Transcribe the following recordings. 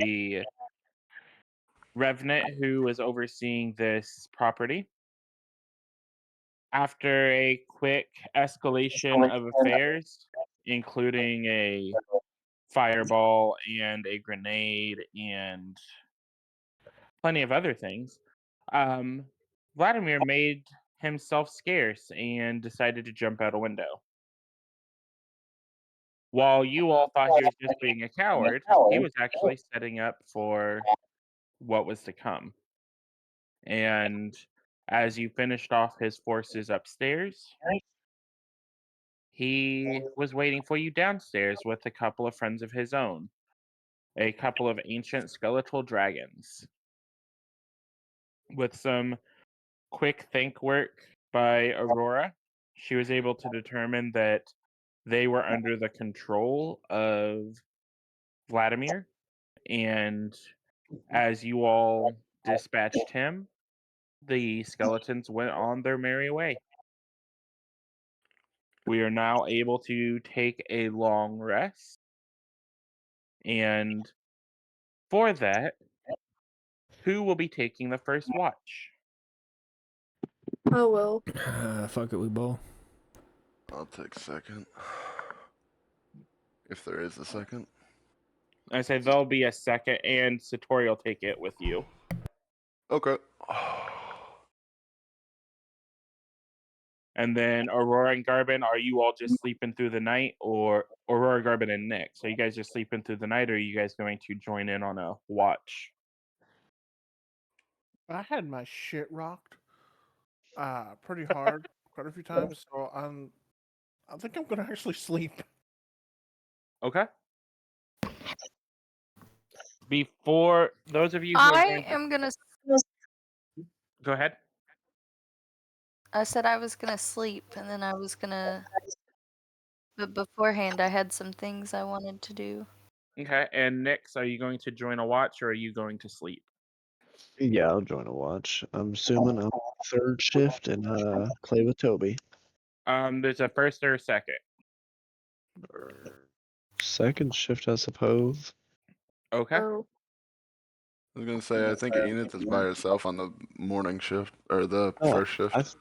the revenant who is overseeing this property. After a quick escalation of affairs, including a fireball and a grenade and plenty of other things, um, Vladimir made himself scarce and decided to jump out a window. While you all thought he was just being a coward, he was actually setting up for what was to come. And as you finished off his forces upstairs, he was waiting for you downstairs with a couple of friends of his own, a couple of ancient skeletal dragons. With some quick think work by Aurora, she was able to determine that they were under the control of Vladimir, and as you all dispatched him, the skeletons went on their merry way. We are now able to take a long rest, and for that, who will be taking the first watch? Oh, well. Fuck it, we bowl. I'll take second. If there is a second. I say there'll be a second, and Satori will take it with you. Okay. And then Aurora and Garbin, are you all just sleeping through the night, or Aurora, Garbin, and Nick? So you guys just sleeping through the night, or are you guys going to join in on a watch? I had my shit rocked pretty hard quite a few times, so I think I'm gonna actually sleep. Okay. Before those of you who are I going to, am gonna. go ahead. I said I was gonna sleep, and then I was gonna. But beforehand, I had some things I wanted to do. Okay, and Nix, are you going to join a watch, or are you going to sleep? Yeah, I'll join a watch. I'm assuming I'm third shift and play with Toby. There's a first or a second. Second shift, I suppose. Okay. Oh, I was gonna say I think Enid is by herself on the morning shift or the first shift. Did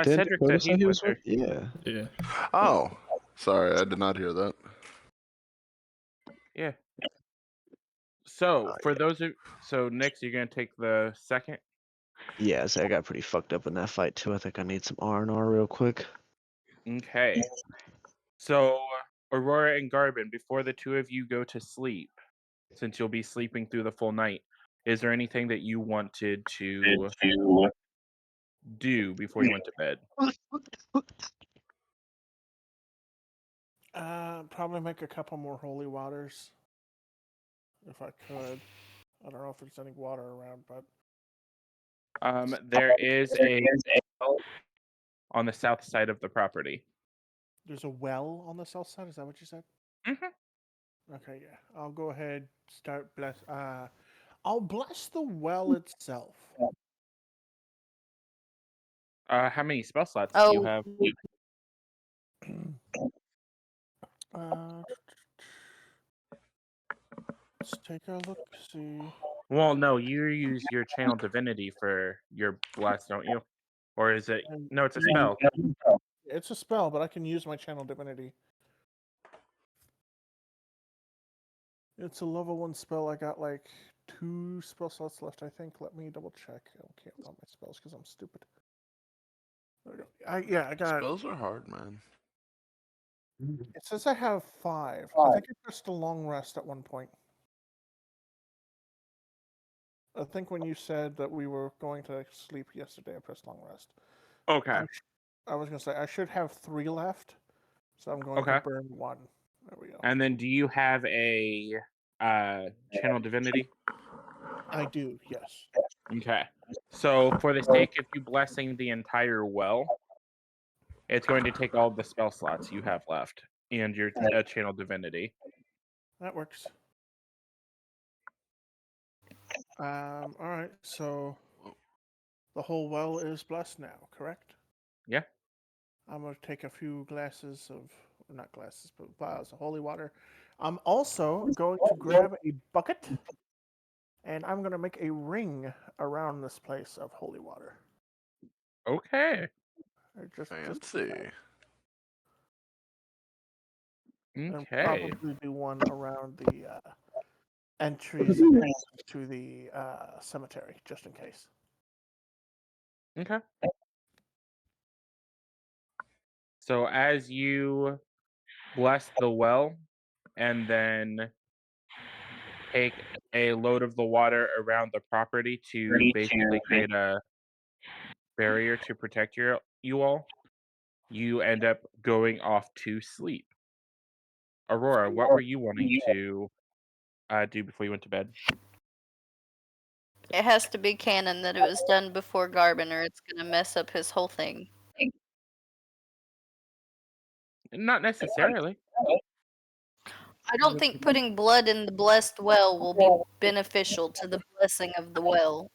Cedric Dakota said say he's he with was her. Yeah. Yeah. Oh, sorry, I did not hear that. Yeah. So for those of Nix, you're gonna take the second. Yeah, so I got pretty fucked up in that fight too. I think I need some R&R real quick. Okay. So Aurora and Garbin, before the two of you go to sleep, since you'll be sleeping through the full night, is there anything that you wanted to do before you went to bed? Probably make a couple more holy waters if I could. I don't know if there's any water around, but There is a well on the south side of the property. there's a well on the south side. Is that what you said? Mm-hmm. Okay, yeah. I'll go ahead. Start bless. I'll bless the well itself. How many spell slots do you have? Let's take a look. See. Well, no, you use your channel divinity for your blast, don't you? Or is it? No, it's a spell. It's a spell, but I can use my channel divinity. It's a level 1 spell. I got like 2 spell slots left, I think. Let me double check. I don't count all my spells because I'm stupid. There we go. I got. Spells are hard, man. It says I have 5. I think I pressed a long rest at one point. I think when you said that we were going to sleep yesterday, I pressed long rest. Okay. I was going to say I should have 3 left, so I'm going to burn 1. There we go. And then, do you have a channel divinity? I do, yes. Okay. So, for the sake of you blessing the entire well, it's going to take all the spell slots you have left and your channel divinity. That works. All right, so the whole well is blessed now, correct? Yeah. I'm going to take a few glasses of, not glasses, but vials of holy water. I'm also going to grab a bucket and I'm gonna make a ring around this place of holy water. Okay. Just Fancy. and Okay. probably do one around the entries and exits to the cemetery, just in case. Okay. So as you bless the well and then take a load of the water around the property to basically create a barrier to protect you all, you end up going off to sleep. Aurora, what were you wanting to do before you went to bed? It has to be canon that it was done before Garbin, or it's gonna mess up his whole thing. Not necessarily. I don't think putting blood in the blessed well will be beneficial to the blessing of the well.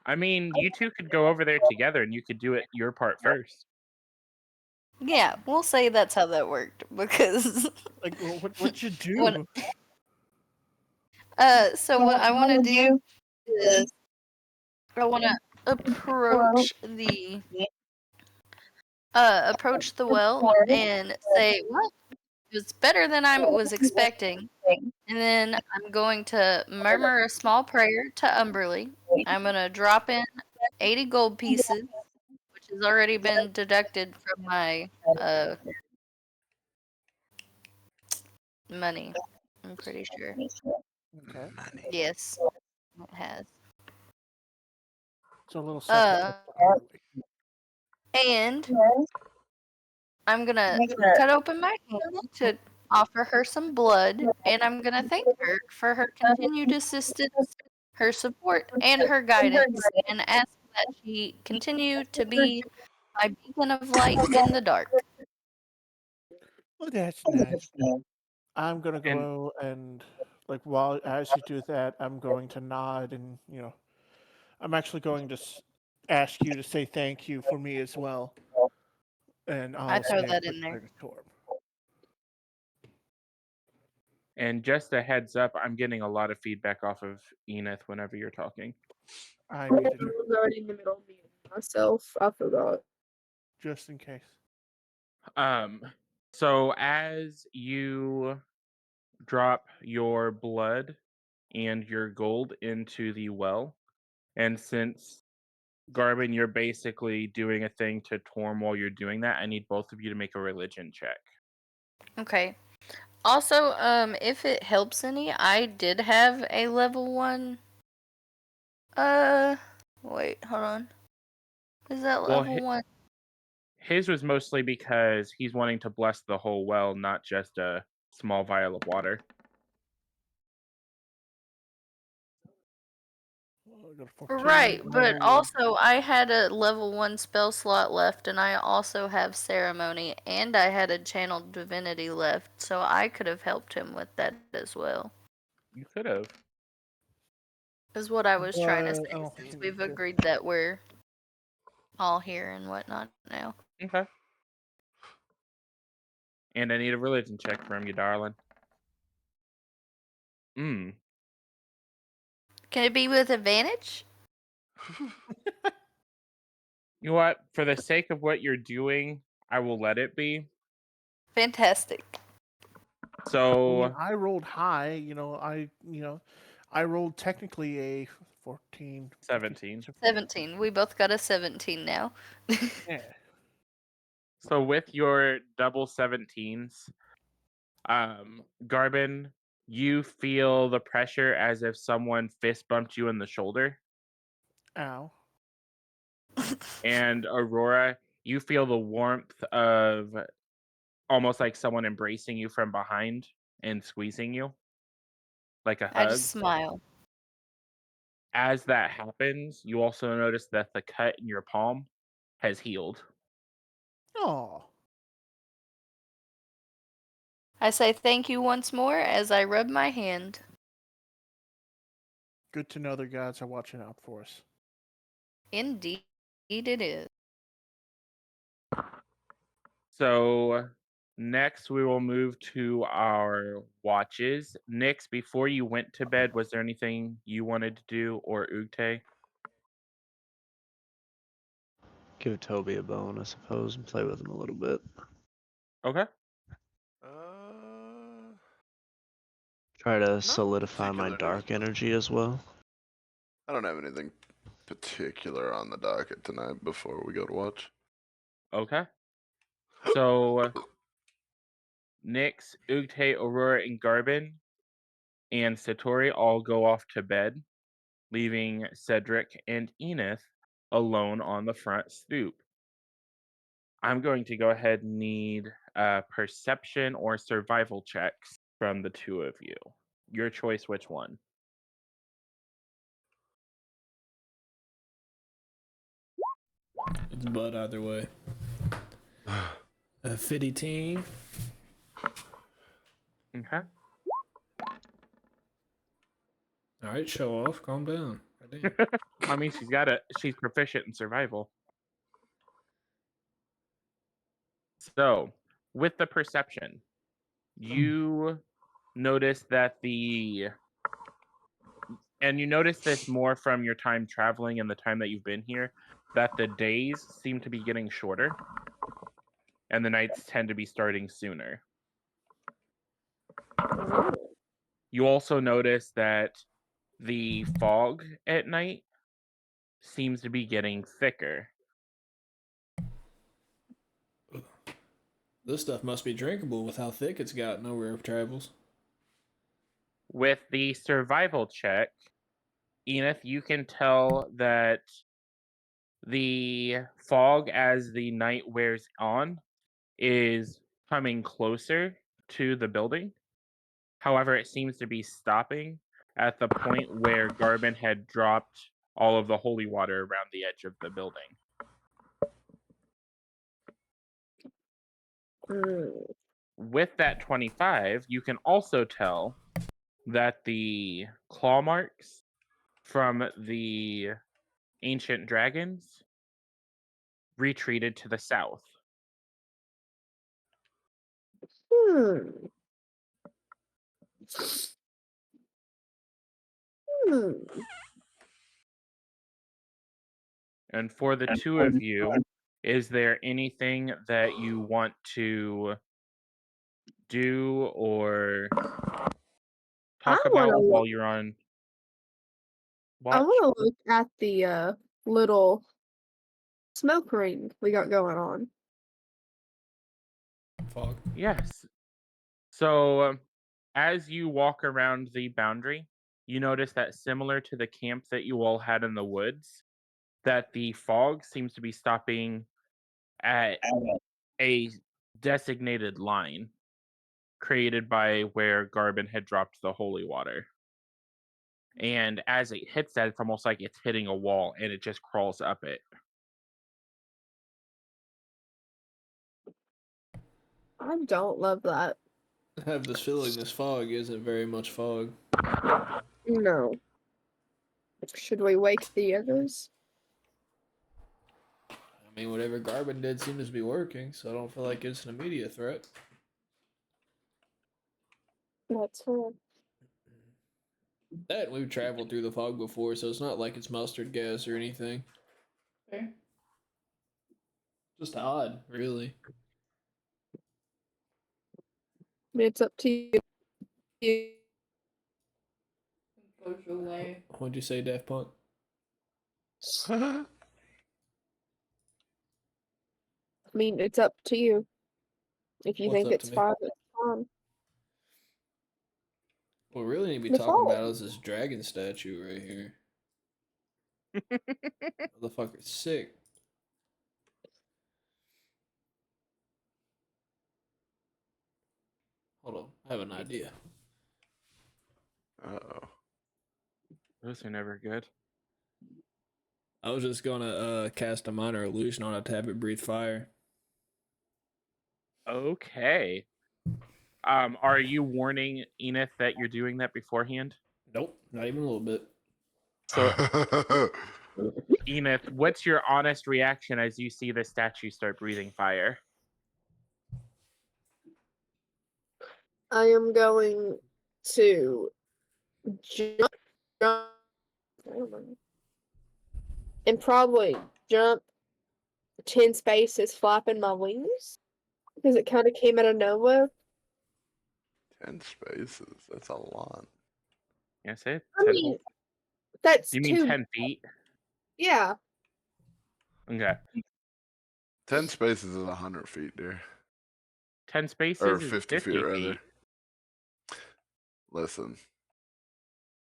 I mean, you two could go over there together and you could do it your part first. Yeah, we'll say that's how that worked because Like, what'd you do? when, so what I want to do is I want to approach the well and say, "Well, it was better than I was expecting." And then I'm going to murmur a small prayer to Umberly. I'm going to drop in 80 gold pieces, which has already been deducted from my money. I'm pretty sure. Okay. Money. Yes, it has. It's a little second. And I'm gonna cut open my hand to offer her some blood, and I'm gonna thank her for her continued assistance, her support, and her guidance, and ask that she continue to be my beacon of light in the dark. Well, that's nice. I'm gonna And go and like while as you do that, I'm going to nod and I'm actually going to ask you to say thank you for me as well, and I I'll throw say a that quick in there. prayer to Torb. and just a heads up, I'm getting a lot of feedback off of Enith whenever you're talking. I I muted her was already in the middle of muting myself. I forgot. just in case. So as you drop your blood and your gold into the well, and since Garbin, you're basically doing a thing to Torm while you're doing that, I need both of you to make a religion check. Okay. Also, if it helps any, I did have a level 1. Wait, hold on. Is that Well, level 1? his was mostly because he's wanting to bless the whole well, not just a small vial of water. I got a 14. Right, but Oh, also I had a level 1 spell slot left, and I also have ceremony, and I had a channeled divinity left, so I could have helped him with that as well. You could have. Is what I was trying to but I say, don't think since you we've need to. agreed that we're all here and whatnot now. Okay. And I need a religion check from you, darling. Can it be with advantage? You know what? For the sake of what you're doing, I will let it be. Fantastic. I So mean, I rolled high. I rolled technically a 14, 15, 17. 17. We both got a 17 now. Yeah. So with your double 17s, Garbin, you feel the pressure as if someone fist bumped you in the shoulder. Ow. And Aurora, you feel the warmth of almost like someone embracing you from behind and squeezing you like a I hug. just smile. As that happens, you also notice that the cut in your palm has healed. Oh. I say thank you once more as I rub my hand. Good to know the gods are watching out for us. Indeed it is. So Next, we will move to our watches. Nix, before you went to bed, was there anything you wanted to do, or Ug'te? Give Toby a bone, I suppose, and play with him a little bit. Okay. Try to Not solidify my particularly. dark energy as well. I don't have anything particular on the docket tonight before we go to watch. Okay. So, Nix, Ug'te, Aurora, and Garbin, and Satori all go off to bed, leaving Cedric and Enith alone on the front stoop. I'm going to go ahead and need perception or survival checks from the two of you. Your choice, which one? It's Bud either way. A fitty team. Okay. All right, show off. Calm down. I mean, she's proficient in survival. So, with the perception, you notice that and you notice this more from your time traveling and the time that you've been here, that the days seem to be getting shorter and the nights tend to be starting sooner. You also notice that the fog at night seems to be getting thicker. This stuff must be drinkable with how thick it's gotten over it travels. With the survival check, Enith, you can tell that the fog as the night wears on is coming closer to the building. However, it seems to be stopping at the point where Garbin had dropped all of the holy water around the edge of the building. With that 25, you can also tell that the claw marks from the ancient dragons retreated to the south. And for the two of you, is there anything that you want to do or talk about while you're on watch? I want to look at the little smoke ring we got going on. Fog. Yes. So, as you walk around the boundary, you notice that similar to the camp that you all had in the woods, that the fog seems to be stopping at a designated line created by where Garbin had dropped the holy water. And as it hits that, it's almost like it's hitting a wall and it just crawls up it. I don't love that. I have this feeling this fog isn't very much fog. No. Should we wake the others? I mean, whatever Garbin did seems to be working, so I don't feel like it's an immediate threat. That's her. That we've traveled through the fog before, so it's not like it's mustard gas or anything. Okay. Just odd, really. It's up to you. Goes away. What'd you say, Daft Punk? I mean, it's up to you. If you What's think up it's to me? fine, it's fine. What we really need to be The talking fog. about is this dragon statue right here. Motherfucker's sick. Hold on, I have an idea. Uh-oh. Those are never good. I was just gonna cast a minor illusion on it to have it breathe fire. Okay. Are you warning Enith that you're doing that beforehand? Nope, not even a little bit. So, Enith, what's your honest reaction as you see the statue start breathing fire? I am going to jump, I don't know, and probably jump 10 spaces flapping my wings because it kind of came out of nowhere. 10 spaces. That's a lot. Yes, it. I mean, that's You mean 2. 10 feet? Yeah. Okay. 10 spaces is 100 feet, dear. 10 Or spaces is 50 feet, 50 rather. feet. Listen.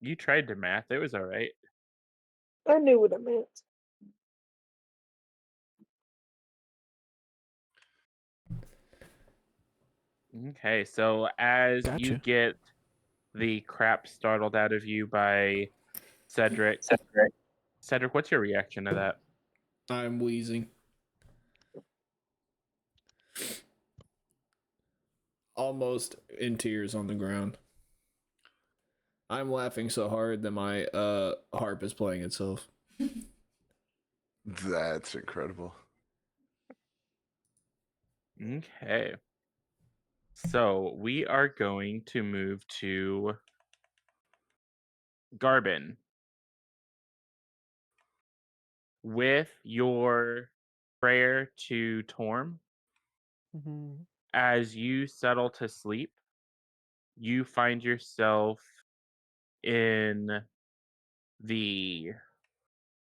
You tried to math. It was all right. I knew what it meant. Okay, so as you Gotcha. get the crap startled out of you by Cedric, Cedric, what's your reaction to that? I'm wheezing. Almost in tears on the ground. I'm laughing so hard that my harp is playing itself. That's incredible. Okay. So we are going to move to Garbin. With your prayer to Torm, Mhm. as you settle to sleep, you find yourself in the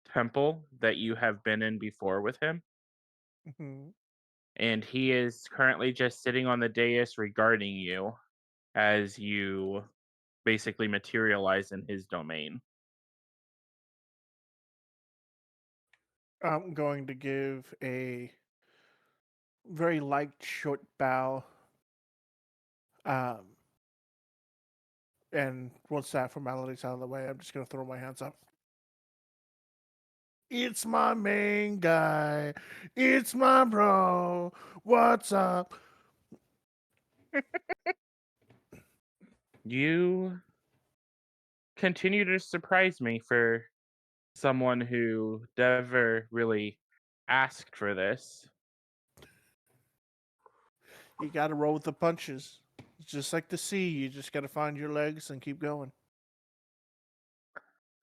temple that you have been in before with him. Mhm. And he is currently just sitting on the dais regarding you as you basically materialize in his domain. I'm going to give a very light, short bow. Um, and once that formality's out of the way, I'm just going to throw my hands up. It's my main guy. It's my bro. What's up? You continue to surprise me for someone who never really asked for this. You got to roll with the punches. It's just like the sea. You just got to find your legs and keep going.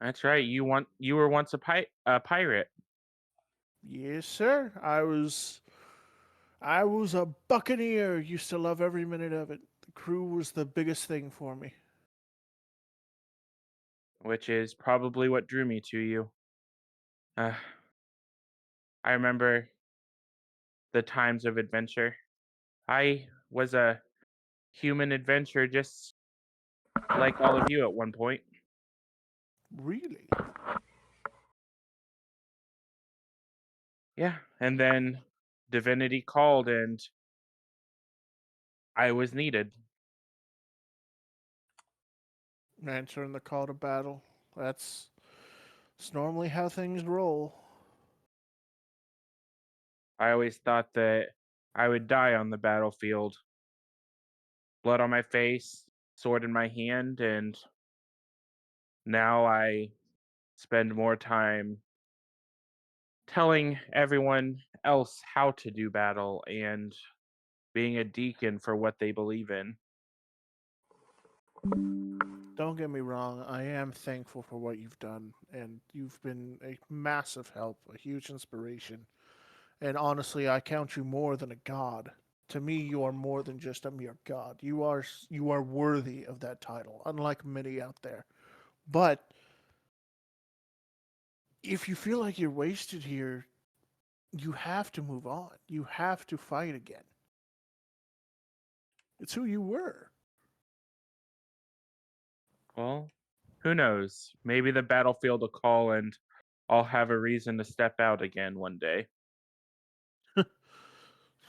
That's right. You were once a pirate. Yes, sir. I was a buccaneer. Used to love every minute of it. The crew was the biggest thing for me. Which is probably what drew me to you. Uh, I remember the times of adventure. I was a human adventurer just like all of you at one point. Really? Yeah, and then divinity called and I was needed. Answering the call to battle. It's normally how things roll. I always thought that I would die on the battlefield. Blood on my face, sword in my hand, and now I spend more time telling everyone else how to do battle and being a deacon for what they believe in. Don't get me wrong, I am thankful for what you've done, and you've been a massive help, a huge inspiration. And honestly, I count you more than a god. To me, you are more than just a mere god. You are worthy of that title, unlike many out there. But if you feel like you're wasted here, you have to move on. You have to fight again. It's who you were. Well, who knows? Maybe the battlefield will call and I'll have a reason to step out again one day.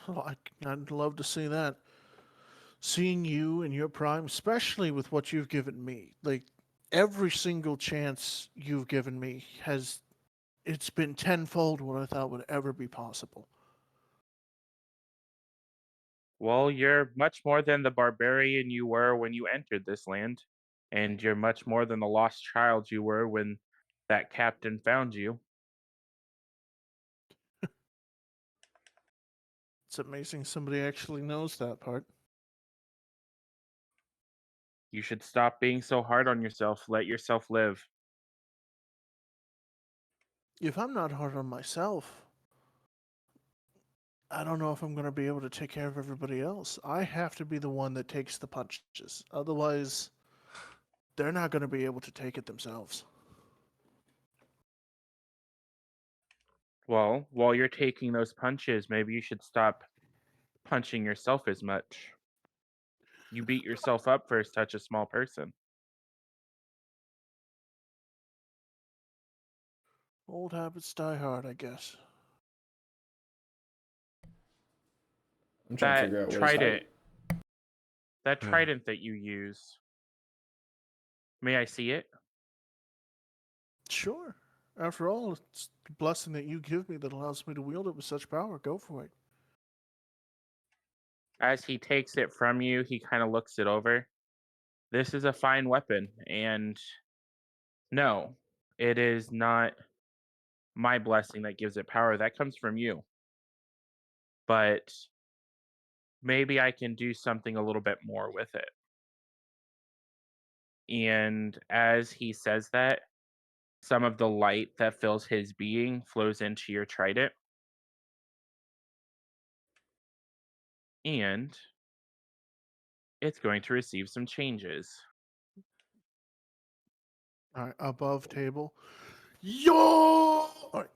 Oh, I'd love to see that. Seeing you in your prime, especially with what you've given me, like every single chance you've given me it's been tenfold what I thought would ever be possible. Well, you're much more than the barbarian you were when you entered this land, and you're much more than the lost child you were when that captain found you. It's amazing somebody actually knows that part. You should stop being so hard on yourself. Let yourself live. If I'm not hard on myself, I don't know if I'm going to be able to take care of everybody else. I have to be the one that takes the punches. Otherwise, they're not going to be able to take it themselves. Well, while you're taking those punches, maybe you should stop punching yourself as much. You beat yourself up for such a small person. Old habits die hard, I guess. I'm trying to That figure out what his trident, height. that trident that you use. May I see it? Sure. After all, it's a blessing that you give me that allows me to wield it with such power. Go for it. As he takes it from you, he kind of looks it over. This is a fine weapon, and no, it is not my blessing that gives it power. That comes from you. But maybe I can do something a little bit more with it. And as he says that, some of the light that fills his being flows into your trident. And it's going to receive some changes. All right, above table. Yo! All right.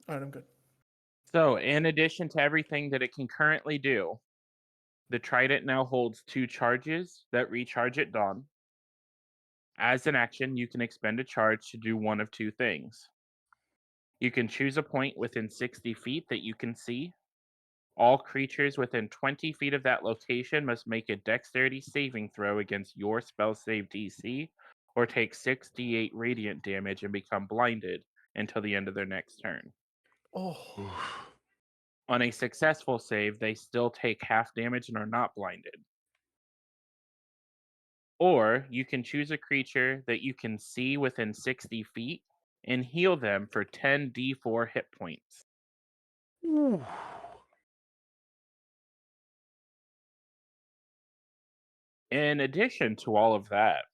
All right, I'm good. So, in addition to everything that it can currently do, the trident now holds 2 charges that recharge at dawn. As an action, you can expend a charge to do one of 2 things. You can choose a point within 60 feet that you can see. All creatures within 20 feet of that location must make a dexterity saving throw against your spell save DC, or take 6d8 radiant damage and become blinded until the end of their next turn. Oh, Oof. On a successful save, they still take half damage and are not blinded. Or you can choose a creature that you can see within 60 feet and heal them for 10d4 hit points. In addition to all of that,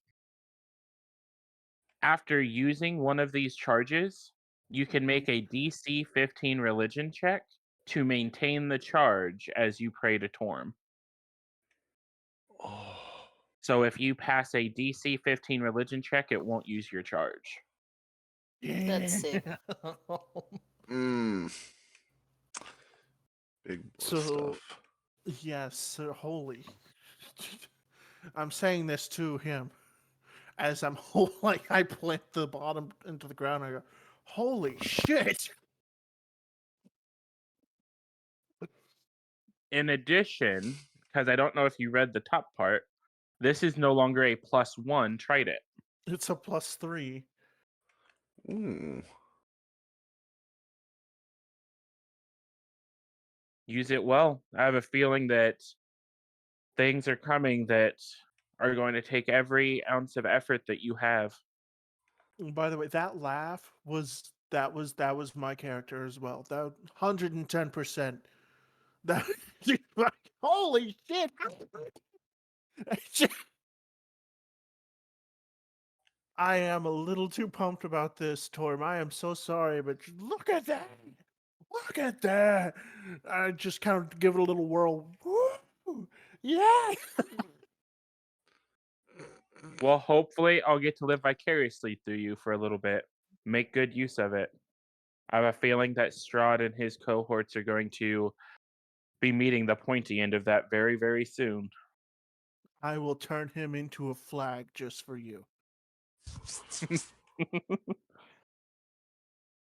after using one of these charges, you can make a DC 15 religion check to maintain the charge as you pray to Torm. Oh. So if you pass a DC 15 religion check, it won't use your charge. That's sick. Mm. Big boy So- stuff. Yes, holy. I'm saying this to him as I'm like I plant the bottom into the ground. I go, holy shit! In addition, because I don't know if you read the top part, this is no longer a +1 trident. It's a +3. Ooh. Use it well. I have a feeling that things are coming that are going to take every ounce of effort that you have. And by the way, that laugh was my character as well. That 110%. That like, holy shit! I am a little too pumped about this, Torm. I am so sorry, but look at that! Look at that! I just kind of give it a little whirl. Woo! Yeah! Well, hopefully, I'll get to live vicariously through you for a little bit. Make good use of it. I have a feeling that Strahd and his cohorts are going to be meeting the pointy end of that very, very soon. I will turn him into a flag just for you.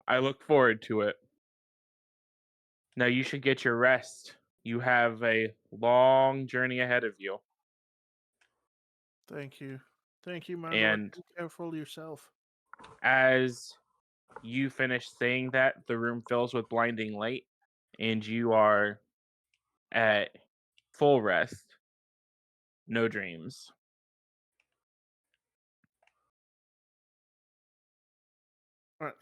I look forward to it. Now you should get your rest. You have a long journey ahead of you. Thank you. Thank you, my lord. And Be careful of yourself. as you finish saying that, the room fills with blinding light, and you are at full rest. No dreams. All right.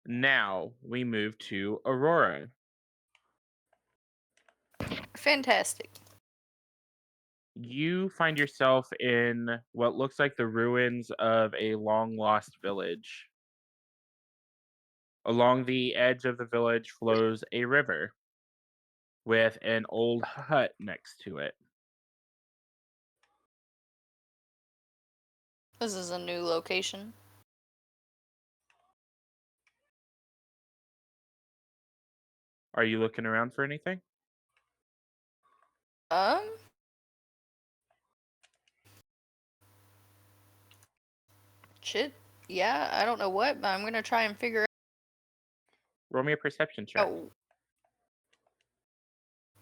Now we move to Aurora. Fantastic. You find yourself in what looks like the ruins of a long lost village. Along the edge of the village flows a river with an old hut next to it. This is a new location. Are you looking around for anything? Shit. Yeah, I don't know what, but I'm gonna try and figure Roll me a perception check. out.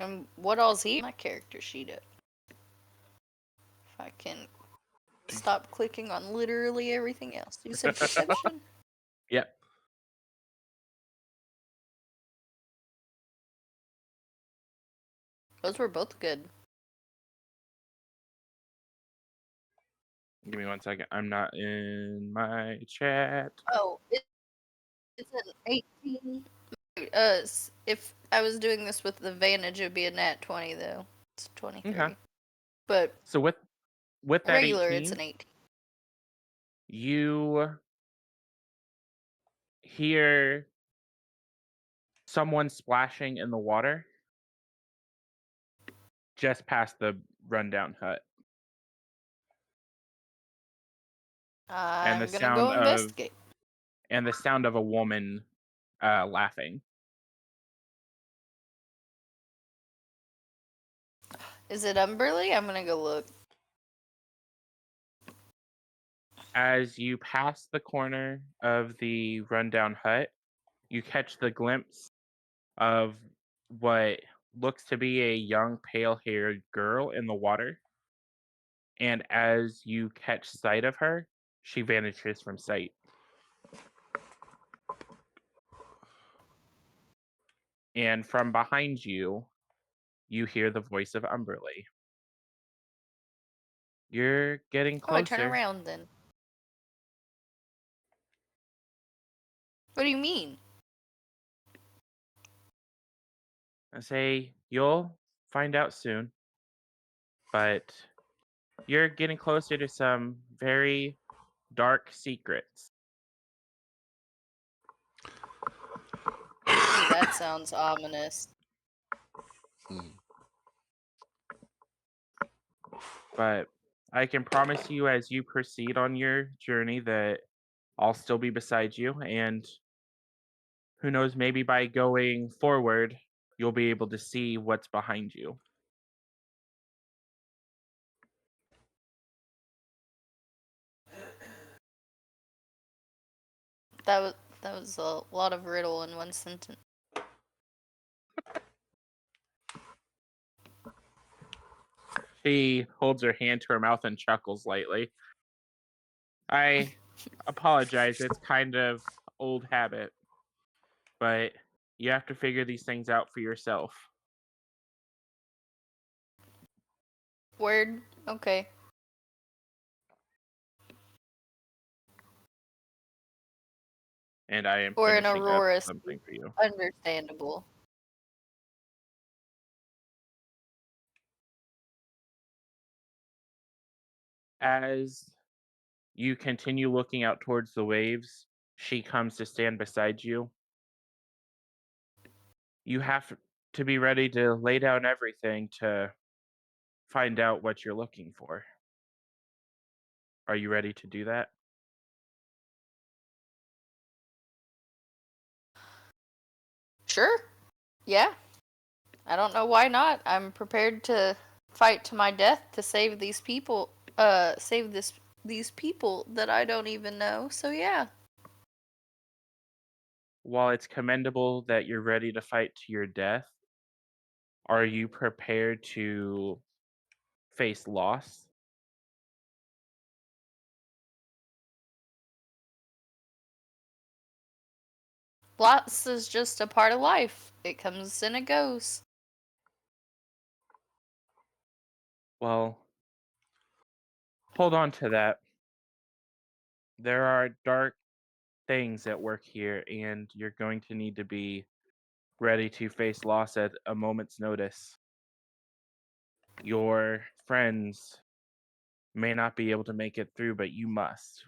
And what all's he? My character sheet up. If I can stop clicking on literally everything else. You said perception? Yep. Those were both good. Give me 1 second. I'm not in my chat. Oh, it's an 18. If I was doing this with advantage, it would be a nat 20 though. It's 23. Okay. But So with that regular, 18, it's an 18. you hear someone splashing in the water just past the rundown hut. And I'm gonna go investigate. the sound of a woman laughing. Is it Umberly? I'm gonna go look. As you pass the corner of the rundown hut, you catch the glimpse of what looks to be a young, pale-haired girl in the water. And as you catch sight of her, she vanishes from sight. And from behind you, you hear the voice of Umberly. You're getting Oh, I closer. turn around then. What do you mean? I say, you'll find out soon. But you're getting closer to some very dark secrets. Ooh, that sounds ominous. But I can promise you as you proceed on your journey that I'll still be beside you. And who knows, maybe by going forward, you'll be able to see what's behind you. That was a lot of riddle in one sentence. She holds her hand to her mouth and chuckles lightly. I apologize, it's kind of old habit. But you have to figure these things out for yourself. Word? Okay. And I am Or an finishing up Aurora, something for you. understandable. As you continue looking out towards the waves, she comes to stand beside you. You have to be ready to lay down everything to find out what you're looking for. Are you ready to do that? Sure. Yeah. I don't know why not. I'm prepared to fight to my death to save these people. Save these people that I don't even know. So yeah. While it's commendable that you're ready to fight to your death, are you prepared to face loss? Loss is just a part of life. It comes and it goes. Well, hold on to that. There are dark things at work here, and you're going to need to be ready to face loss at a moment's notice. Your friends may not be able to make it through, but you must.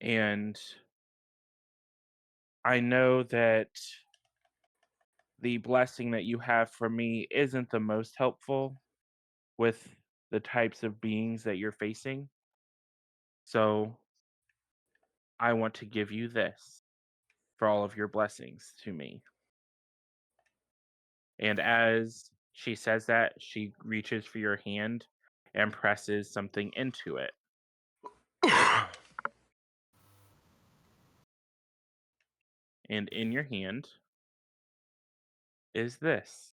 And I know that the blessing that you have for me isn't the most helpful with the types of beings that you're facing. So I want to give you this for all of your blessings to me. And as she says that, she reaches for your hand and presses something into it. And in your hand is this.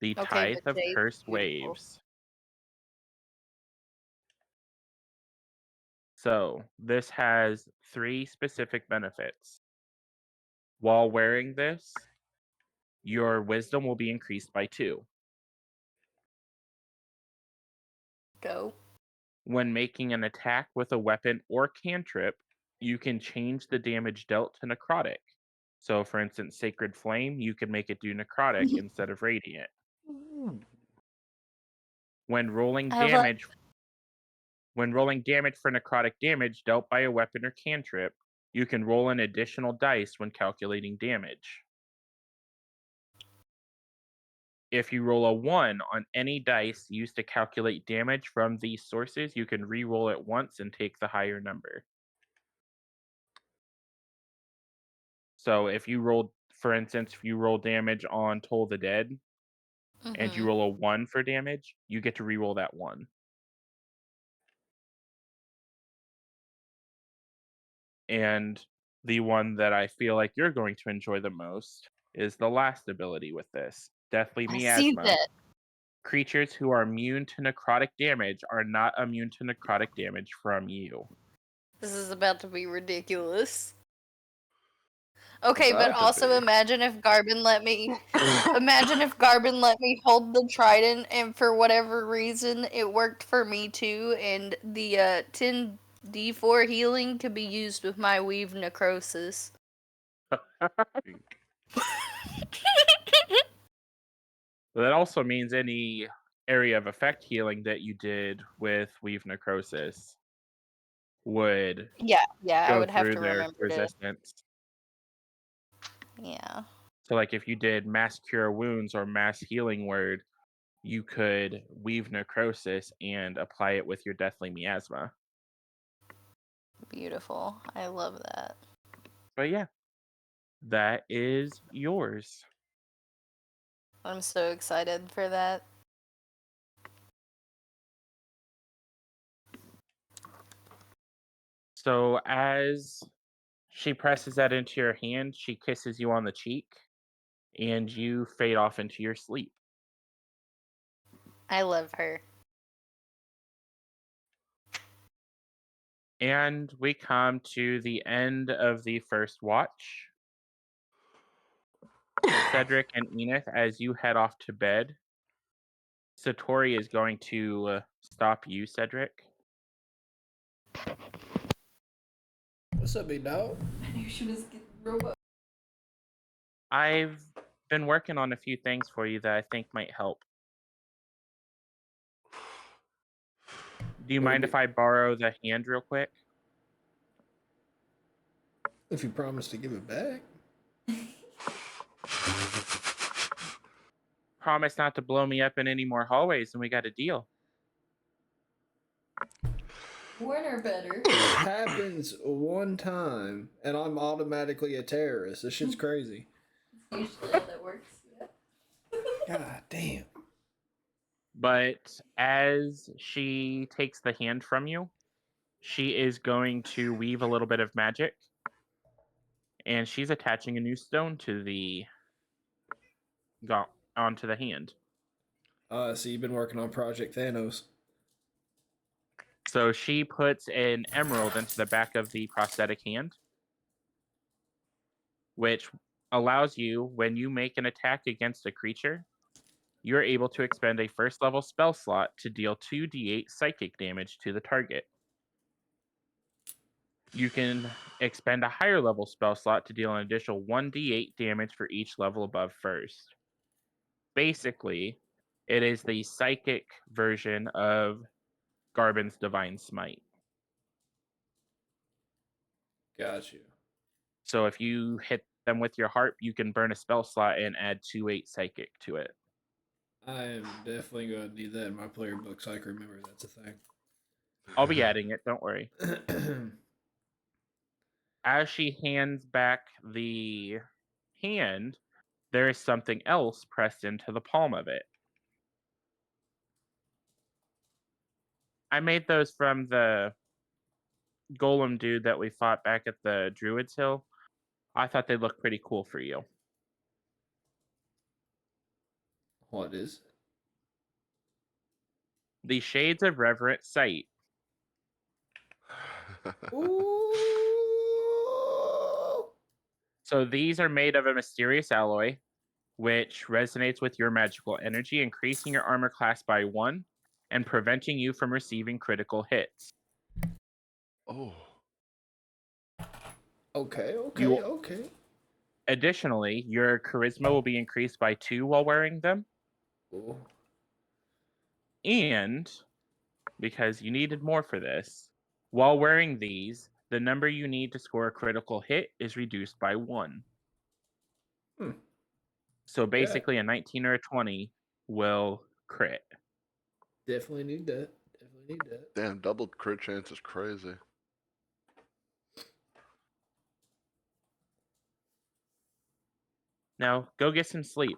The Okay, Tithe the of shade's Cursed beautiful. Waves. So, this has 3 specific benefits. While wearing this, your wisdom will be increased by 2. Go. When making an attack with a weapon or cantrip, you can change the damage dealt to necrotic. So, for instance, Sacred Flame, you can make it do necrotic instead of radiant. When rolling I love damage for necrotic damage dealt by a weapon or cantrip, you can roll an additional dice when calculating damage. If you roll a 1 on any dice used to calculate damage from these sources, you can re-roll it once and take the higher number. So if you rolled, for instance, if you roll damage on Toll the Dead and you roll a 1 for damage, you get to re-roll that 1. And the one that I feel like you're going to enjoy the most is the last ability with this, Deathly I see Miasma. that. Creatures who are immune to necrotic damage are not immune to necrotic damage from you. This is about to be ridiculous. Okay, but About to also be. imagine if Garbin let me hold the trident and for whatever reason it worked for me too and the 10d4 healing could be used with my weave necrosis. That also means any area of effect healing that you did with Weave Necrosis would Yeah, I go would have through to their remember to. resistance. Yeah. So, like, if you did Mass Cure Wounds or Mass Healing Word, you could Weave Necrosis and apply it with your Deathly Miasma. Beautiful. I love that. But yeah, that is yours. I'm so excited for that. So, as she presses that into your hand, she kisses you on the cheek, and you fade off into your sleep. I love her. And we come to the end of the first watch. Cedric and Enith, as you head off to bed, Satori is going to stop you, Cedric. What's up, big dog? I knew she was getting robot. I've been working on a few things for you that I think might help. Do you mind if I borrow the hand real quick? If you promise to give it back. Promise not to blow me up in any more hallways, and we got a deal. Winner better. It happens one time, and I'm automatically a terrorist. This shit's crazy. Usually how that works. God damn. But as she takes the hand from you, she is going to weave a little bit of magic. And she's attaching a new stone to the onto the hand. So you've been working on Project Thanos. So she puts an emerald into the back of the prosthetic hand, which allows you, when you make an attack against a creature, you're able to expend a first level spell slot to deal 2d8 psychic damage to the target. You can expend a higher level spell slot to deal an additional 1d8 damage for each level above first. Basically, it is the psychic version of Garbin's Divine Smite. Got you. So if you hit them with your harp, you can burn a spell slot and add 2/8 psychic to it. I am definitely going to need that in my player book so I can remember that's a thing. I'll be adding it, don't worry. As she hands back the hand, there is something else pressed into the palm of it. I made those from the golem dude that we fought back at the Druid's Hill. I thought they looked pretty cool for you. What is it? The Shades of Reverent Sight. Ooh. So these are made of a mysterious alloy, which resonates with your magical energy, increasing your armor class by 1 and preventing you from receiving critical hits. Oh. Okay. Additionally, your charisma will be increased by 2 while wearing them. Ooh. And, because you needed more for this, while wearing these, the number you need to score a critical hit is reduced by 1. So basically, a 19 or a 20 will crit. Definitely need that. Damn, double crit chance is crazy. Now, go get some sleep.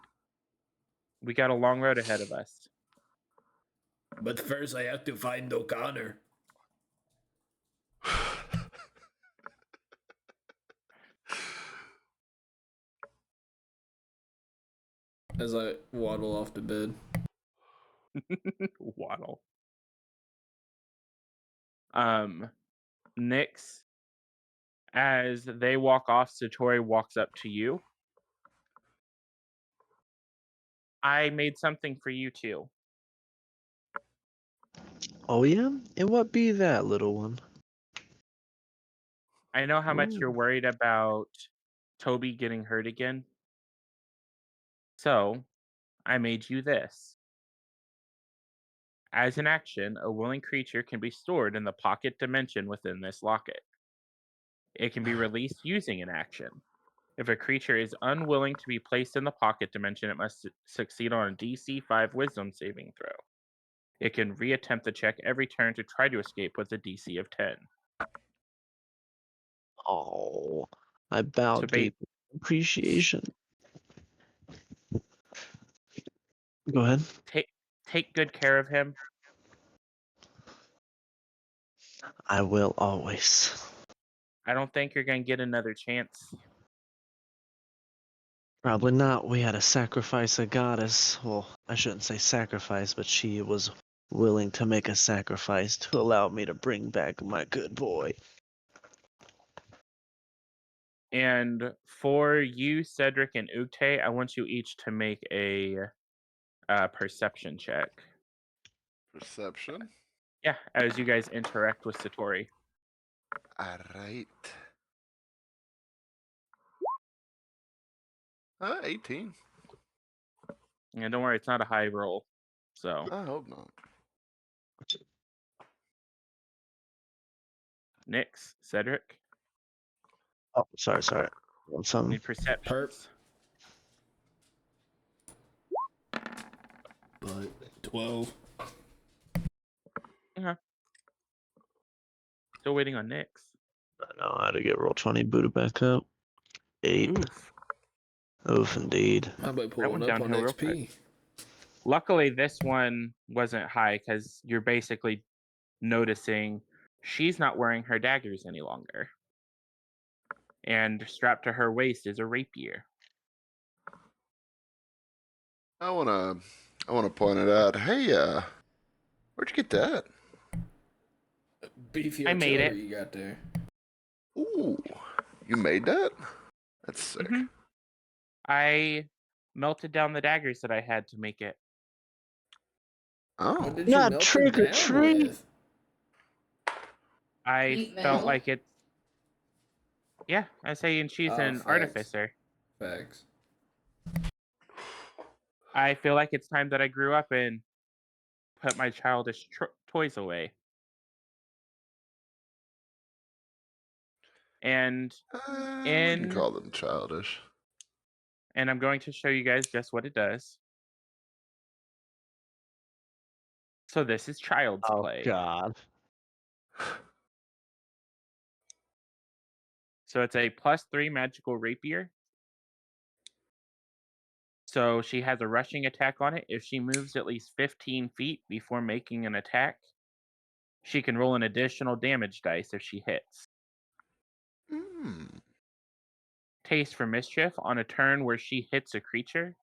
We got a long road ahead of us. But first I have to find O'Connor. As I waddle off to bed. Waddle. Nyx, as they walk off, Satori walks up to you. I made something for you too. Oh yeah? And what be that, little one? I know how much Ooh. you're worried about Toby getting hurt again. So, I made you this. As an action, a willing creature can be stored in the pocket dimension within this locket. It can be released using an action. If a creature is unwilling to be placed in the pocket dimension, it must succeed on a DC 5 Wisdom saving throw. It can reattempt the check every turn to try to escape with a DC of 10. Oh, I bow So deep appreciation. Go ahead. Take good care of him. I will always. I don't think you're going to get another chance. Probably not. We had to sacrifice a goddess. Well, I shouldn't say sacrifice, but she was willing to make a sacrifice to allow me to bring back my good boy. And for you, Cedric and Ug'te, I want you each to make a perception check. Perception? Yeah, as you guys interact with Satori. Alright. 18. And don't worry, it's not a high roll. So, I hope not. Nyx, Cedric, Oh, sorry. Want some? need perceptions. But 12. Still waiting on Nyx. No, I had to get roll 20 booted back up. 8. Oof. Oof, indeed. How about pulling went up on downhill real XP? Luckily, this one wasn't high because you're basically noticing she's not wearing her daggers any longer. And strapped to her waist is a rapier. I wanna point it out. Hey, where'd you get that? Beefy I made artillery it. you got there. Ooh, you made that? That's sick. Mhm. I melted down the daggers that I had to make it. Oh, What did you Not melt trick them or down treat. with? I Eat felt metal? like Yeah, I say, and she's an Facts. artificer. Facts. I feel like it's time that I grew up and put my childish toys away. And I wouldn't call them childish. I'm going to show you guys just what it does. So this is child's Oh play. God. So it's a +3 magical rapier. So she has a rushing attack on it. If she moves at least 15 feet before making an attack, she can roll an additional damage dice if she hits. Taste for mischief. On a turn where she hits a creature,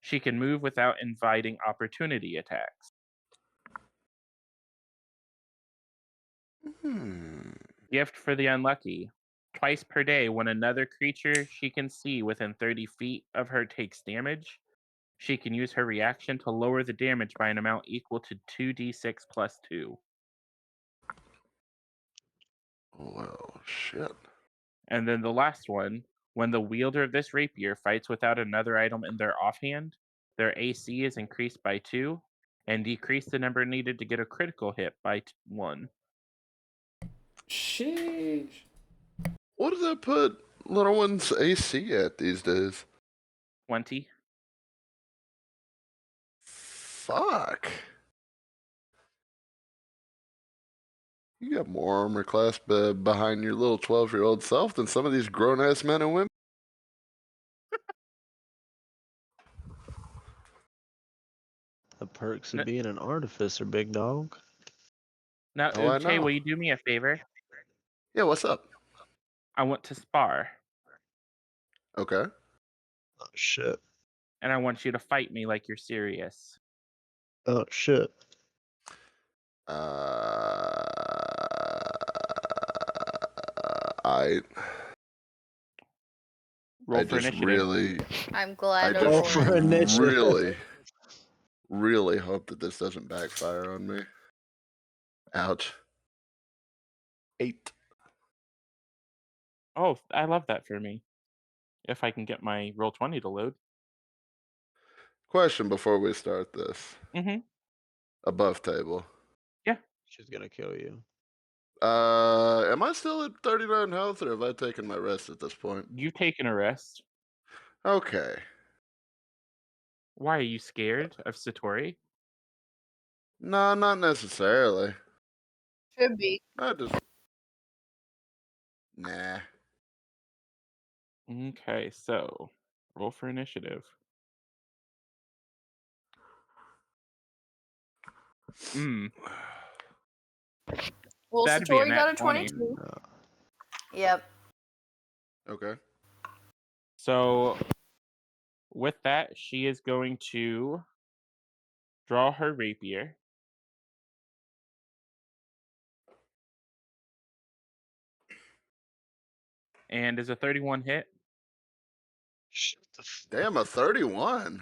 she can move without inviting opportunity attacks. Gift for the unlucky. Twice per day, when another creature she can see within 30 feet of her takes damage, she can use her reaction to lower the damage by an amount equal to 2d6 plus 2. Well, shit. And then the last one, when the wielder of this rapier fights without another item in their offhand, their AC is increased by 2 and decrease the number needed to get a critical hit by 1. Sheesh. What does that put little one's AC at these days? 20. Fuck. You got more armor class behind your little 12-year-old self than some of these grown-ass men and women. The perks of being an artificer, big dog. Now, Oh, I Ug'te, know. will you do me a favor? Yeah, what's up? I want to spar, Okay. Oh shit. and I want you to fight me like you're serious. Oh shit. I Roll for just initiative. really, I'm I glad just Roll for Aurora. initiative. really hope that this doesn't backfire on me. Ouch. 8. Oh, I love that for me. If I can get my Roll20 to load. Question before we start this. Mm-hmm. Above table. She's gonna kill you. Am I still at 39 health, or have I taken my rest at this point? You've taken a rest. Okay. Why, are you scared of Satori? No, not necessarily. Should be. I just... Nah. Okay, so roll for initiative. Well, That'd be a Satori got nat a 20. 22. Yep. Okay. So with that, she is going to draw her rapier. And is a 31 hit? Shut the Damn, a 31.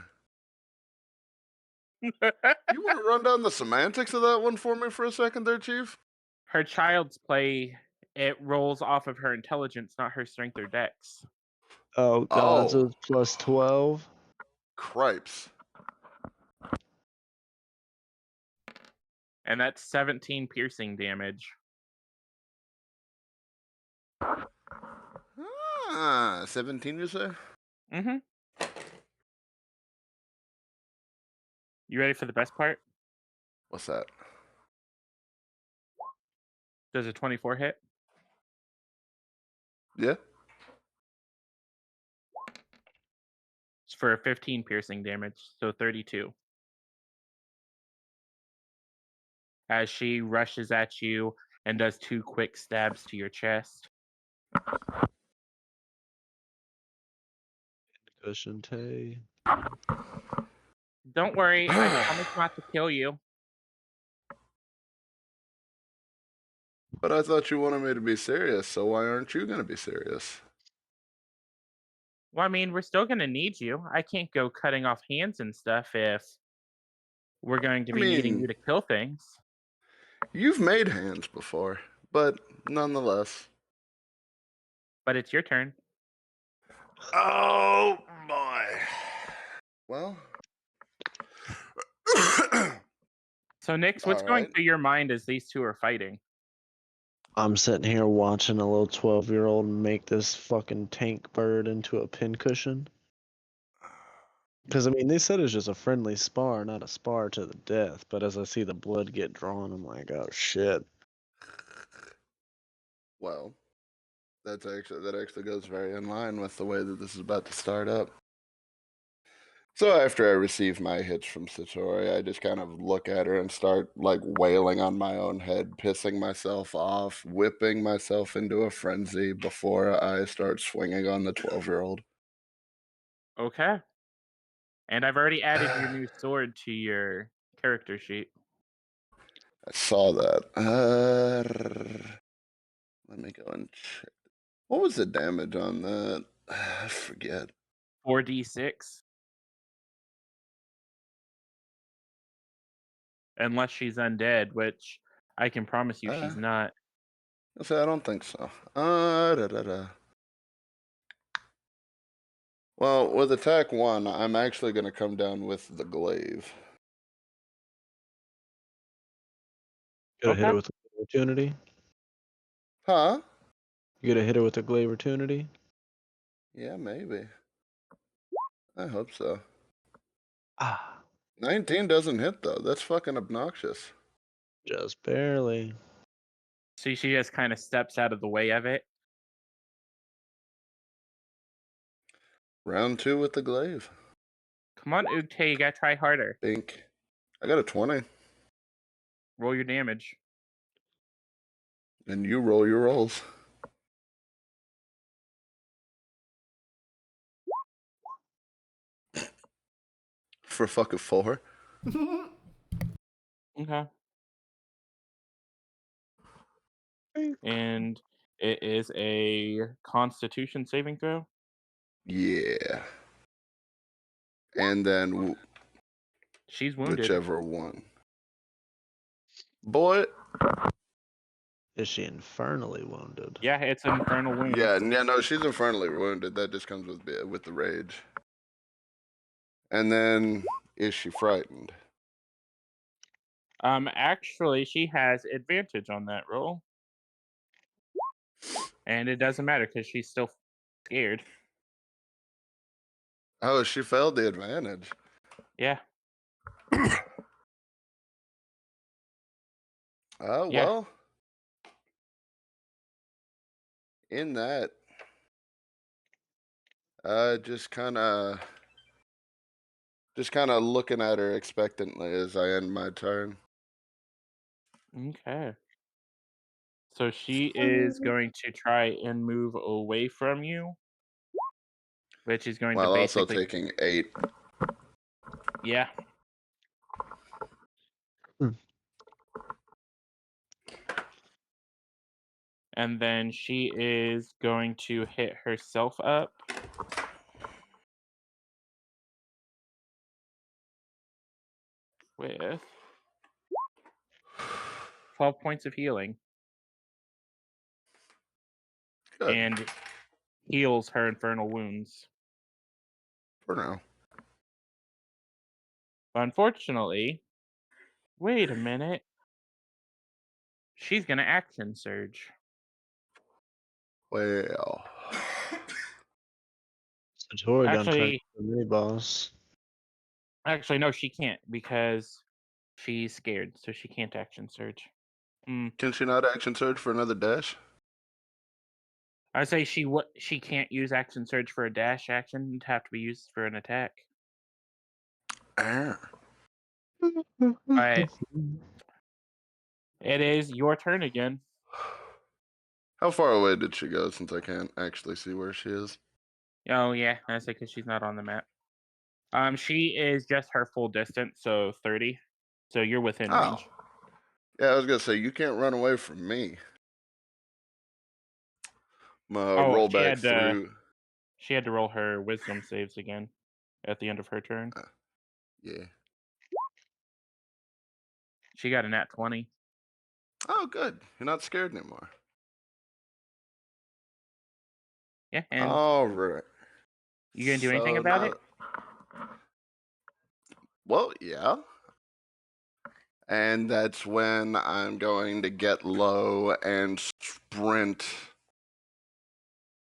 You want to run down the semantics of that one for me for a second there, Chief? Her child's play, it rolls off of her intelligence, not her strength or dex. Oh god, so Oh. it's plus 12. Cripes. And that's 17 piercing damage. Ah, 17 you say? Mm-hmm. You ready for the best part? What's that? Does a 24 hit? Yeah? It's for 15 piercing damage, so 32. As she rushes at you and does 2 quick stabs to your chest. Cushion Tay. Don't worry, I promise not to kill you. But I thought you wanted me to be serious, so why aren't you going to be serious? Well, I mean, we're still going to need you. I can't go cutting off hands and stuff if we're going to be needing you to kill things. You've made hands before, but nonetheless. but it's your turn. Oh boy. Well. So, Nix, what's going Alright. through your mind as these two are fighting? I'm sitting here watching a little 12-year-old make this fucking tank bird into a pincushion. Because, I mean, they said it's just a friendly spar, not a spar to the death. But as I see the blood get drawn, I'm like, oh, shit. Well, that actually goes very in line with the way that this is about to start up. So after I receive my hits from Satori, I just kind of look at her and start like wailing on my own head, pissing myself off, whipping myself into a frenzy before I start swinging on the 12-year-old. Okay. And I've already added your new sword to your character sheet. I saw that. Let me go and check. What was the damage on that? I forget. 4d6. Unless she's undead, which I can promise you she's not. I say I don't think so. Well, with attack 1, I'm actually going to come down with the glaive. Gotta hit her Okay. with a opportunity. Huh? You gotta hit her with a glaive opportunity. Yeah, maybe. I hope so. Ah, 19 doesn't hit, though. That's fucking obnoxious. just barely. So she just kind of steps out of the way of it. Round 2 with the glaive. Come on, Ug'te, you gotta try harder. Bink. I got a 20. Roll your damage. And you roll your rolls. For fucking 4. Okay. And it is a Constitution saving throw. Yeah. And then She's wounded. whichever one. Boy. Is she infernally wounded? Yeah, it's an infernal wound. Yeah, no, she's infernally wounded. That just comes with the rage. And then, is she frightened? Actually, she has advantage on that roll. And it doesn't matter because she's still scared. Oh, she failed the advantage. Yeah. Oh, Yeah. well. In that, just kind of looking at her expectantly as I end my turn. Okay. So she is going to try and move away from you, which is going to While also basically. taking 8. Yeah. And then she is going to hit herself up with 12 points of healing Good. and heals her infernal wounds. For now. Unfortunately, wait a minute. She's going to action surge. Well. Satori done turned Actually, into a mini boss. no, she can't because she's scared, so she can't action surge. Can she not action surge for another dash? I say she can't use action surge for a dash action. It'd have to be used for an attack. Ah. Alright. It is your turn again. How far away did she go since I can't actually see where she is? Oh yeah, I say because she's not on the map. She is just her full distance, so 30. So you're within range. Yeah, I was gonna say you can't run away from me. I'm gonna Oh, roll back through. she had to roll her wisdom saves again at the end of her turn. Yeah. She got a nat 20. Oh, good. You're not scared anymore. Yeah, and All right. you gonna do anything So about now- it? Well, yeah. And that's when I'm going to get low and sprint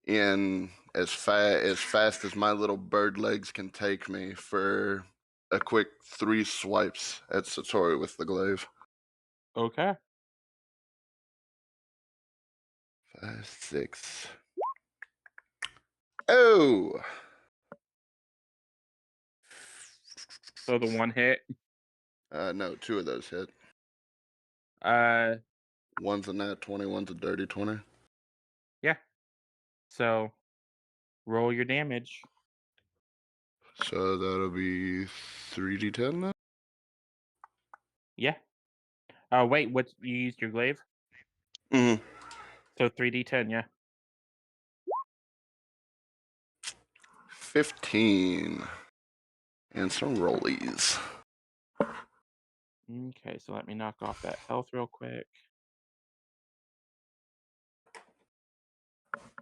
in as fast as my little bird legs can take me for a quick 3 swipes at Satori with the glaive. Okay. 5, 6. Oh, So the one hit. no, 2 of those hit. Uh, One's a nat 20, one's a dirty 20. yeah. So roll your damage. So that'll be 3d10 then? Yeah. Wait. What you used your glaive? Mm-hmm. So 3d10. Yeah. 15. And some rollies. Okay. So let me knock off that health real quick.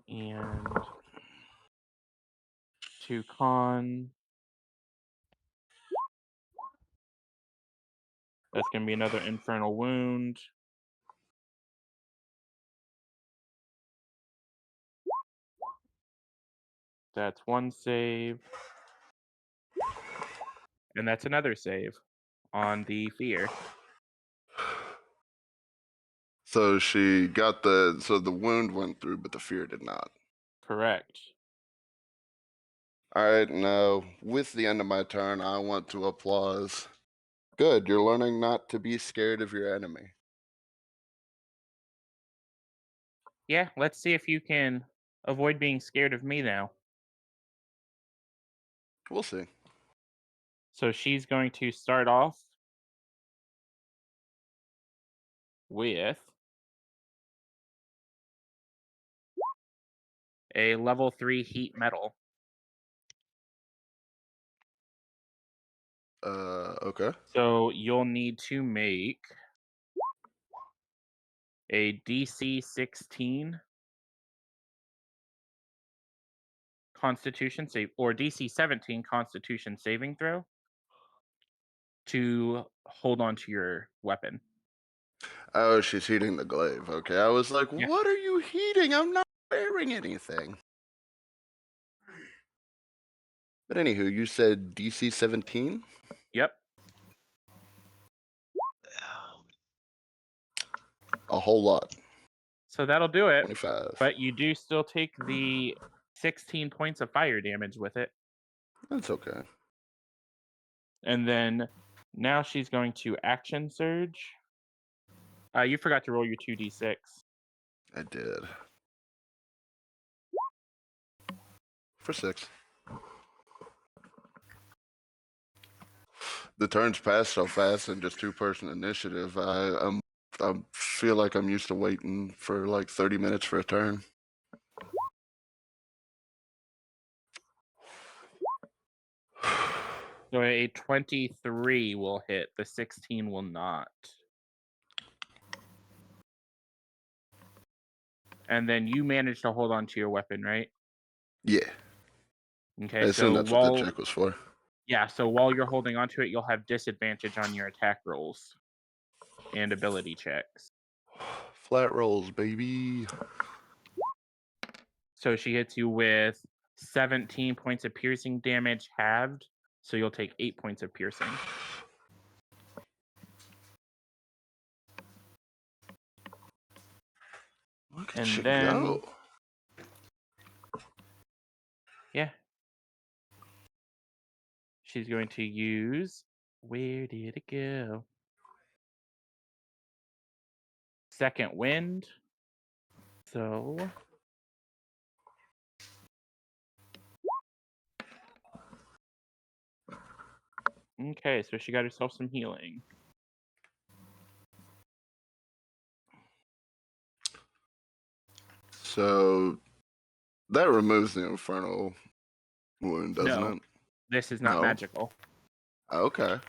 And 2 con. That's gonna be another infernal wound. That's 1 save. And that's another save on the fear. So the wound went through, but the fear did not. Correct. All right, now with the end of my turn, I want to applause. Good, you're learning not to be scared of your enemy. Yeah, let's see if you can avoid being scared of me now. We'll see. So she's going to start off with a level 3 heat metal. Okay. So you'll need to make a DC 16 Constitution save or DC 17 Constitution saving throw to hold on to your weapon. Oh, she's heating the glaive. Okay, I was like, Yeah. what are you heating? I'm not wearing anything. But anywho, you said DC 17? Yep. A whole lot. So that'll do it. 25. But you do still take the 16 points of fire damage with it. That's okay. And then now she's going to action surge. You forgot to roll your 2d6. I did. For 6. The turns pass so fast in just 2-person initiative. I feel like I'm used to waiting for like 30 minutes for a turn. So a 23 will hit. The 16 will not. And then you managed to hold on to your weapon, right? Yeah. Okay, I assume so that's what the check was for. Yeah, so while you're holding onto it, you'll have disadvantage on your attack rolls and ability checks. Flat rolls, baby. So she hits you with 17 points of piercing damage halved, so you'll take 8 points of piercing. Look And at you then- go. Yeah. She's going to use... Where did it go? Second wind. So... Okay, so she got herself some healing. So that removes the infernal wound, doesn't No. it? This is not No. magical. Okay.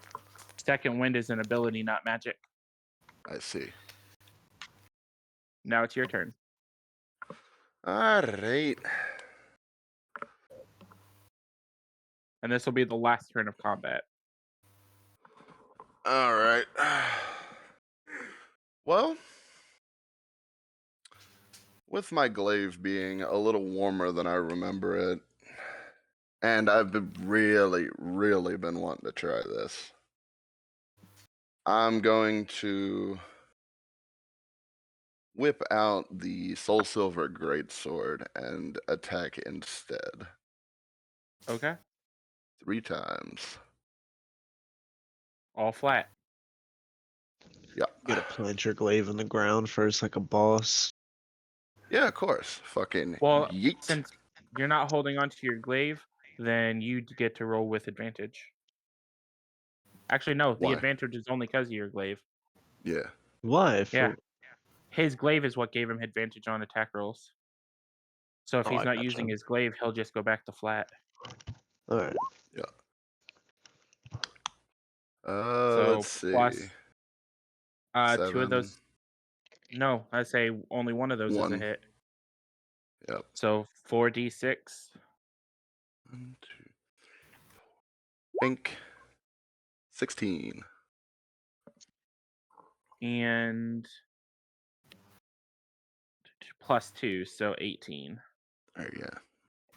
Second wind is an ability, not magic. I see. Now it's your turn. All right. and this will be the last turn of combat. All right. Well, with my glaive being a little warmer than I remember it, and I've been really been wanting to try this, I'm going to whip out the Soul Silver Greatsword and attack instead. Okay. 3 times. All flat. Yeah. You gotta plant your glaive in the ground first, like a boss. Yeah, of course. Fucking Well, yeet. since you're not holding onto your glaive, then you get to roll with advantage. Actually, no, the Why? advantage is only because of your glaive. Yeah. Why? Yeah. His glaive is what gave him advantage on attack rolls. So if Oh, he's I not gotcha. using his glaive, he'll just go back to flat. All right. Yeah. So Let's see. plus 2 of 7. those. No, I say only one of those is a 1. hit. Yep. So 4d6. 1, 2, 3, 4. Bink. 16. And plus 2, so 18. There you go.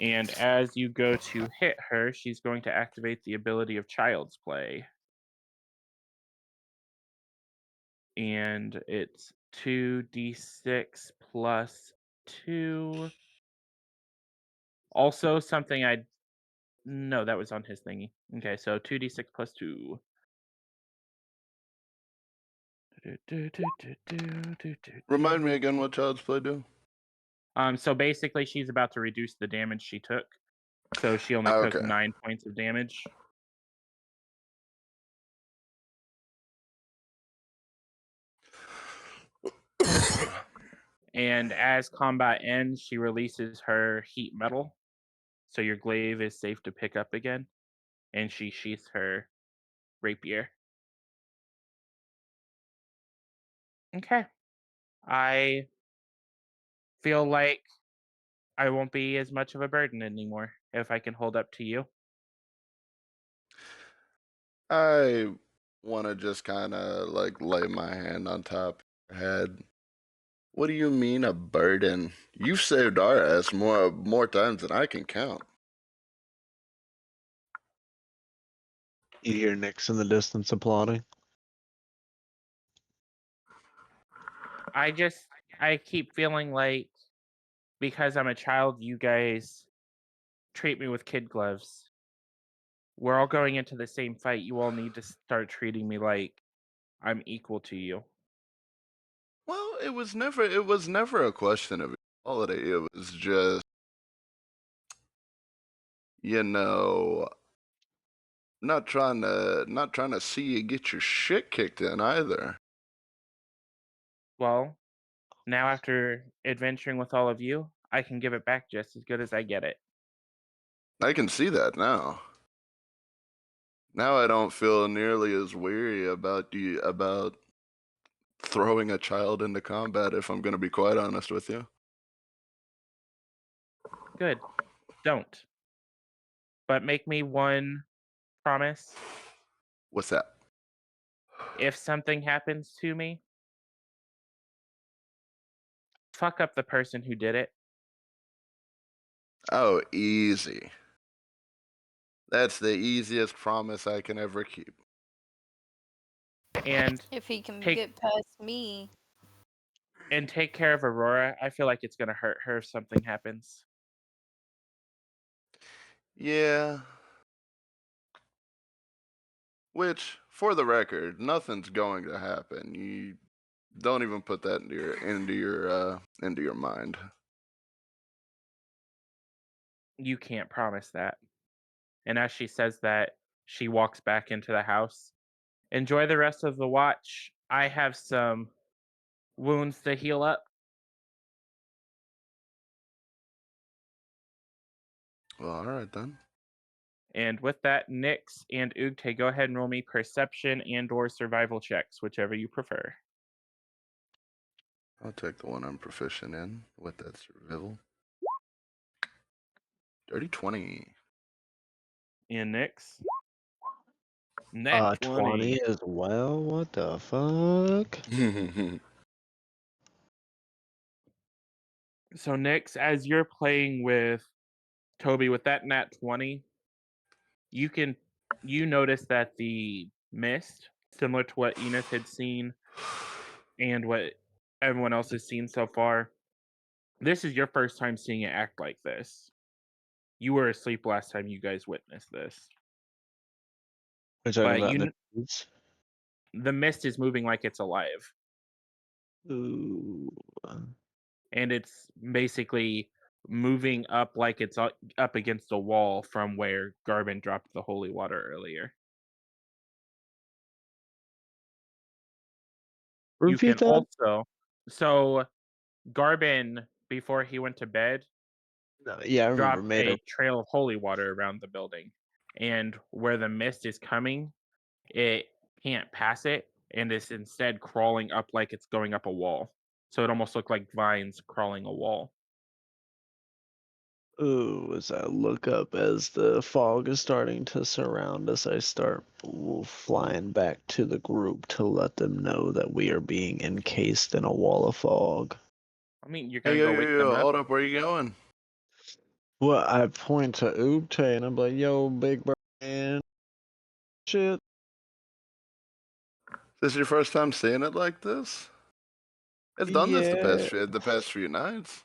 And as you go to hit her, she's going to activate the ability of Child's Play. And it's 2d6 plus 2. Also, something I... No, that was on his thingy. Okay, so 2d6 plus 2. Remind me again what Child's Play do? So basically, she's about to reduce the damage she took. So she only took Okay. 9 points of damage. And as combat ends, she releases her heat metal. So your glaive is safe to pick up again. And she sheaths her rapier. Okay. I feel like I won't be as much of a burden anymore if I can hold up to you. I want to just kind of like lay my hand on top of her head. What do you mean a burden? You've saved our ass more times than I can count. You hear Nyx in the distance applauding. I keep feeling like because I'm a child, you guys treat me with kid gloves. We're all going into the same fight. You all need to start treating me like I'm equal to you. Well, it was never a question of equality. It was just, you know, not trying to see you get your shit kicked in either. Well, now after adventuring with all of you, I can give it back just as good as I get it. I can see that now. Now I don't feel nearly as weary about throwing a child into combat, if I'm going to be quite honest with you. Good. Don't. But make me one promise. What's that? If something happens to me, fuck up the person who did it. Oh, easy. That's the easiest promise I can ever keep. And If he can Take- get past me. and take care of Aurora. I feel like it's gonna hurt her if something happens. Yeah. Which, for the record, nothing's going to happen. You don't even put that into your mind. You can't promise that. And as she says that, she walks back into the house. Enjoy the rest of the watch. I have some wounds to heal up. Well, all right then. And with that, Nyx and Ug'te, go ahead and roll me perception and/or survival checks, whichever you prefer. I'll take the one I'm proficient in with that survival. Dirty 20. And Nyx. Net 20 as well. What the fuck? So Nyx, as you're playing with Toby with that nat 20, you notice that the mist, similar to what Enos had seen and what everyone else has seen so far, this is your first time seeing it act like this. You were asleep last time you guys witnessed this. We're talking But about the dudes? the mist is moving like it's alive. Ooh. And it's basically moving up like it's up against a wall from where Garbin dropped the holy water earlier. You can Repeat that? also, so Garbin, before he went to bed, Yeah, I remember. dropped Made a trail of holy water around the building. And where the mist is coming, it can't pass it, and is instead crawling up like it's going up a wall. So it almost looked like vines crawling a wall. Ooh, as I look up as the fog is starting to surround us, I start flying back to the group to let them know that we are being encased in a wall of fog. I mean, you're Hey, gonna go wake them up. hold up. Where you going? Well, I point to Ug'te and I'm like, yo, big man, shit. This is your first time seeing it like this? It's done this Yeah. the past few nights.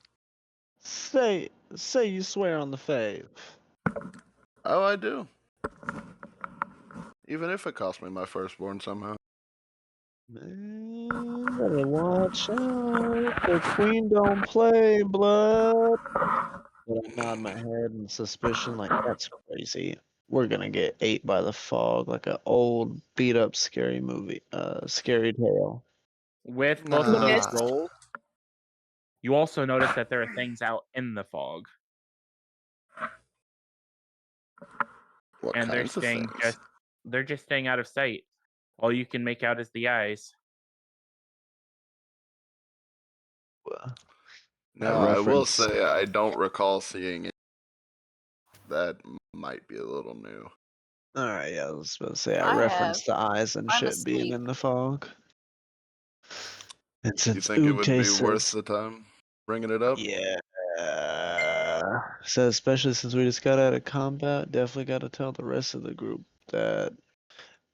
Say you swear on the fave. Oh, I do. Even if it cost me my firstborn somehow. Man, better watch out. The queen don't play, blood. But I nod my head in suspicion, like, that's crazy. We're gonna get ate by the fog like an old, beat up, scary movie. Scary tale. With both of those Yes. rolls, you also notice that there are things out in the fog, What and kinds of things? they're just staying out of sight. All you can make out is the eyes. Now, I will reference. say I don't recall seeing it. That might be a little new. Alright, yeah, I was about to say, I I referenced the eyes and I'm shit being asleep. in the fog. And You since think it would Ug'te be worth says, the time bringing it up? yeah, so especially since we just got out of combat, definitely got to tell the rest of the group that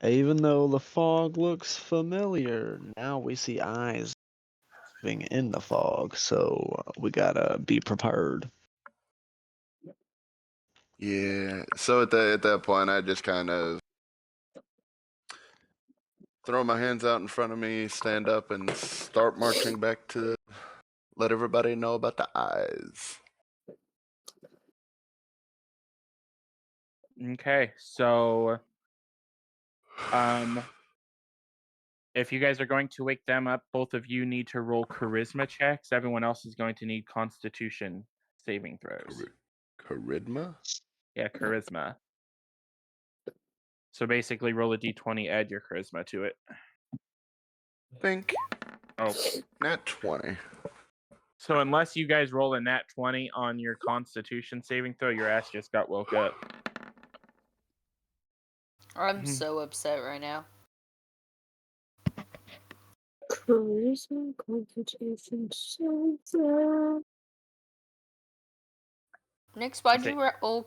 even though the fog looks familiar, now we see eyes moving in the fog, so we gotta be prepared. Yeah. So at that point, I just kind of throw my hands out in front of me, stand up, and start marching back to let everybody know about the eyes. Okay, so if you guys are going to wake them up, both of you need to roll charisma checks. Everyone else is going to need constitution saving throws. Charisma? Yeah, charisma. So basically roll a d20, add your charisma to it. Think. Oh. Nat 20. So unless you guys roll a nat 20 on your constitution saving throw, your ass just got woke up. I'm so upset right now. Charisma, constitution, shelter. Nyx, why'd you roll?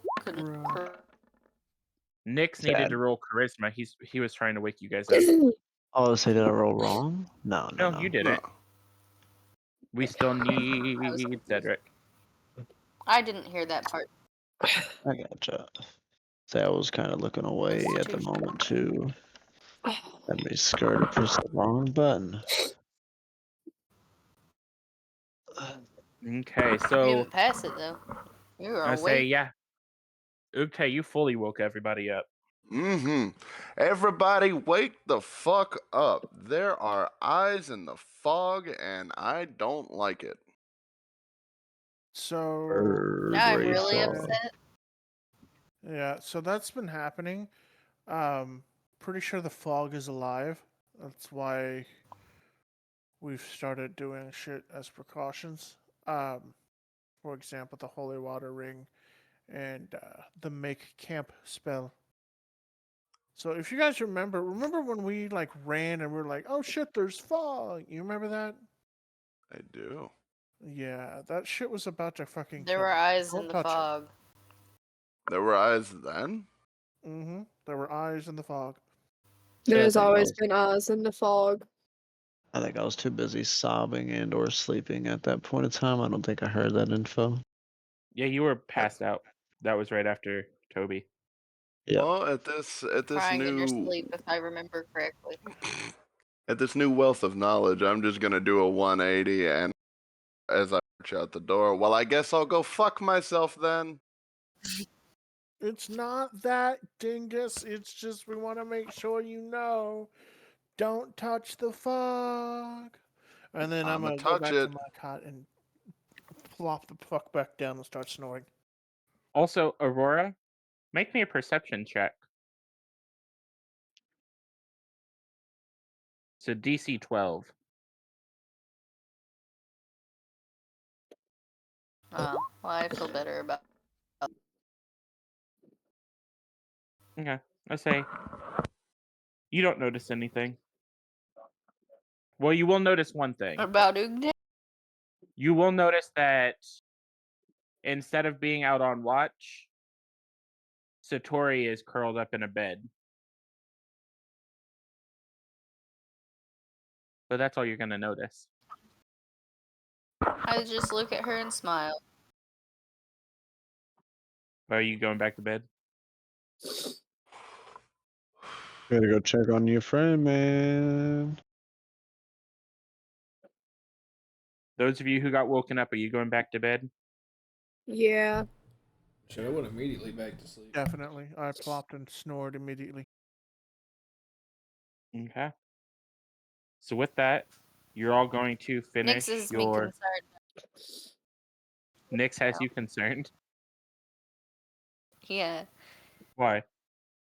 Nyx needed Sad. to roll charisma. He was trying to wake you guys up. Oh, so did I roll wrong? No. No, you didn't. No. We still need Cedric. I didn't hear that part. I gotcha. So I was kind of looking away at the moment too. Let me skirt to press the wrong button. Okay, You so didn't pass it though. You were I say, awake. yeah. Ug'te, you fully woke everybody up. Mm-hmm. Everybody wake the fuck up. There are eyes in the fog, and I don't like it. So Now I'm Gray really fog. upset. yeah, so that's been happening. Pretty sure the fog is alive. That's why we've started doing shit as precautions. For example, the holy water ring and the make camp spell. So if you guys remember when we like ran and we were like, oh shit, there's fog. You remember that? I do. Yeah, that shit was about to fucking There kill were us. eyes Don't in the touch fog. There were eyes then? it. Mm-hmm. There were eyes in the fog. There's think I always was- been eyes in the fog. I think I was too busy sobbing and or sleeping at that point in time. I don't think I heard that info. Yeah, you were passed out. That was right after Toby. Yeah. Well, at this Crying in your new sleep, if I remember correctly. at this new wealth of knowledge, I'm just gonna do a 180, and as I march out the door, well, I guess I'll go fuck myself then. It's not that, dingus. It's just we want to make sure you know. Don't touch the fog. And then I'm I'ma gonna go touch back to it. my cot and plop the fuck back down and start snoring. Also, Aurora, make me a perception check. So DC 12. Oh, well, I feel better about. Okay. I say you don't notice anything. Well, you will notice one thing. About Ug'te? You will notice that instead of being out on watch, Satori is curled up in a bed. But that's all you're going to notice. I just look at her and smile. Are you going back to bed? Gotta go check on your friend, man. Those of you who got woken up, are you going back to bed? Yeah. Shit, I went immediately back to sleep. Definitely. I plopped and snored immediately. Okay. So with that, you're all going to finish Nix is me your... concerned. Nix has you concerned. Yeah. Why?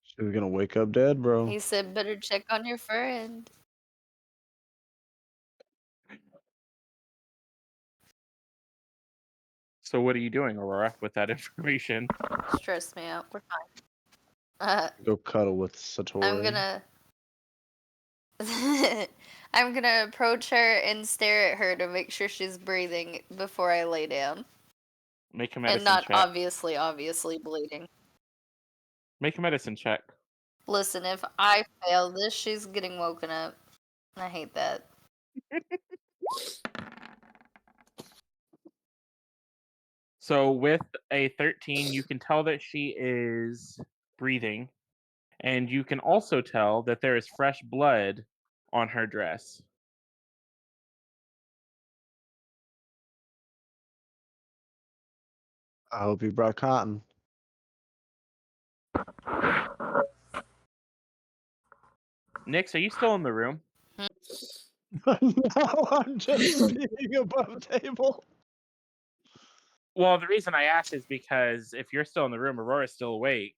She was gonna wake up dead, bro. He said, better check on your friend. So what are you doing, Aurora, with that information? Stressed me out. We're fine. Go cuddle with Satori. I'm gonna. I'm gonna approach her and stare at her to make sure she's breathing before I lay down. Make a medicine And not check. obviously bleeding. Make a medicine check. Listen, if I fail this, she's getting woken up. I hate that. So with a 13, you can tell that she is breathing. And you can also tell that there is fresh blood on her dress. I hope you brought cotton. Nix, are you still in the room? No, I'm just being above table. Well, the reason I asked is because if you're still in the room, Aurora's still awake.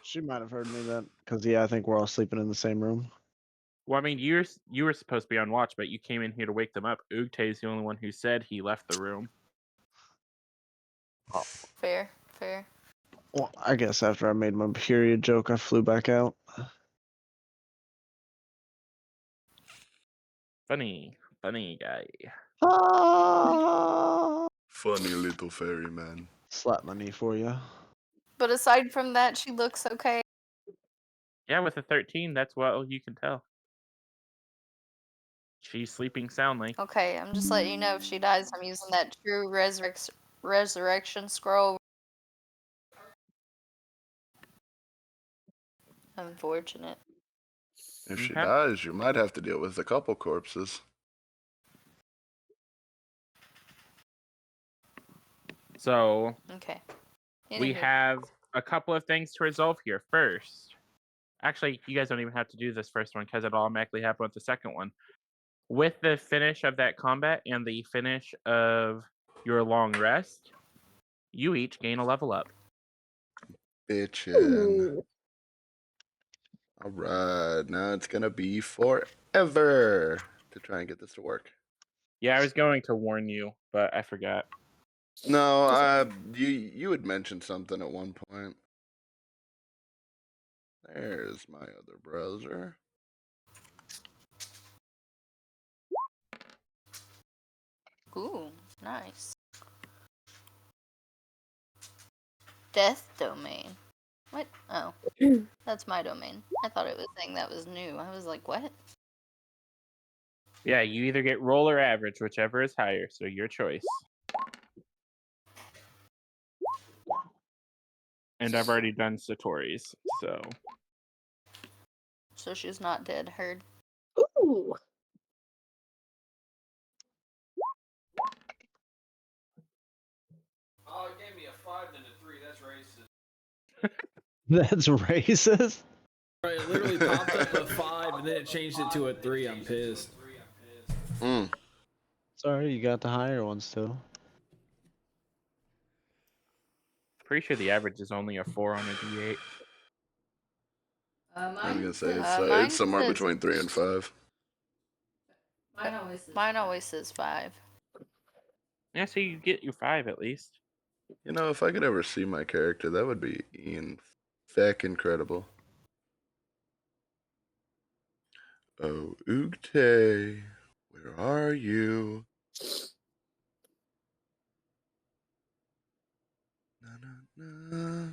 She might have heard me then, because yeah, I think we're all sleeping in the same room. Well, I mean, you were supposed to be on watch, but you came in here to wake them up. Ug'te is the only one who said he left the room. Fair. Well, I guess after I made my period joke, I flew back out. Funny guy. Funny little fairy man. Slap my knee for you. But aside from that, she looks okay. Yeah, with a 13, that's what you can tell. She's sleeping soundly. Okay, I'm just letting you know if she dies, I'm using that true resurrection scroll. Unfortunate. If she Okay. dies, you might have to deal with a couple corpses. So Okay. we Anywho. have a couple of things to resolve here. First, actually, you guys don't even have to do this first one because it automatically happened with the second one. With the finish of that combat and the finish of your long rest, you each gain a level up. Bitchin'. Ooh. Alright, now it's gonna be forever. ever to try and get this to work. Yeah, I was going to warn you, but I forgot. No, you had mentioned something at one point. There's my other browser. Ooh, nice. Death domain. What? Oh, that's my domain. I thought it was saying that was new. I was like, what? Yeah, you either get roll or average, whichever is higher, so your choice. And I've already done Satori's, so. So she's not dead. Heard. Ooh. Oh, it gave me a 5 and a 3. That's racist. That's racist. Right, it literally popped up a 5 and then it changed it to a 3. I'm pissed. Mm. Sorry, you got the higher ones too. Pretty sure the average is only a 4 on a D8. I was gonna say mine it's somewhere says- between 3 and 5. Mine always says 5. Yeah, so you get your 5 at least. You know, if I could ever see my character, that would be feck incredible. Oh, Ug'te, where are you? Na, na, na.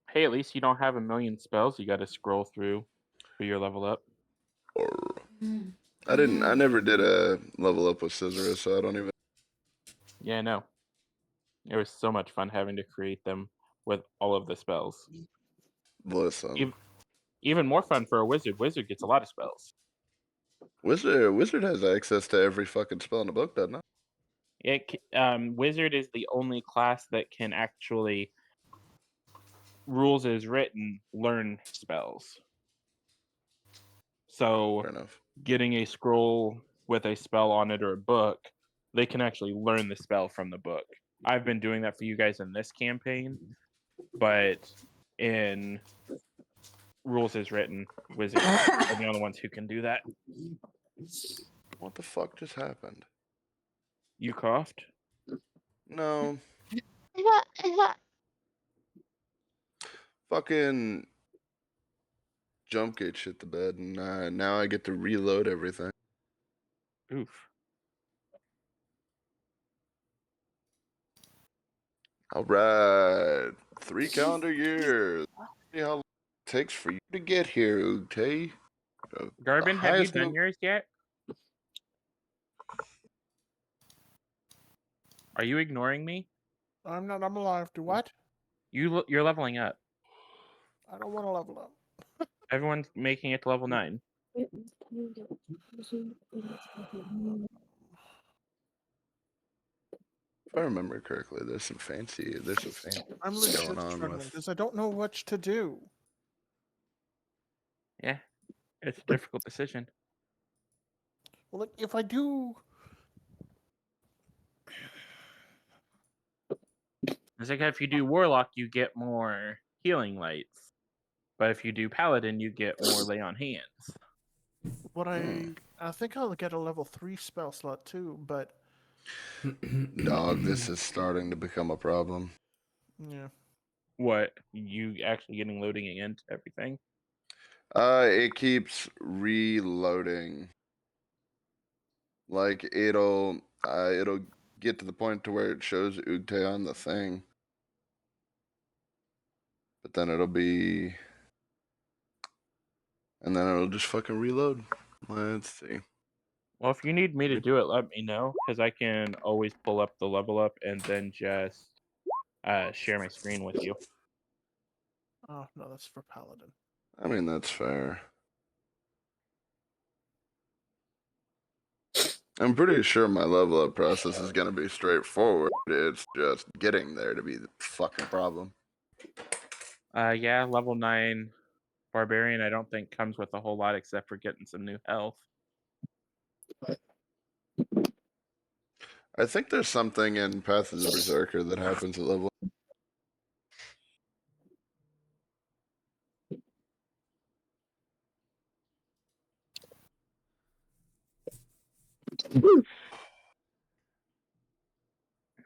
Hey, at least you don't have a million spells you gotta scroll through for your level up. Or, I never did a level up with Scissor, so I don't even. Yeah, I know. It was so much fun having to create them with all of the spells. Listen, Even more fun for a wizard. Wizard gets a lot of spells. Wizard has access to every fucking spell in the book, doesn't it? Wizard is the only class that can actually, rules as written, learn spells. So, Fair enough. getting a scroll with a spell on it or a book, they can actually learn the spell from the book. I've been doing that for you guys in this campaign, but in rules as written, wizards are the only ones who can do that. What the fuck just happened? You coughed? No. Fucking Jumpgate shit the bed, and now I get to reload everything. Oof. All right, 3 calendar years. See how long it takes for you to get here, Ug'te. Garbin, have you done yours yet? Are you ignoring me? I'm not. I'm alive. Do what? You're leveling up. I don't want to level up. Everyone's making it to level 9. If I remember correctly, there's some fancy I'm going legit on struggling with. because I don't know what to do. Yeah, it's a difficult decision. Well, like, if I do, It's like if you do Warlock, you get more healing lights. But if you do Paladin, you get more lay on hands. what I think I'll get a level 3 spell slot too, but Dog, this is starting to become a problem. yeah. What? You actually getting loading into everything? It keeps reloading. Like it'll get to the point to where it shows Ug'te on the thing, but then it'll just fucking reload. Let's see. Well, if you need me to do it, let me know, because I can always pull up the level up and then just share my screen with you. Oh no, that's for Paladin. I mean, that's fair. I'm pretty sure my level up process is gonna be straightforward. It's just getting there to be the fucking problem. Yeah, level 9 Barbarian I don't think comes with a whole lot except for getting some new health. I think there's something in Path of the Berserker that happens at level.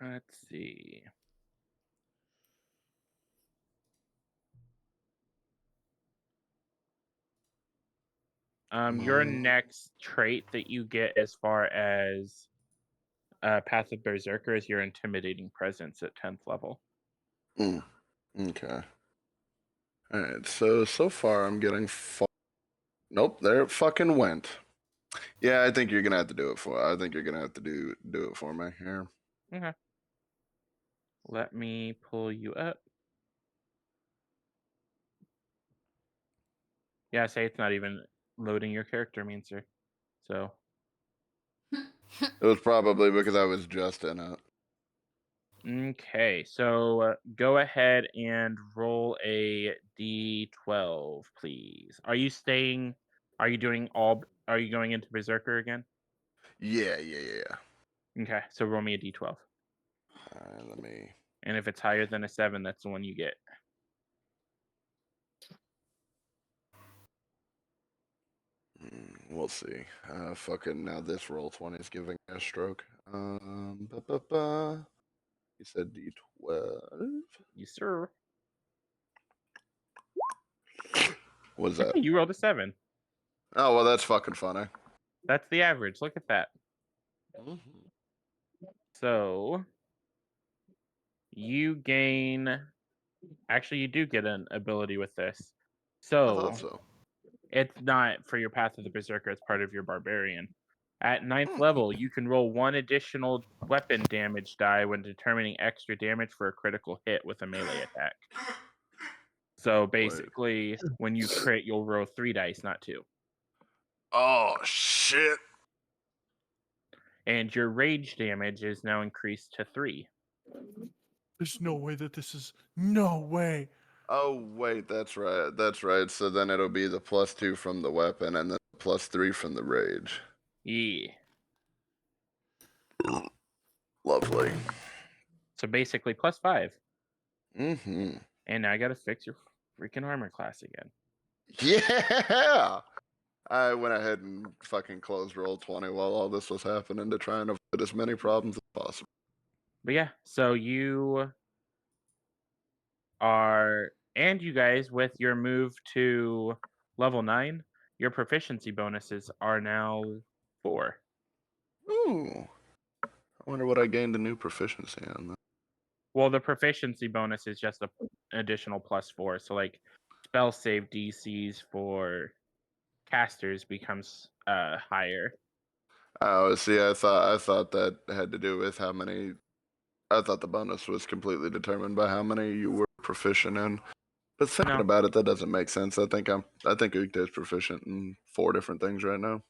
Let's see. Your next trait that you get as far as passive berserker is your intimidating presence at 10th level. Okay. All right. So far I'm getting. Nope. There it fucking went. Yeah, I think you're gonna have to do it for. I think you're gonna have to do it for me here. Okay. Let me pull you up. Yeah, say it's not even loading your character, mean sir. So. It was probably because I was just in it. Okay, so go ahead and roll a d12, please. Are you staying? Are you doing all? Are you going into berserker again? Yeah. Okay, so roll me a d12. All right, let me. And if it's higher than a 7, that's the one you get. We'll see. Fucking now this roll 20 is giving me a stroke. You said D12. Yes, sir. What is that? You rolled a 7. Oh well, that's fucking funny. That's the average. Look at that. Mm-hmm. So you gain. Actually, you do get an ability with this. I So thought so. it's not for your Path of the Berserker, it's part of your Barbarian. At 9th level, you can roll 1 additional weapon damage die when determining extra damage for a critical hit with a melee attack. So basically, when you crit, you'll roll 3 dice, not 2. Oh shit! And your rage damage is now increased to 3. There's no way that this is. No way. Oh wait, that's right. That's right. So then it'll be the +2 from the weapon and then +3 from the rage. Yeah. Lovely. So basically, +5. Mm-hmm. And now I gotta fix your freaking armor class again. Yeah. I went ahead and fucking closed roll 20 while all this was happening to try and avoid as many problems as possible. But yeah, so you are, and you guys, with your move to level 9, your proficiency bonuses are now 4. Ooh. I wonder what I gained a new proficiency on that. Well, the proficiency bonus is just an additional +4. So, like, spell save DCs for casters becomes higher. Oh, see, I thought that had to do with how many. I thought the bonus was completely determined by how many you were proficient in. But thinking No. about it, that doesn't make sense. I think Ug'te is proficient in 4 different things right now.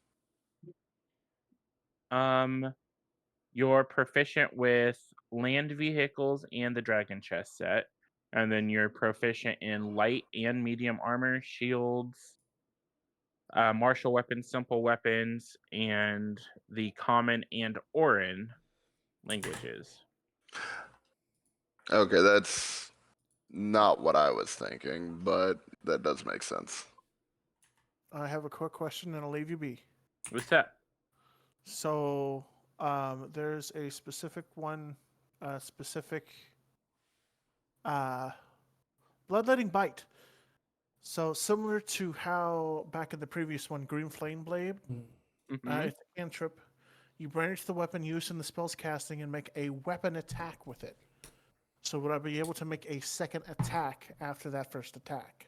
You're proficient with land vehicles and the dragon chest set, and then you're proficient in light and medium armor, shields, martial weapons, simple weapons, and the common and Orin languages. Okay, that's not what I was thinking, but that does make sense. I have a quick question and I'll leave you be. What's that? So, there's a specific one, bloodletting bite. So similar to how back in the previous one, Green Flame Blade, it's a cantrip. You brandish the weapon used in the spell's casting and make a weapon attack with it. So would I be able to make a second attack after that first attack?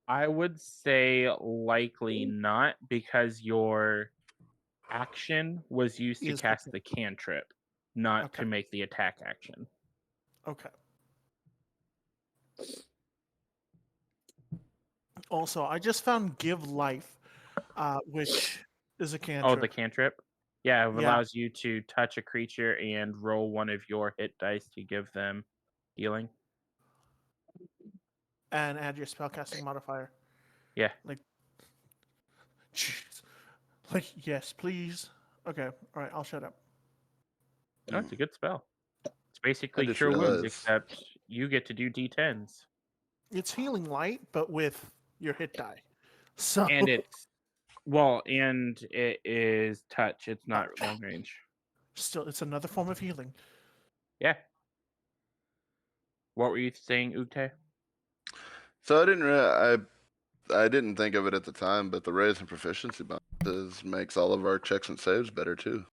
I would say likely not, because your action was used to cast the cantrip, not to make the attack action. Okay. Also, I just found Give Life, which is a cantrip. Oh, the cantrip? Yeah, it allows you to touch a creature and roll one of your hit dice to give them healing. And add your spellcasting modifier. Yeah. Jeez. Yes, please. Okay, all right, I'll shut up. No, it's a good spell. It's basically just Cure Wounds, realized- except you get to do D10s. It's healing light, but with your hit die. So And it's Well, and it is touch. It's not long range. Still, it's another form of healing. Yeah. What were you saying, Ug'te? So I didn't think of it at the time, but the raise in proficiency bonuses makes all of our checks and saves better too.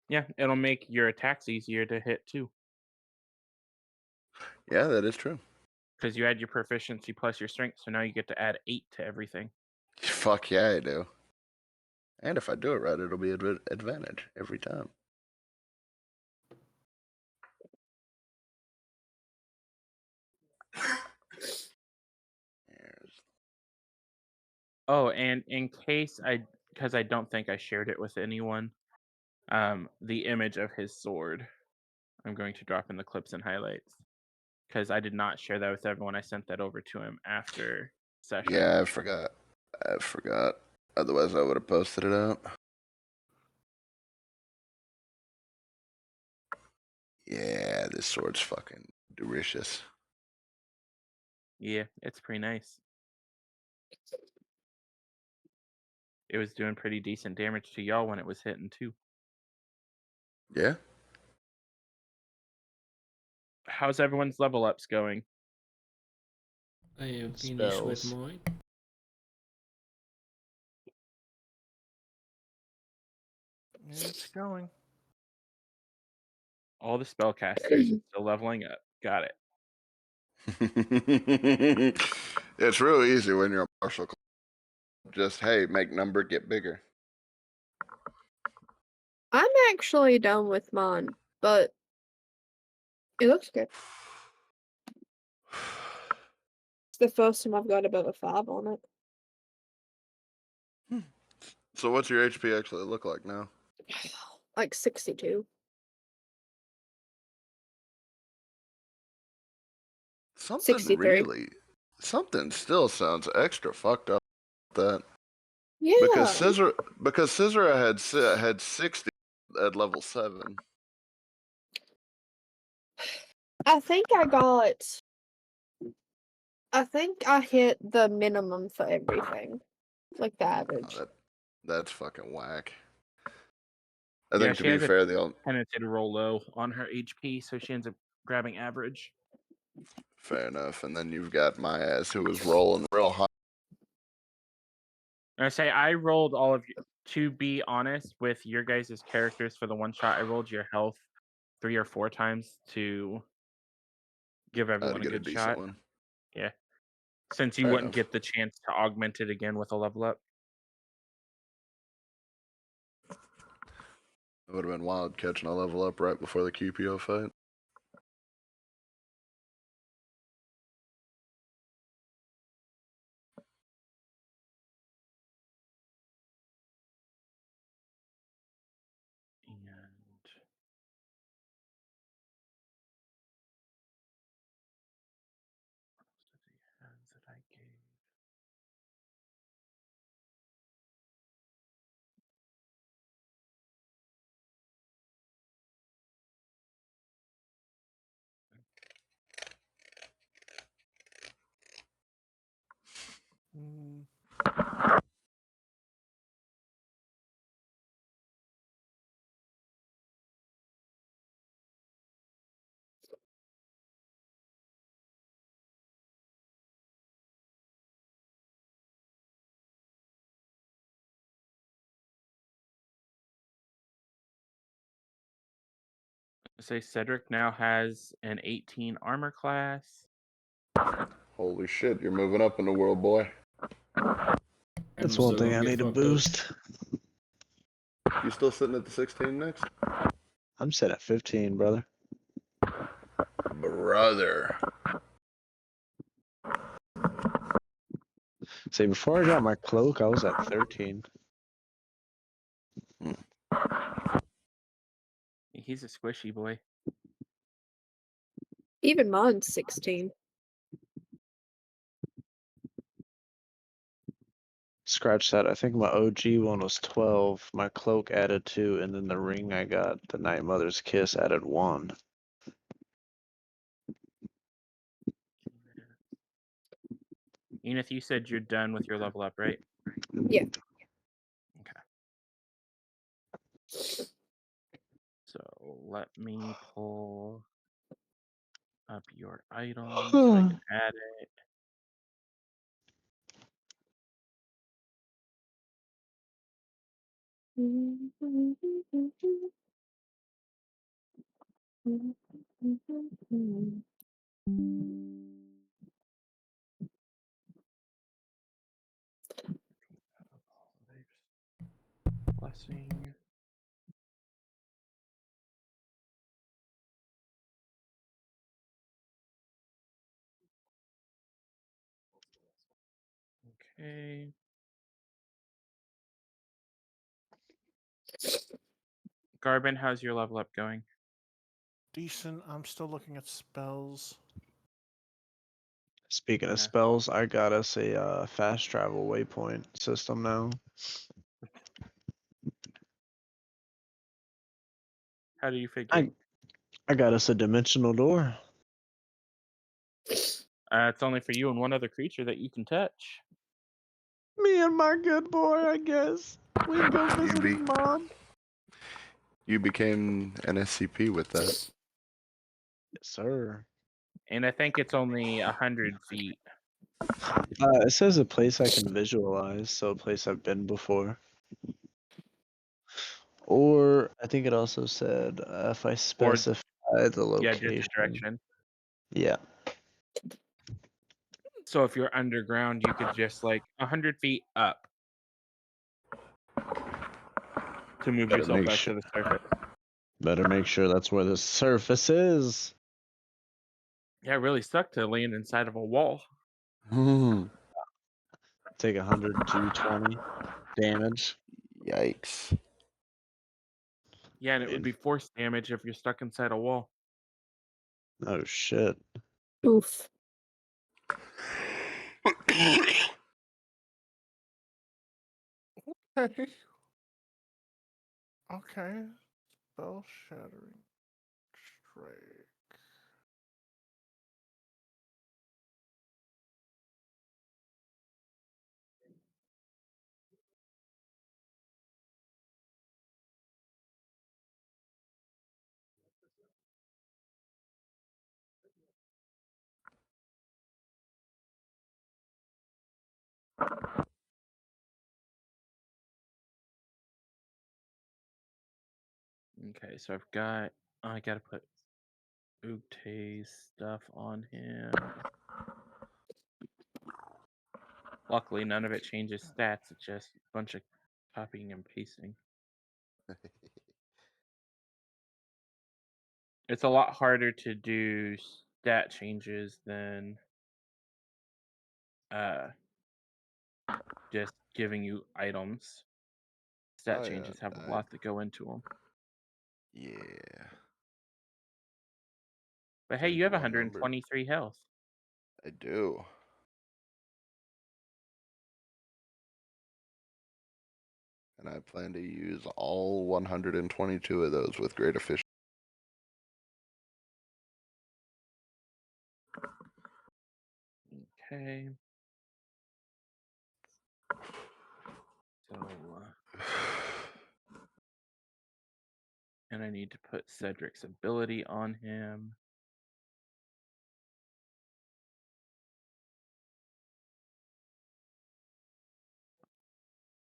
Yeah, it'll make your attacks easier to hit too. Yeah, that is true. Because you add your proficiency plus your strength, so now you get to add 8 to everything. Fuck yeah, I do. And if I do it right, it'll be advantage every time. Oh, and in case because I don't think I shared it with anyone, the image of his sword, I'm going to drop in the clips and highlights. Because I did not share that with everyone. I sent that over to him after session. Yeah, I forgot. Otherwise, I would have posted it out. Yeah, this sword's fucking delicious. Yeah, it's pretty nice. It was doing pretty decent damage to y'all when it was hitting too. Yeah. How's everyone's level ups going? I am finished with Spells. mine. It's going. All the spellcasters are still leveling up. Got it. It's real easy when you're a martial. Just, hey, make number get bigger. I'm actually done with mine, but it looks good. It's the first time I've got above a 5 on it. So what's your HP actually look like now? Like 62. Something 63. something still sounds extra fucked up with that. Yeah. Because Scissor had 60 at level 7. I think I hit the minimum for everything. Like the average. That's fucking whack. I Yeah, think to she be has a fair, the tendency to roll low on her HP, so she ends up grabbing average. fair enough. And then you've got my ass who was rolling real high. And I say I rolled all of you. To be honest, with your guys' characters for the one shot, I rolled your health 3 or 4 times to give everyone a get a good decent shot. one. Yeah. Since you Fair wouldn't enough. get the chance to augment it again with a level up. It would have been wild catching a level up right before the QPO fight. And what else does he have that I gave? Mm, Say Cedric now has an 18 armor class. Holy shit, you're moving up in the world, boy. That's I'm one still thing gonna I get need to fucked up. boost. You still sitting at the 16 next? I'm set at 15, brother. Brother. See, before I got my cloak, I was at 13. He's a squishy boy. Even mine's 16. Scratch that. I think my OG one was 12. My cloak added 2, and then the ring I got, the Night Mother's Kiss, added 1. Enith, you said you're done with your level up, right? Yeah. So let me pull up your item so I can add it. Blessing. Okay. Garbin, how's your level up going? Decent. I'm still looking at spells. Speaking of Yeah. spells, I got us a fast travel waypoint system now. How do you figure? I got us a dimensional door. It's only for you and one other creature that you can touch. Me and my good boy, I guess. We can go visit be- his mom. You became an SCP with that. Yes, sir. And I think it's only 100 feet. It says a place I can visualize, so a place I've been before. Or I think it also said if I specify the Yeah, location. just a direction. Yeah. So if you're underground, you could just like 100 feet up to move Better yourself make back sure- to the surface. Better make sure that's where the surface is. Yeah, it really sucked to land inside of a wall. Take 100 220 damage. Yikes. Yeah, and it would be force damage if you're stuck inside a wall. Oh shit. Oof. Okay. Okay. Spell shattering strike. Okay, so I gotta put Ug'te's stuff on him. Luckily, none of it changes stats. It's just a bunch of copying and pasting. It's a lot harder to do stat changes than just giving you items. Stat changes have a lot that go into them. Yeah. But hey, Gotta you have get my number. 123 health. I do. And I plan to use all 122 of those with great efficiency. Okay. So, and I need to put Cedric's ability on him.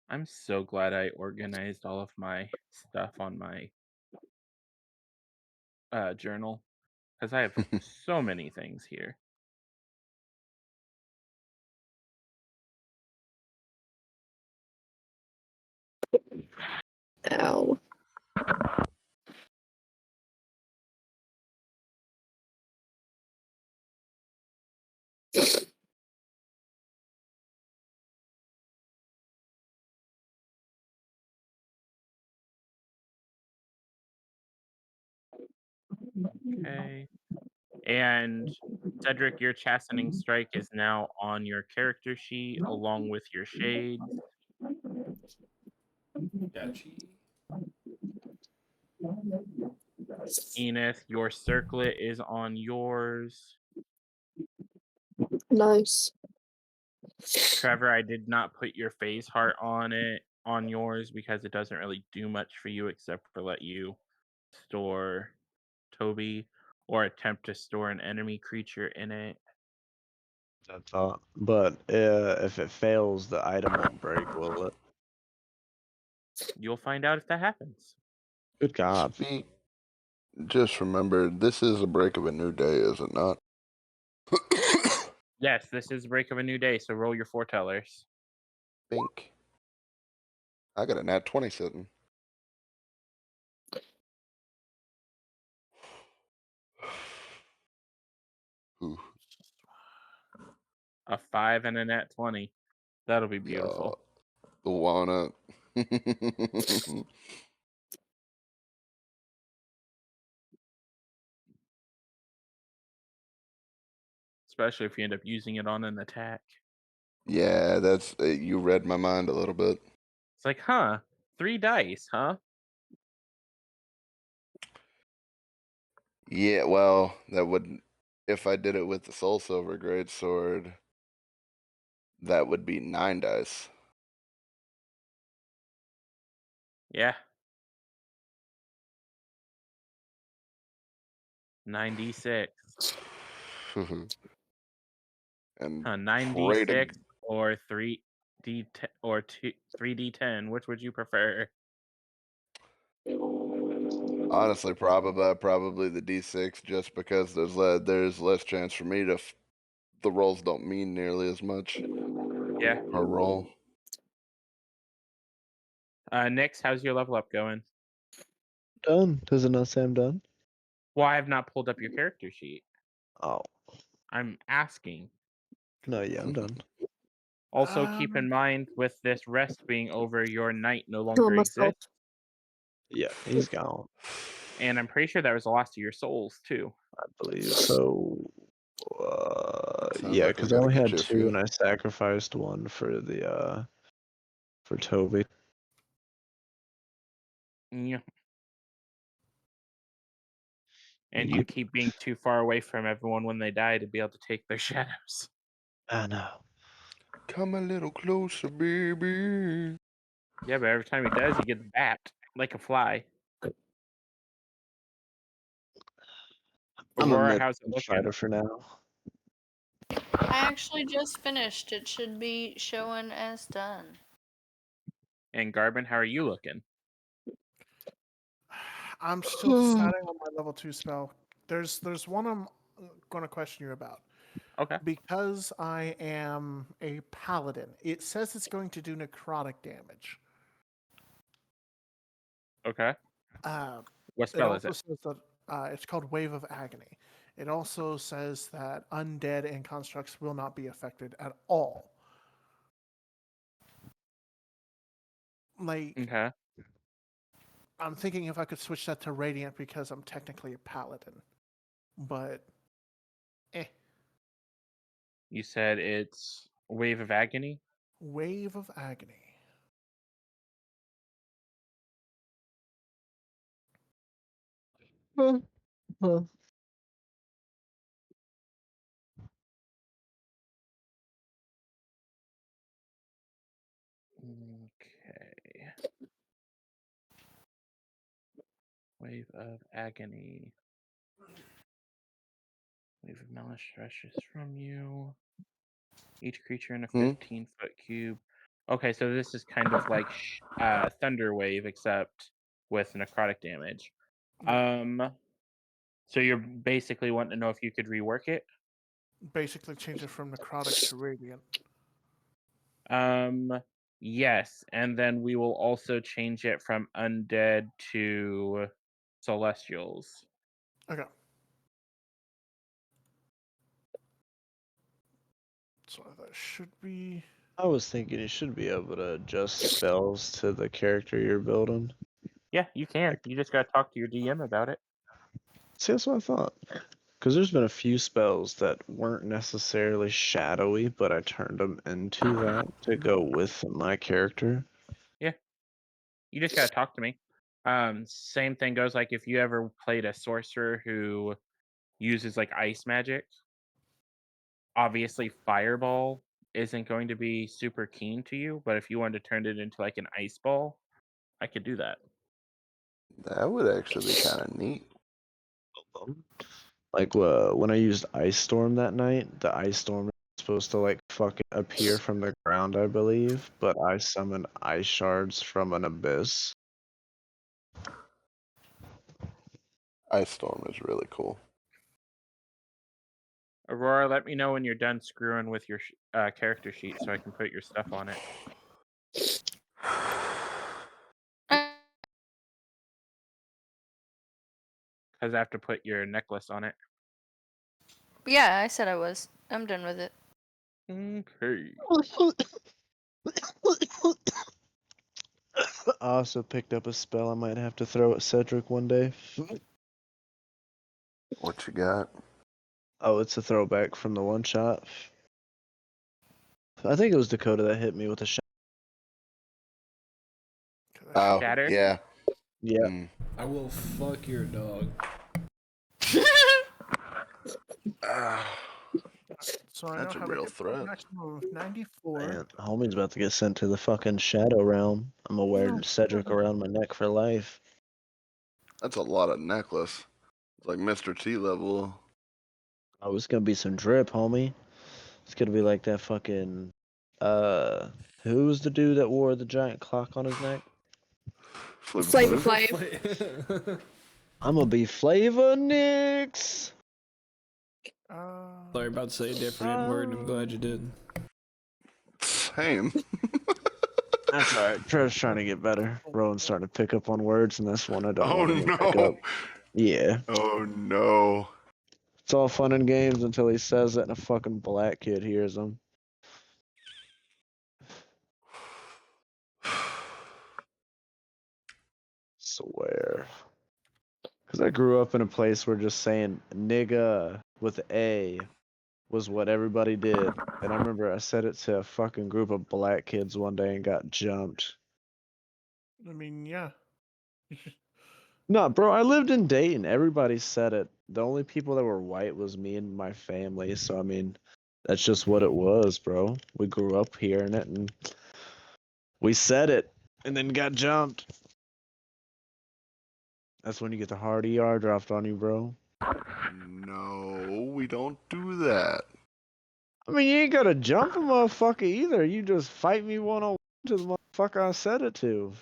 I'm so glad I organized all of my stuff on my journal, because I have so many things here. Ow. Okay. And Cedric, your chastening strike is now on your character sheet along with your shades. Gotcha. Enith, your circlet is on yours. Nice. Trevor, I did not put your phase heart on it. on yours because it doesn't really do much for you except for let you store Toby or attempt to store an enemy creature in it. I thought, but if it fails, the item won't break, will it? You'll find out if that happens. Good God. Just remember, this is a break of a new day, is it not? Yes, this is the break of a new day, so roll your foretellers. Bink. I got a nat 20 sitting. Ooh, A 5 and a nat 20. That'll be yeah, beautiful. the walnut. Especially if you end up using it on an attack. Yeah, that's you read my mind a little bit. It's like, huh? 3 dice, huh? Yeah, well, that would if I did it with the Soul Silver Greatsword, that would be 9 dice. Yeah. 96. And pray to 96 or 3d or 3d10. Which would you prefer? honestly probably the D6 just because there's less chance for me to the rolls don't mean nearly as much Yeah. per roll. Nix, how's your level up going? Done. Does it not say I'm done? Well, I have not pulled up your character sheet. Oh. I'm asking. No, yeah, I'm done. Also, keep in mind with this rest being over, your knight no Kill longer myself. exists. Yeah, he's gone. And I'm pretty sure that was the loss of your souls, too. I believe so. Sounds Yeah, like we because I gotta only get had you a 2 few. and I sacrificed 1 for the for Toby. Yeah. And you Yep. keep being too far away from everyone when they die to be able to take their shadows. I know. Come a little closer, baby. Yeah, but every time he does, he gets bapped like a fly. I'm a Aurora, how's it mid looking? fighter for now. I actually just finished. It should be showing as done. And Garbin, how are you looking? I'm still deciding on my level 2 spell. There's one I'm going to question you about. Okay. Because I am a paladin, it says it's going to do necrotic damage. Okay. What It spell is also it? says that it's called Wave of Agony. It also says that undead and constructs will not be affected at all. Like, Okay. I'm thinking if I could switch that to Radiant because I'm technically a paladin. But, You said it's Wave of Agony? Wave of Agony. Well, Okay. Wave of Agony. Wave of Malice stretches from you. Each creature in a 15-foot cube. Okay, so this is kind of like Thunder Wave, except with necrotic damage. So you're basically wanting to know if you could rework it? Basically change it from necrotic to Radiant. Yes, and then we will also change it from undead to celestials. Okay. So that should be... I was thinking you should be able to adjust spells to the character you're building. Yeah, you can. You just gotta talk to your DM about it. See, that's what I thought. Because there's been a few spells that weren't necessarily shadowy, but I turned them into that to go with my character. Yeah. You just gotta talk to me. Same thing goes like if you ever played a sorcerer who uses like ice magic. Obviously, fireball isn't going to be super keen to you, but if you wanted to turn it into like an ice ball, I could do that. That would actually be kind of neat. Like when I used Ice Storm that night, the Ice Storm was supposed to like fucking appear from the ground, I believe, but I summoned ice shards from an abyss. Ice Storm is really cool. Aurora, let me know when you're done screwing with your character sheet so I can put your stuff on it. Because I have to put your necklace on it. Yeah, I said I was. I'm done with it. Okay. I also picked up a spell I might have to throw at Cedric one day. What you got? Oh, it's a throwback from the one shot. I think it was Dakota that hit me with a shot. Oh, Shatter? yeah. Yeah. Mm. I will fuck your dog. So I now That's a have real a hit point threat. maximum of 94. Man, homie's about to get sent to the fucking Shadow Realm. I'm gonna wear No, Cedric no. around my neck for life. That's a lot of necklace. It's like Mr. T level. Oh, it's gonna be some drip, homie. It's gonna be like that fucking who's the dude that wore the giant clock on his neck? Flavor Flav. Flav. I'm gonna be Flavor Nix. Thought you were about to say a different word, and I'm glad you did. Same. That's alright. Trevor's trying to get better. Rowan's starting to pick up on words, and that's one I don't Oh want him to pick up. no. Yeah. Oh no. It's all fun and games until he says it and a fucking black kid hears him. Swear. Because I grew up in a place where just saying nigga with A was what everybody did. And I remember I said it to a fucking group of black kids one day and got jumped. I mean, yeah. No, bro, I lived in Dayton. Everybody said it. The only people that were white was me and my family. So, I mean, that's just what it was, bro. We grew up hearing it and we said it and then got jumped. That's when you get the hard ER dropped on you, bro. No, we don't do that. I mean, you ain't gotta jump a motherfucker either. You just fight me one-on-one to the motherfucker I said it to.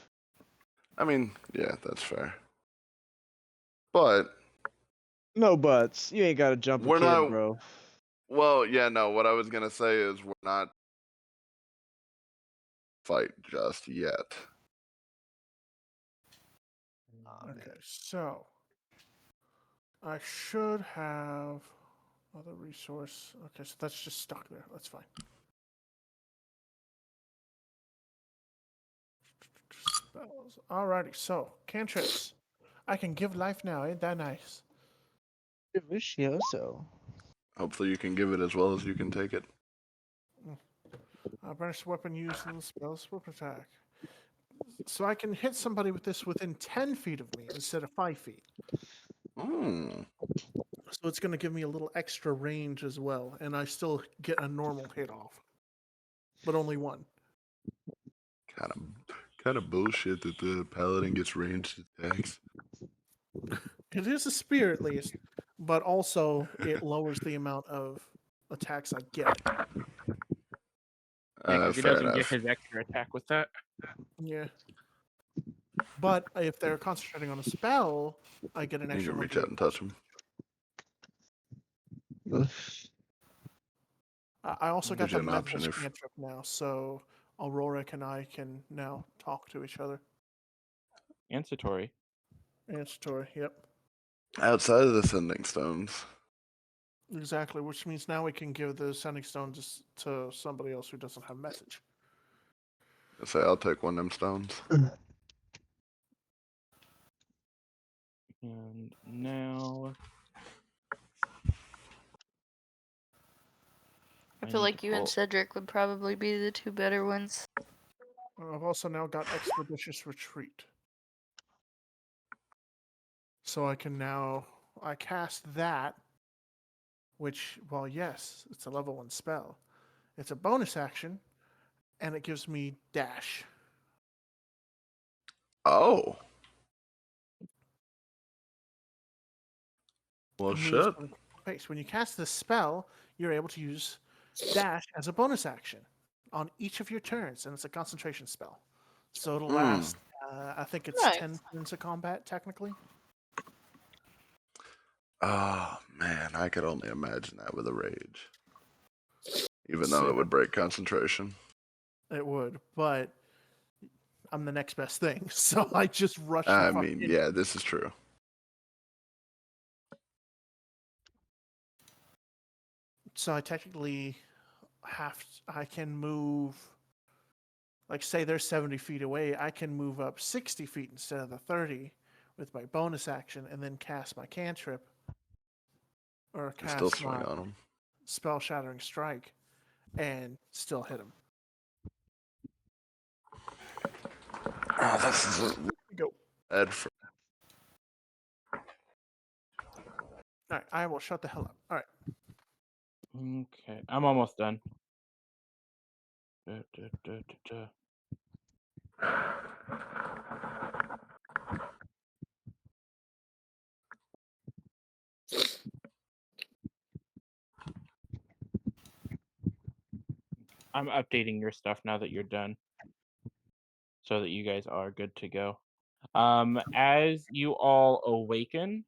I mean, yeah, that's fair. But No buts. You ain't gotta jump a we're kid, not. bro. Well, yeah, no. What I was gonna say is we're not fight just yet. Okay, so I should have other resource. Okay, so that's just stuck there. That's fine. Spells. Alrighty, so cantrips. I can give life now. Ain't that nice? Delicioso. Hopefully, you can give it as well as you can take it. Banished weapon used in the spell swoop attack. So I can hit somebody with this within 10 feet of me instead of 5 feet. Mm. So it's going to give me a little extra range as well, and I still get a normal hit off, but only one. Kind of bullshit that the paladin gets ranged attacks. It is a spear at least, but also it lowers the amount of attacks I get. Yeah, because he Fair doesn't get enough. his extra attack with that. Yeah. But if they're concentrating on a spell, I get an You extra can one. reach out and touch him. I also got Gives you the an option Medalist if cantrip now, so Aurora and I can now talk to each other. And Satori. And Satori, yep. outside of the sending stones. Exactly, which means now we can give the sending stone to somebody else who doesn't have message. I say I'll take one of them stones. And now I feel like you and Cedric would probably be the two better ones. I've also now got Expeditious Retreat. So I cast that, which, well, yes, it's a level 1 spell. It's a bonus action, and it gives me dash. Oh. Well, It moves shit. on a pace. When you cast this spell, you're able to use dash as a bonus action on each of your turns, and it's a concentration spell. So it'll last, I think it's Nice. 10 turns of combat, technically. Oh, man. I could only imagine that with a rage. Even So- though it would break concentration. It would, but I'm the next best thing, so I just rush the I fuck mean, in. yeah, this is true. So I technically I can move, like, say they're 70 feet away, I can move up 60 feet instead of the 30 with my bonus action and then cast my cantrip or And still cast swing my on him. spell shattering strike and still hit him. Oh, this is a Go. bad for. All right, I will shut the hell up. All right. Okay, I'm almost done. Da, da, da, da, da. I'm updating your stuff now that you're done, so that you guys are good to go. As you all awaken,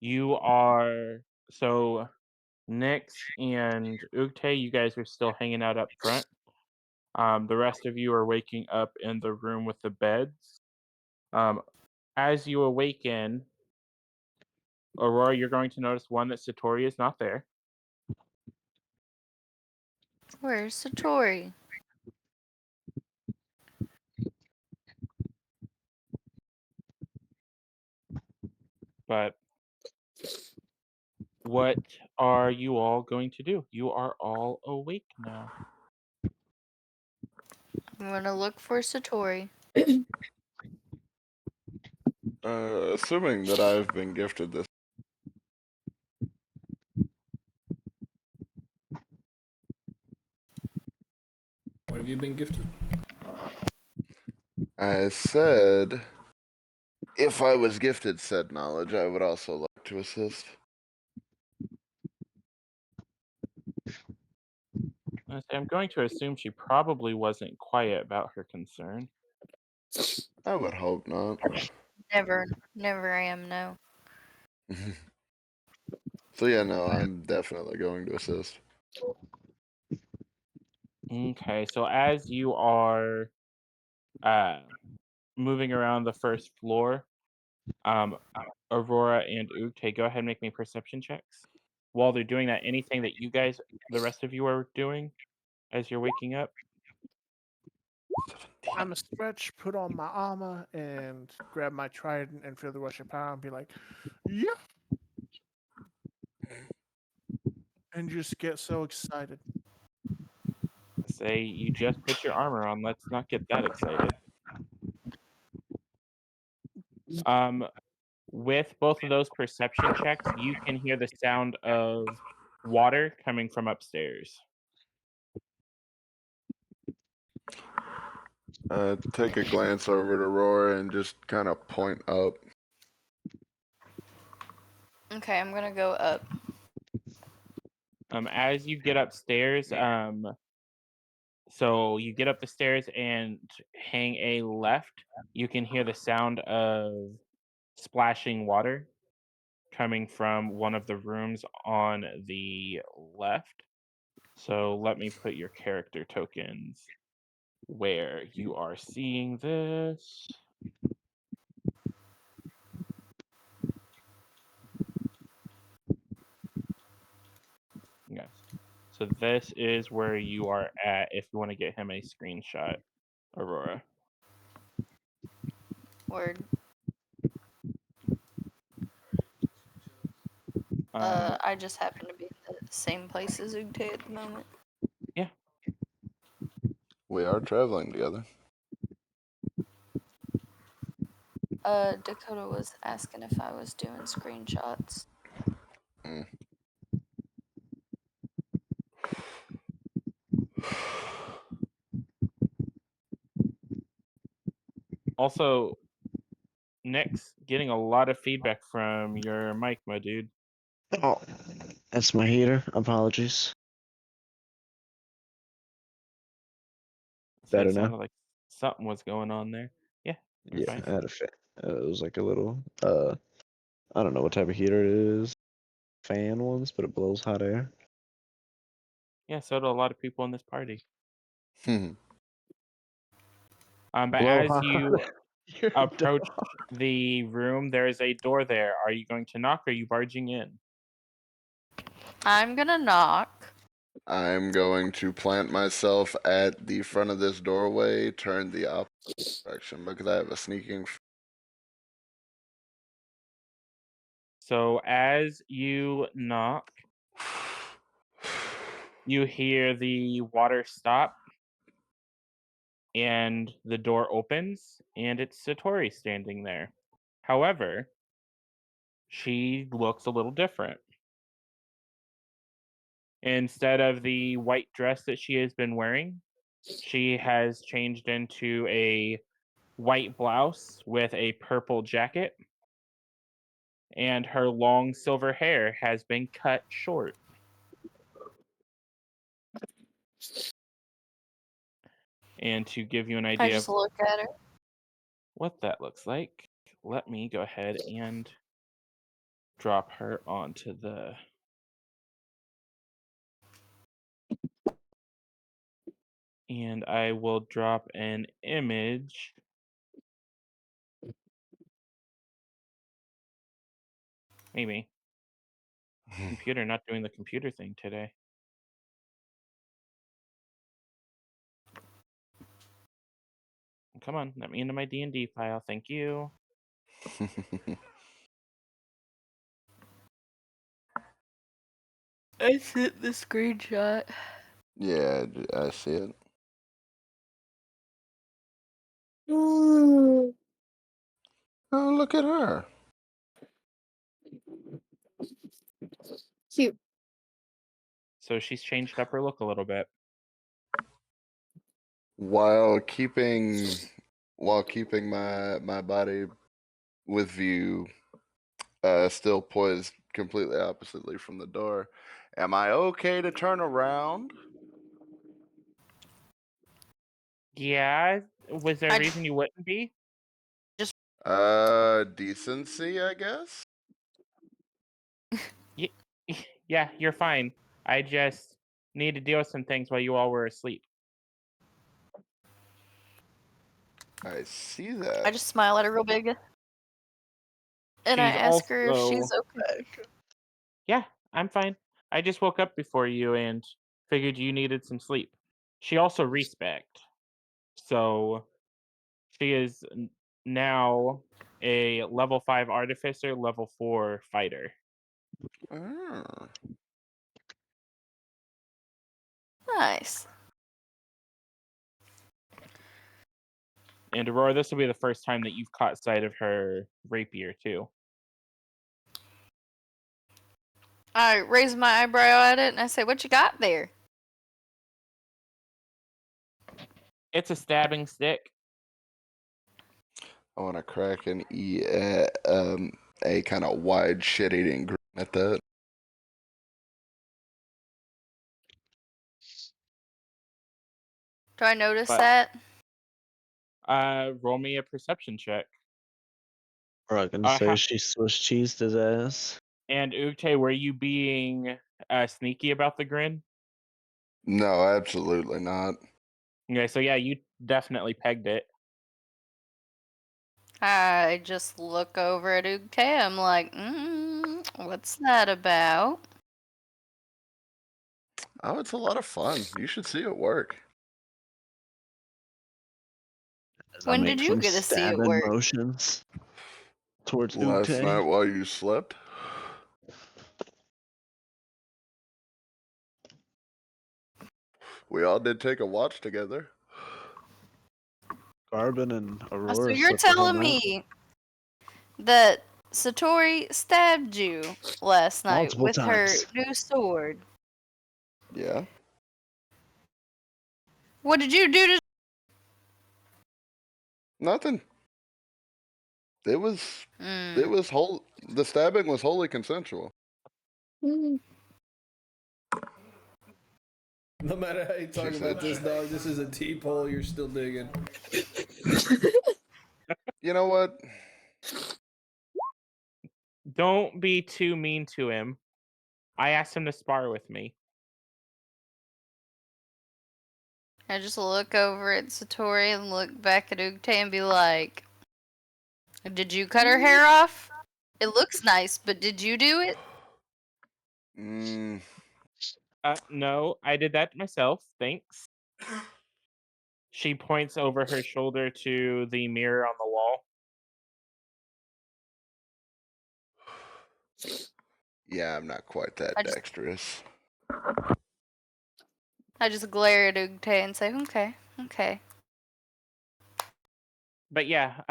you are so Nyx and Ug'te, you guys are still hanging out up front. The rest of you are waking up in the room with the beds. As you awaken, Aurora, you're going to notice one that Satori is not there. Where's Satori? But what are you all going to do? You are all awake now. I'm gonna look for Satori. Assuming that I've been gifted this. What have you been gifted? I said, if I was gifted said knowledge, I would also like to assist. I'm going to assume she probably wasn't quiet about her concern. I would hope not. Never am, no. So yeah, no, I'm definitely going to assist. Okay, so as you are moving around the first floor, Aurora and Ug'te, go ahead and make me perception checks. While they're doing that, anything that you guys, the rest of you, are doing as you're waking up? I'm a stretch, put on my armor, and grab my trident and feel the rush of power and be like, yeah! And just get so excited. Say you just put your armor on. Let's not get that excited. With both of those perception checks, you can hear the sound of water coming from upstairs. Take a glance over to Aurora and just kind of point up. Okay, I'm gonna go up. As you get upstairs, so you get up the stairs and hang a left, you can hear the sound of splashing water coming from one of the rooms on the left. So let me put your character tokens where you are seeing this. Yes. So this is where you are at if you want to get him a screenshot, Aurora. Word. Um, I just happen to be in the same place as Ug'te at the moment. yeah. We are traveling together. Dakota was asking if I was doing screenshots. Also, Nick's getting a lot of feedback from your mic, my dude. Oh, that's my heater. Apologies. So Better it now? sounded like something was going on there. Yeah, you're Yeah, fine. I had a fan. It was like a little, I don't know what type of heater it is. Fan ones, but it blows hot air. Yeah, so do a lot of people in this party. Hmm. But Blow as hot you You're approach the room, there is a door there. Are you going to knock or are you barging in? I'm gonna knock. I'm going to plant myself at the front of this doorway, turn the opposite direction because I have a sneaking. So as you knock, you hear the water stop and the door opens and it's Satori standing there. However, she looks a little different. Instead of the white dress that she has been wearing, she has changed into a white blouse with a purple jacket, and her long silver hair has been cut short. And to give you an I idea just of look at her. what that looks like, let me go ahead and drop her onto the and I will drop an image. Maybe. Computer not doing the computer thing today. Come on, let me into my D&D file. Thank you. I sent the screenshot. Yeah, I see it. Oh, look at her. Cute. So she's changed up her look a little bit. While keeping my body with view, still poised completely oppositely from the door. Am I okay to turn around? Yeah, was there a I reason you wouldn't be? Decency, I guess. Yeah, you're fine. I just need to deal with some things while you all were asleep. I see I that. just smile at her real big. And I She's ask her if she's also okay. Yeah, I'm fine. I just woke up before you and figured you needed some sleep. She also respect. So she is now a level 5 artificer, level 4 fighter. Ah. Nice. And Aurora, this will be the first time that you've caught sight of her rapier too. I raise my eyebrow at it and I say, "What you got there?" It's a stabbing stick. I want to crack an a kind of wide shit-eating grin at that. Do I notice But that? roll me a perception check. Or I can Uh, say ha- she Swiss cheesed his ass. and Ug'te, were you being sneaky about the grin? No, absolutely not. Okay, so yeah, you definitely pegged it. I just look over at Ug'te. I'm like, what's that about? Oh, it's a lot of fun. You should see it work. As I When make did you some get to see it stabbing work? motions towards Last night Ug'te. while you slept. We all did take a watch together. Garbin and So Aurora you're slept the whole telling night. me that Satori stabbed you last night Multiple with her times. new sword? Yeah. What did you do to? Nothing. It was the stabbing was wholly consensual. Mm. No matter how you talk She about said this she- dog, this is a deep hole you're still digging. You know what? Don't be too mean to him. I asked him to spar with me. I just look over at Satori and look back at Ug'te and be like, "Did you cut her hair off? It looks nice, but did you do it?" Mm, No, I did that myself. Thanks. She points over her shoulder to the mirror on the wall. yeah, I'm not quite that I just- dexterous. I just glare at Ug'te and say, "Okay, okay." But yeah,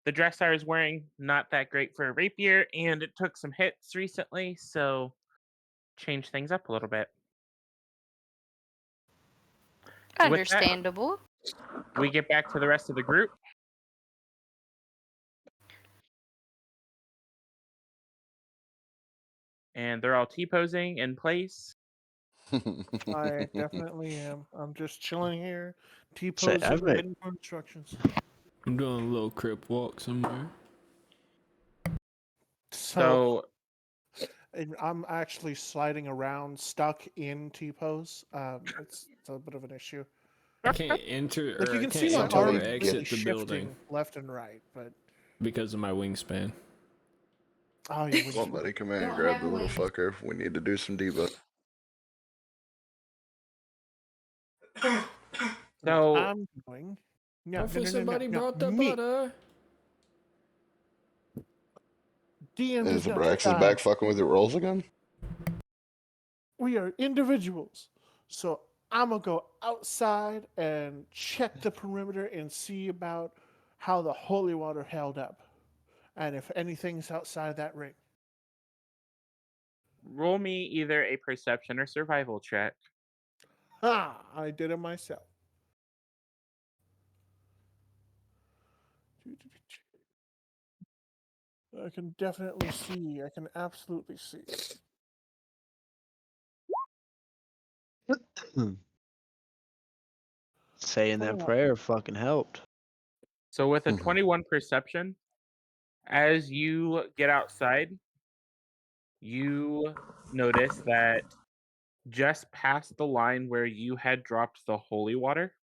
the dress I was wearing, not that great for a rapier, and it took some hits recently, so change things up a little bit. With that, Understandable. we get back to the rest of the group. And they're all T-posing in place. I definitely am. I'm just chilling here, Say, T-posing, I've made- waiting for instructions. I'm doing a little crip walk somewhere. So and I'm actually sliding around, stuck in T-pose. It's a bit of an issue. I can't enter Like or you I can can't see my enter Somebody or arms exit really the building shifting left and right, but because of my wingspan. oh, you would. Somebody come in and grab the little fucker. We need to do some debuff. So I'm going. No, Hopefully no, no, no, somebody no, brought the me. butter. DM Is does the not Braxis decide. back fucking with your rolls again? We are individuals, so I'm gonna go outside and check the perimeter and see about how the holy water held up, and if anything's outside that ring. roll me either a perception or survival check. Ah, I did it myself. I can definitely see. I can absolutely see. Saying that prayer fucking helped. So with a Mhm. 21 perception, as you get outside, you notice that just past the line where you had dropped the holy water,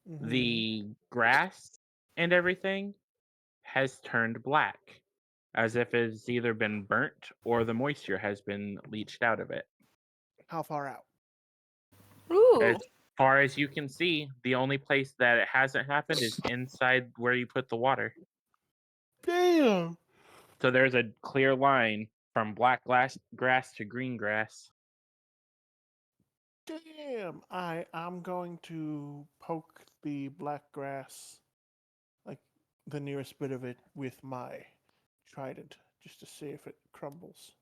Mhm. the grass and everything has turned black, as if it's either been burnt or the moisture has been leached out of it. How far out? Ooh. As far as you can see, the only place that it hasn't happened is inside where you put the water. Damn. So there's a clear line from black grass to green grass. Damn. I'm going to poke the black grass, like the nearest bit of it, with my trident, just to see if it crumbles.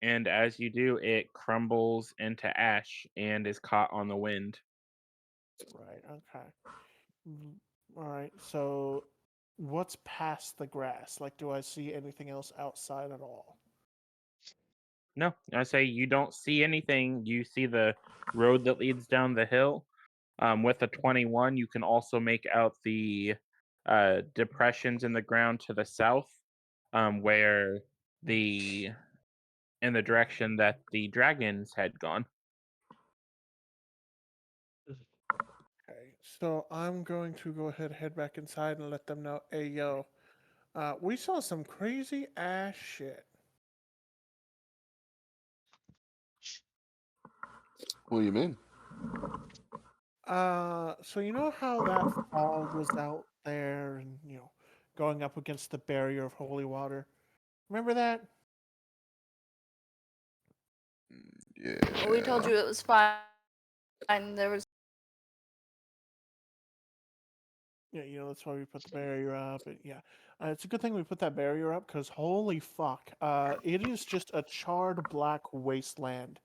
And as you do, it crumbles into ash and is caught on the wind. Right. Okay. All right. So, what's past the grass? Like, do I see anything else outside at all? No, I say you don't see anything. You see the road that leads down the hill. With a 21, you can also make out the depressions in the ground to the south, where in the direction that the dragons had gone. Okay. So I'm going to go ahead, head back inside, and let them know. Hey, yo, we saw some crazy ass shit. What do you mean? So you know how that fog was out there, and going up against the barrier of holy water. Remember that? Yeah. We told you it was fine. There was Yeah, that's why we put the barrier up. And yeah, it's a good thing we put that barrier up because holy fuck, it is just a charred black wasteland.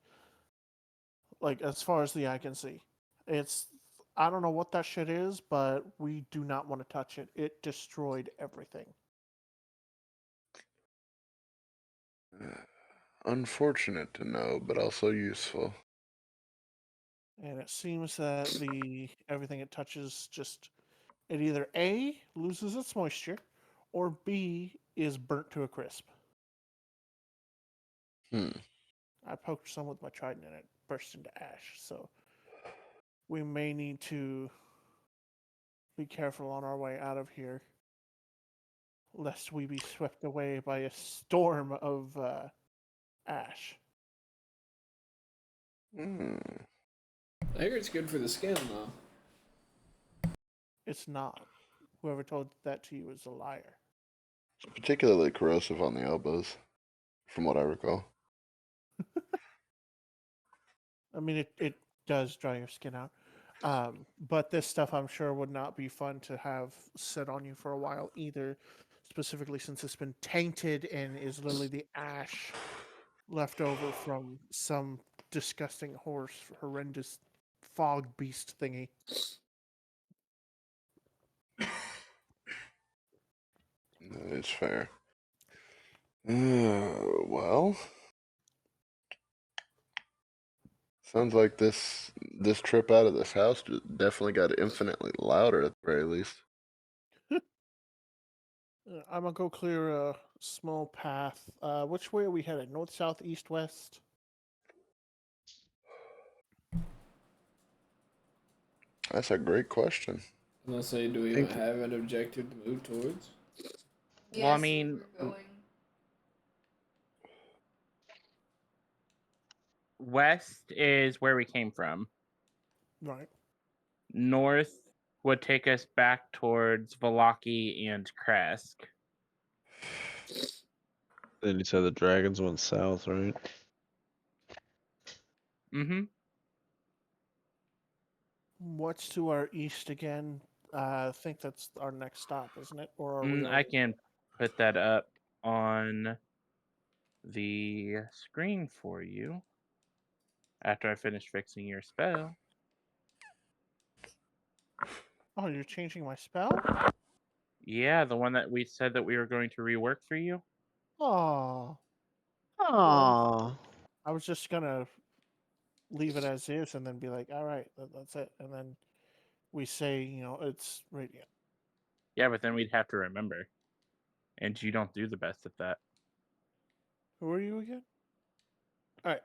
Like as far as the eye can see, I don't know what that shit is, but we do not want to touch it. It destroyed everything. Unfortunate to know, but also useful. And it seems that everything it touches it either A loses its moisture or B is burnt to a crisp. I poked some with my trident and it burst into ash, so we may need to be careful on our way out of here, lest we be swept away by a storm of ash. I hear it's good for the skin, though. It's not. Whoever told that to you is a liar. It's particularly corrosive on the elbows, from what I recall. I mean, it does dry your skin out. But this stuff, I'm sure, would not be fun to have sit on you for a while either, specifically since it's been tainted and is literally the ash left over from some disgusting, horrendous fog beast thingy. It's fair. Well, sounds like this trip out of this house definitely got infinitely louder at the very least. I'm gonna go clear a small path. Which way are we headed? North, south, east, west? That's a great question. I'm gonna say, do we even have an objective to move towards? Well, I mean, west is where we came from. Right. North would take us back towards Valaki and Kresk. Then you said the dragons went south, right? Mm-hmm. What's to our east again? I think that's our next stop, isn't it? Or are we? I can put that up on the screen for you after I finish fixing your spell. Oh, you're changing my spell? Yeah, the one that we said that we were going to rework for you. Oh. Aww. I was just gonna leave it as is and then be like, all right, that's it. And then we say, it's radiant. Yeah, but then we'd have to remember. And you don't do the best at that. Who are you again? All right.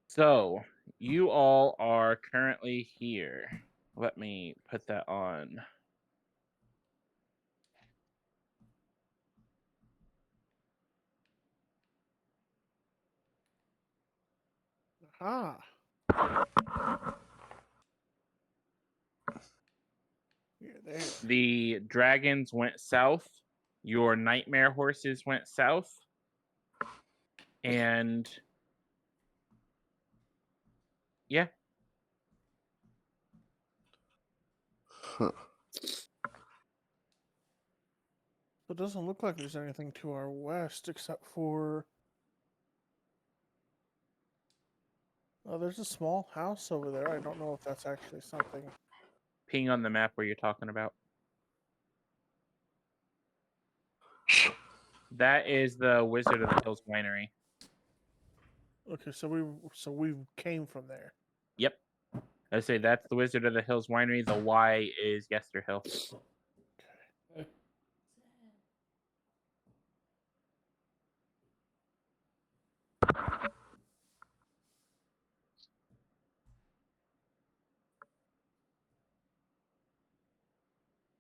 So, you all are currently here. Let me put that on. Ah. You're there. The dragons went south. Your nightmare horses went south. And yeah. Huh. It doesn't look like there's anything to our west except for. Oh, there's a small house over there. I don't know if that's actually something. Ping on the map where you're talking about. That is the Wizard of the Hills Winery. Okay, so we came from there. Yep. I say that's the Wizard of the Hills Winery. The Y is Yester Hill. Okay.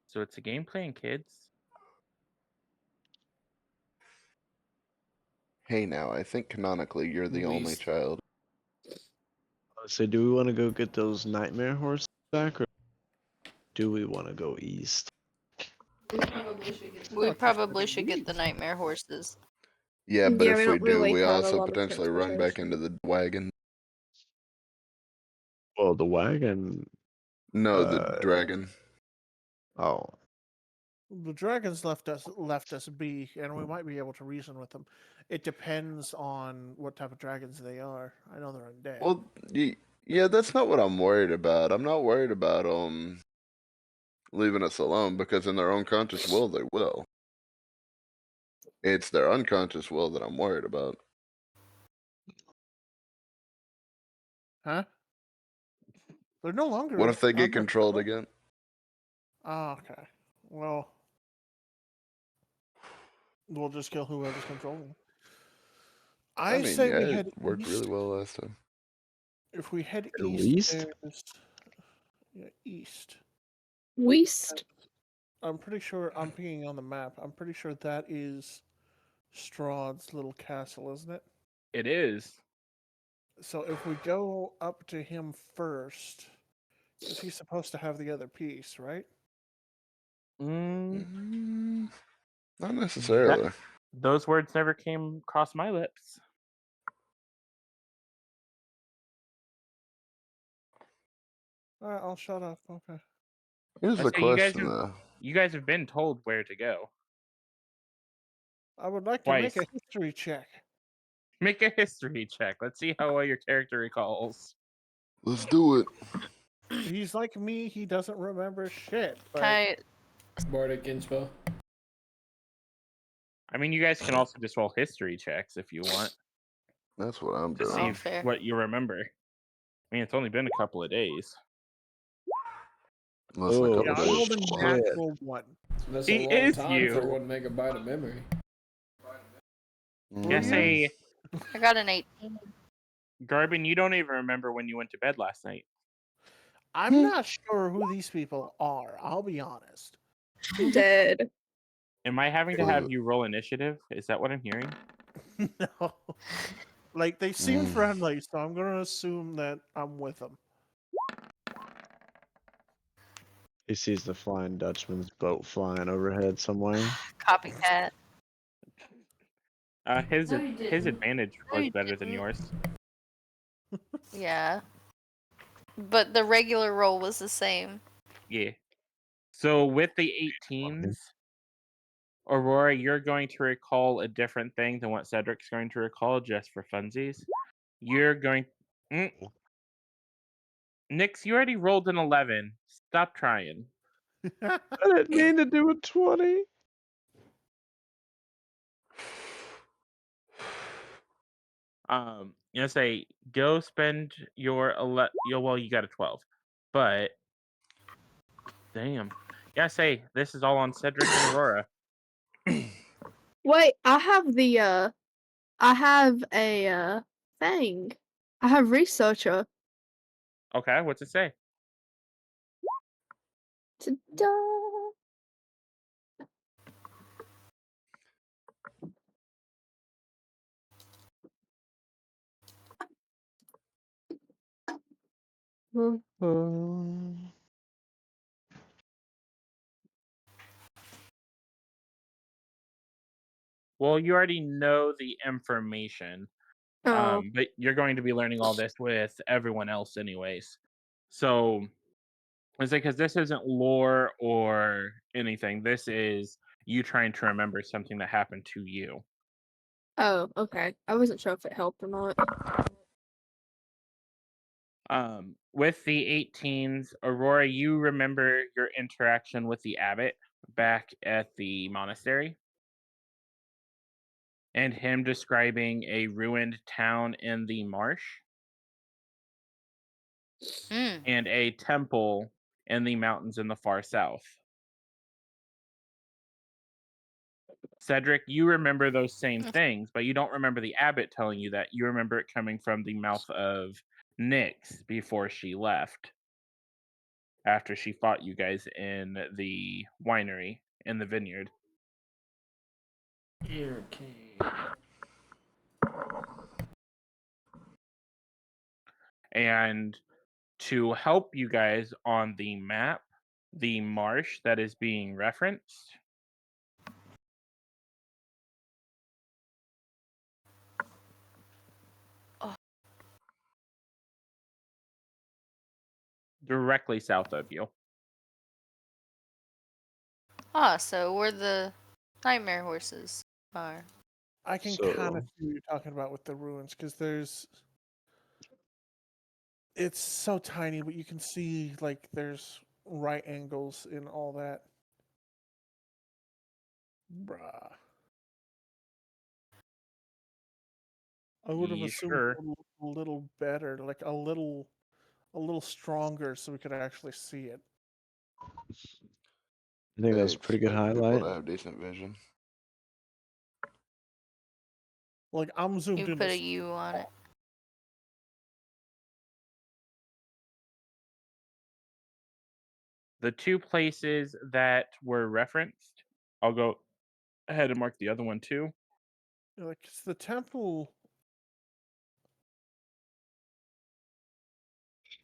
So it's a game playing kids. Hey, now I think canonically you're the only Least. child. So do we want to go get those nightmare horses back, or do we want to go east? We probably should get the nightmare horses. Yeah, but Yeah, if we we don't do, really we have a also lot of potentially run back into the wagon. Well, the wagon. No, the dragon. Oh. The dragons left us be, and we might be able to reason with them. It depends on what type of dragons they are. I know they're undead. Well, Yeah, that's not what I'm worried about. I'm not worried about leaving us alone, because in their own conscious will they will. It's their unconscious will that I'm worried about. Huh? They're no longer. What if they get under controlled control. again? Oh, okay. Well, we'll just kill whoever's controlling them. I I mean, say yeah, we it head worked east. really well last time. If we head At east, least? there's east. Weast. I'm pretty sure I'm pinging on the map. I'm pretty sure that is Strahd's little castle, isn't it? It is. So if we go up to him first, because he's supposed to have the other piece, right? Not necessarily. Those words never came across my lips. All right, I'll shut up. Okay. Here's I the say you guys question, though. You guys have been told where to go. I would like to Twice. make a history check. Make a history check. Let's see how well your character recalls. Let's do it. He's like me. He doesn't remember shit. But Can Bardic inspo. I mean, you guys can also just roll history checks if you want That's what I'm to doing. see fair. what you remember. I mean, it's only been a couple of days. Less than a Oh, couple yeah, I days. rolled a shit. natural one. That's He a long is time you. for 1 megabyte of memory. Yeah, say, I got an 18. Garbin, you don't even remember when you went to bed last night. I'm not sure who these people are. I'll be honest. Dead. Am I having to have you roll initiative? Is that what I'm hearing? No. Like, they seem friendly, so I'm going to assume that I'm with them. He sees the Flying Dutchman's boat flying overhead somewhere. Copycat. His No, you his didn't. advantage No, was you better than didn't. yours. Yeah. But the regular roll was the same. Yeah. So with the 18s, Aurora, you're going to recall a different thing than what Cedric's going to recall, just for funsies. You're going... Nix, you already rolled an 11. Stop trying. I didn't mean to do a 20. You know, say, go spend your... well, you got a 12. But... Damn. Yeah, say, this is all on Cedric and Aurora. Wait, I have the I have a thing. I have researcher. Okay, what's it say? Ta-da! Well, you already know the information. Oh, But you're going to be learning all this with everyone else anyways. So it's like, because this isn't lore or anything. This is you trying to remember something that happened to you. oh, okay. I wasn't sure if it helped or not. With the 18s, Aurora, you remember your interaction with the abbot back at the monastery and him describing a ruined town in the marsh and a temple in the mountains in the far south. Cedric, you remember those same things, but you don't remember the abbot telling you that. You remember it coming from the mouth of Nyx before she left. After she fought you guys in the winery, in the vineyard. And to help you guys on the map, the marsh that is being referenced directly south of you. So where the nightmare horses are. I can kind of see what you're talking about with the ruins, because there's It's so tiny, but you can see like there's right angles in all that. Bruh. I would have You assumed sure? it would look a little better, like a little stronger, so we could actually see it. I think I that's a pretty good expect people highlight. to have decent vision. Like I'm zoomed You in. put a U on it. The two places that were referenced, I'll go ahead and mark the other one too. Like it's the temple.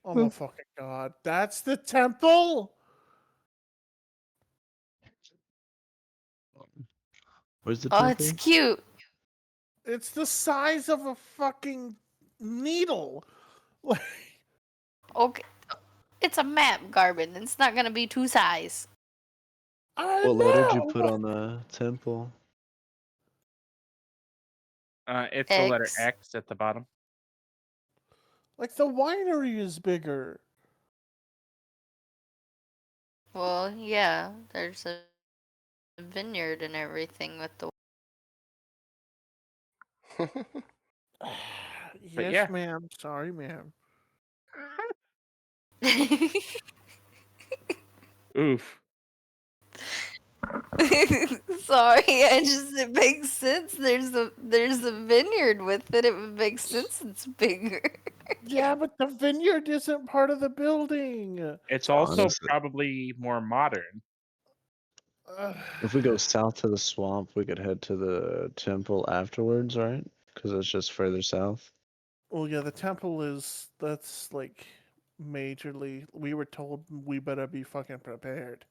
Oh my fucking god! That's the temple. Where's the Oh, it's temple? cute. It's the size of a fucking needle. Like Okay. It's a map, Garbin. It's not gonna be two size. I What letter did you know. put on the temple? It's the letter X. X at the bottom. Like the winery is bigger. Well, yeah. There's a vineyard and everything with the. But Yes, yeah, ma'am. Sorry, ma'am. oof. Sorry, it makes sense. There's a vineyard with it. It would make sense. It's bigger. Yeah, but the vineyard isn't part of the building. It's also Honestly, probably more modern. Ugh. if we go south to the swamp, we could head to the temple afterwards, right? Because it's just further south. Well, yeah, the temple that's like majorly. We were told we better be fucking prepared.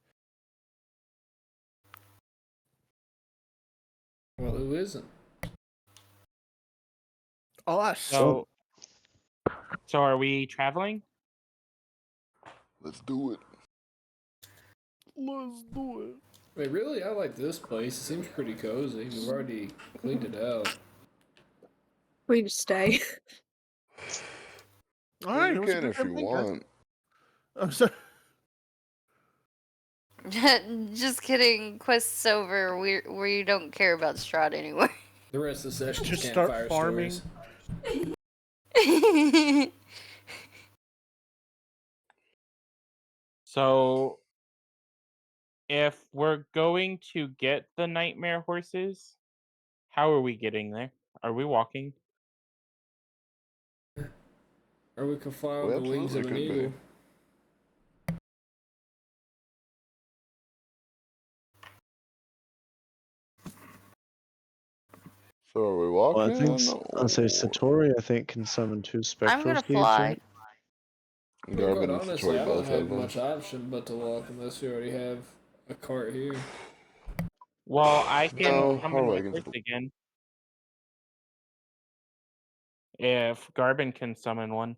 Well, who isn't? Us. So are we traveling? Let's do it. Let's do it. Wait, really? I like this place. It seems pretty cozy. We've already cleaned it out. We just stay. All Well, right, you it was a can good if you thing, guys. want. I'm sorry. Just kidding. Quest's over. We don't care about Strahd anymore. The rest of the session Just is start campfire farming. stories. So if we're going to get the nightmare horses, how are we getting there? Are we walking? Or we can fly We on the wings absolutely of an could be. eagle. So are we Well, I walking? think I'll say Or... Satori. I think can summon 2 I'm spectral gonna steeds, fly. right? Well, quite Garbin and honestly, Satori I don't both have have them. much option but to walk unless you already have a cart here. Well, I can No, our summon my wagons. horse again. If Garbin can summon one.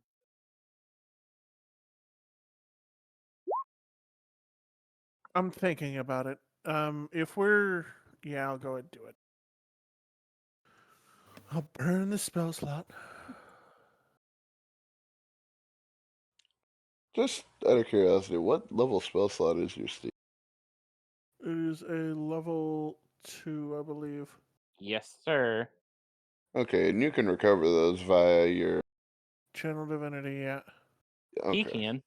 I'm thinking about it. If we're I'll go ahead and do it. I'll burn the spell slot. Just out of curiosity, what level spell slot is your Steve? It is a level 2, I believe. Yes, sir. Okay, and you can recover those via your. Channel Divinity, yeah. He Okay. can.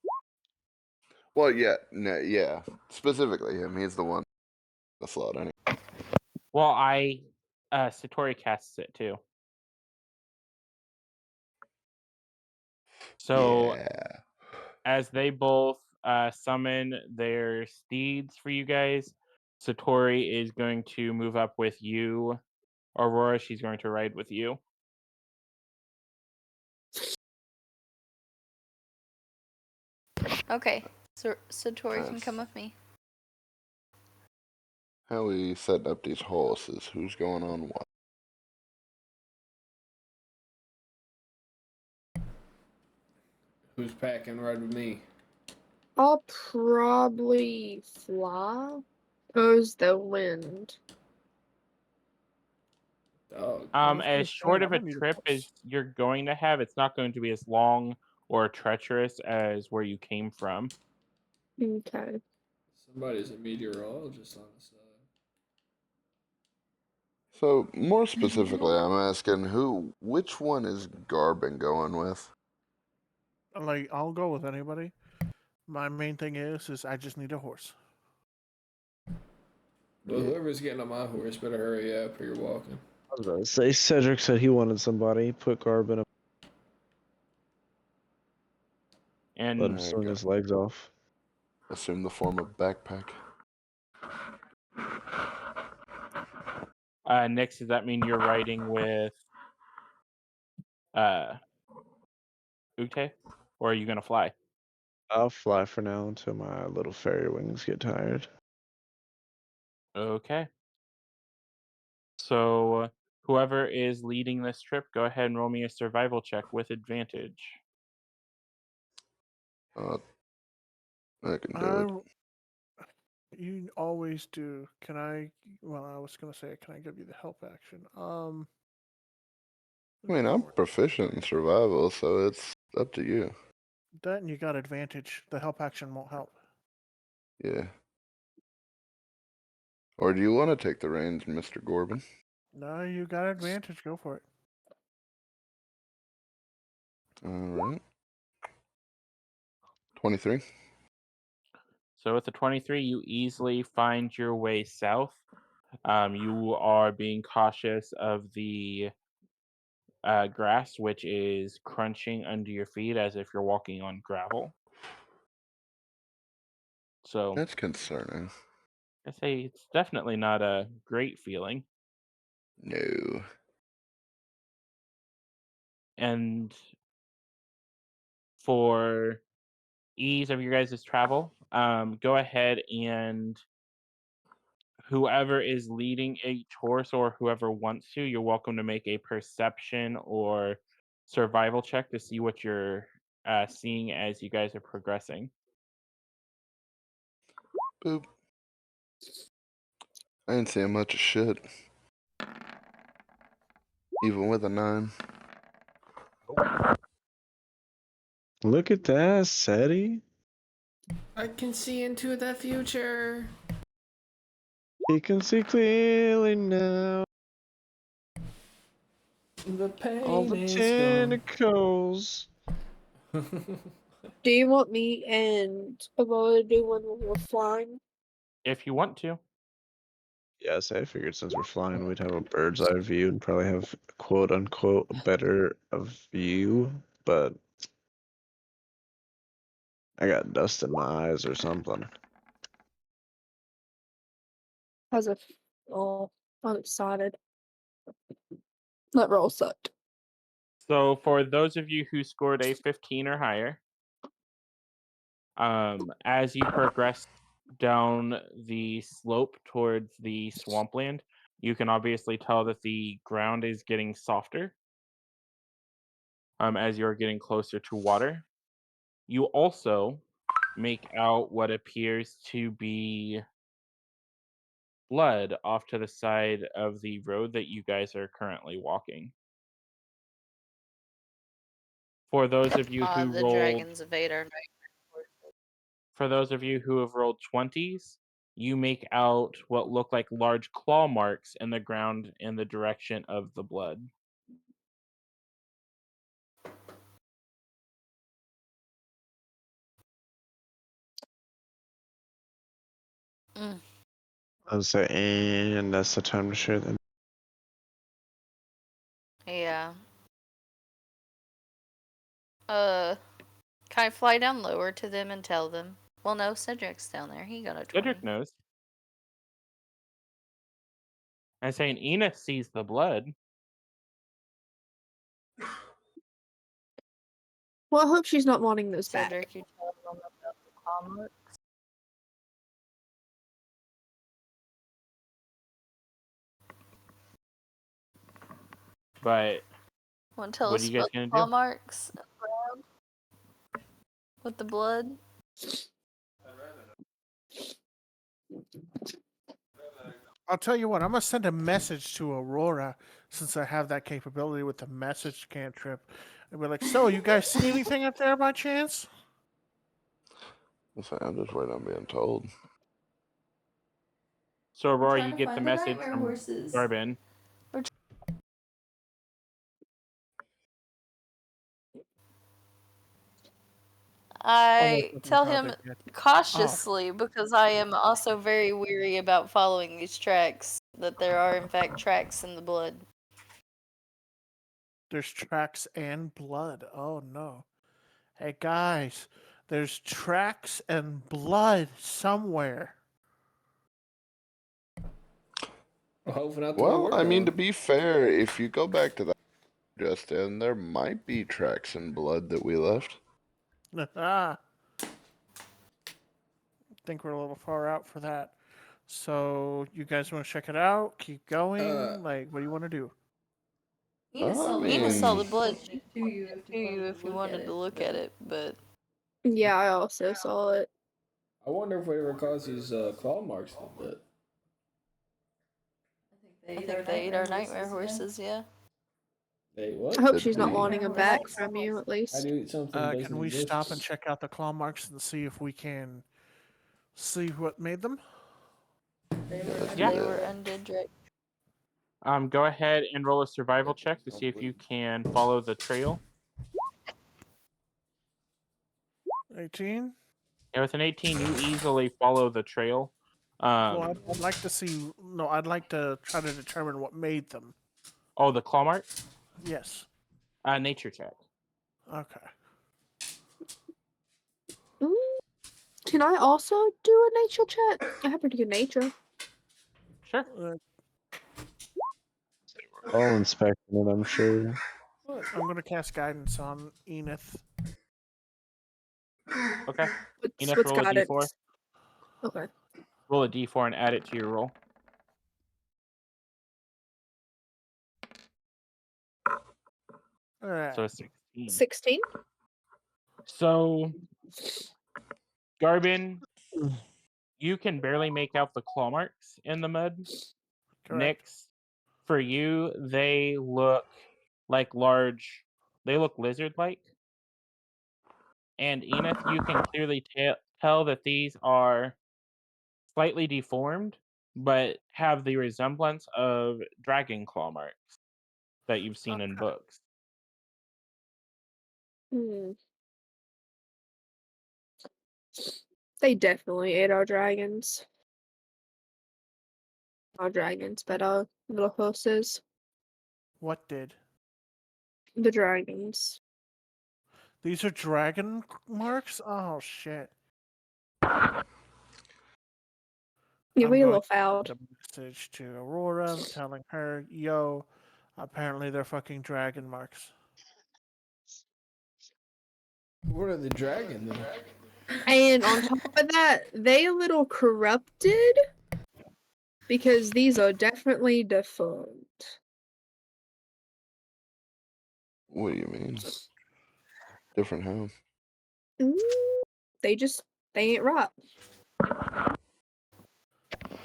Well, yeah, no, yeah. Specifically him. He's the one. The slot, anyway. Well, Satori casts it too. So Yeah. as they both summon their steeds for you guys, Satori is going to move up with you. Aurora, she's going to ride with you. Okay. So Satori can Nice. come with me. How we setting up these horses? Who's going on what? Who's packing ride with me? I'll probably fly. Oppose the wind. Dog. I was gonna As say, short I'm of a gonna need trip as you're going to have, it's not going to be as long or treacherous as where you came from. Okay. Somebody's a meteorologist on the side. So more specifically, I'm asking which one is Garbin going with? Like, I'll go with anybody. My main thing is I just need a horse. Well, whoever's getting on my horse better hurry up or you're walking. I was about to say, Cedric said he wanted somebody. Put Garbin up, let him And swing his legs off. Assume the form of backpack. Nix, does that mean you're riding with Ug'te? Or are you gonna fly? I'll fly for now until my little fairy wings get tired. Okay. So whoever is leading this trip, go ahead and roll me a survival check with advantage. I can do it. You always do. Can I? Well, I was gonna say, can I give you the help action? I mean, I'm proficient in survival, so it's up to you. That and you got advantage. The help action won't help. Yeah. Or do you want to take the reins, Mr. Garbin? No, you got advantage. Go for it. All right. 23. So with the 23, you easily find your way south. You are being cautious of the grass, which is crunching under your feet as if you're walking on gravel. So That's concerning. I say it's definitely not a great feeling. No. And for ease of your guys' travel, go ahead and whoever is leading each horse or whoever wants to, you're welcome to make a perception or survival check to see what you're seeing as you guys are progressing. Boop. I ain't seeing much of shit. Even with a 9. Look at that, Seti. I can see into the future. He can see clearly now. The pain All the is tentacles. gone. Do you want me and Aurora to do one when we're flying? If you want to. Yeah, I figured since we're flying, we'd have a bird's eye view and probably have quote unquote a better view, but I got dust in my eyes or something. Oh, I'm excited. That roll sucked. So for those of you who scored a 15 or higher, as you progress down the slope towards the swampland, you can obviously tell that the ground is getting softer as you're getting closer to water. You also make out what appears to be blood off to the side of the road that you guys are currently walking. For those of you who The rolled, dragons evade our for those of you who have rolled 20s, you make out what look like large claw marks in the ground in the direction of the blood. I would say, and that's the time to share them. Yeah. Can I fly down lower to them and tell them? Well, no, Cedric's down there. He got a 20. Cedric knows. I'm saying Enos sees the blood. Well, I hope she's not wanting those back. Cedric, you tell them about the claw marks? But Want to tell what are us you guys about the gonna claw do? marks around with the blood? I'll tell you what. I'm gonna send a message to Aurora since I have that capability with the message cantrip. And we're like, so you guys see anything up there by chance? I'm just waiting on being told. So Aurora, trying you to get the find the message nightmare from horses. Garbin. I looking tell for how him they get- cautiously because I am also very weary about following these tracks, that there are in fact tracks in the blood. There's tracks and blood. Oh no. Hey guys, there's tracks and blood somewhere. Hoping not the way Well, we're I mean, to going. be fair, if you go back to that just in, there might be tracks in blood that we left. Ah. Think we're a little far out for that. So you guys want to check it out? Keep going? Like, what do you want to do? Enos saw mean- the blood to you if you wanted to look at it, but Yeah, I also saw it. I wonder if whatever caused these claw marks did that. I think they ate our nightmare horses, yeah. Hey, I what? hope Did she's not we? wanting them back from you, at How least. do you eat something that doesn't Can we exist? stop and check out the claw marks and see if we can see what made them? Yeah. They were undead dragons. Go ahead and roll a survival check to see if you can follow the trail. 18? And with an 18, you easily follow the trail. Well, I'd like to see. No, I'd like to try to determine what made them. Oh, the claw mark? Yes. Nature check. Okay. Can I also do a nature check? I have pretty good nature. Sure. All inspecting it, I'm sure. I'm going to cast guidance on Enith. Okay. What's, Enough what's roll a d4. guidance? Okay. Roll a d4 and add it to your roll. All right. So a 16. 16? So, Garbin, you can barely make out the claw marks in the mud. Correct. Nyx, for you, they look like large, they look lizard-like. And Enith, you can clearly tell that these are slightly deformed, but have the resemblance of dragon claw marks that you've seen in books. Hmm. They definitely ate our dragons. Our dragons, but our little horses. What did? The dragons. These are dragon marks? Oh, shit. Yeah, I'm we a going little to fouled. send a message to Aurora telling her, yo, apparently they're fucking dragon marks. What are the dragon though? And on top of that, they a little corrupted because these are definitely deformed. What do you mean? Different how? They ain't right.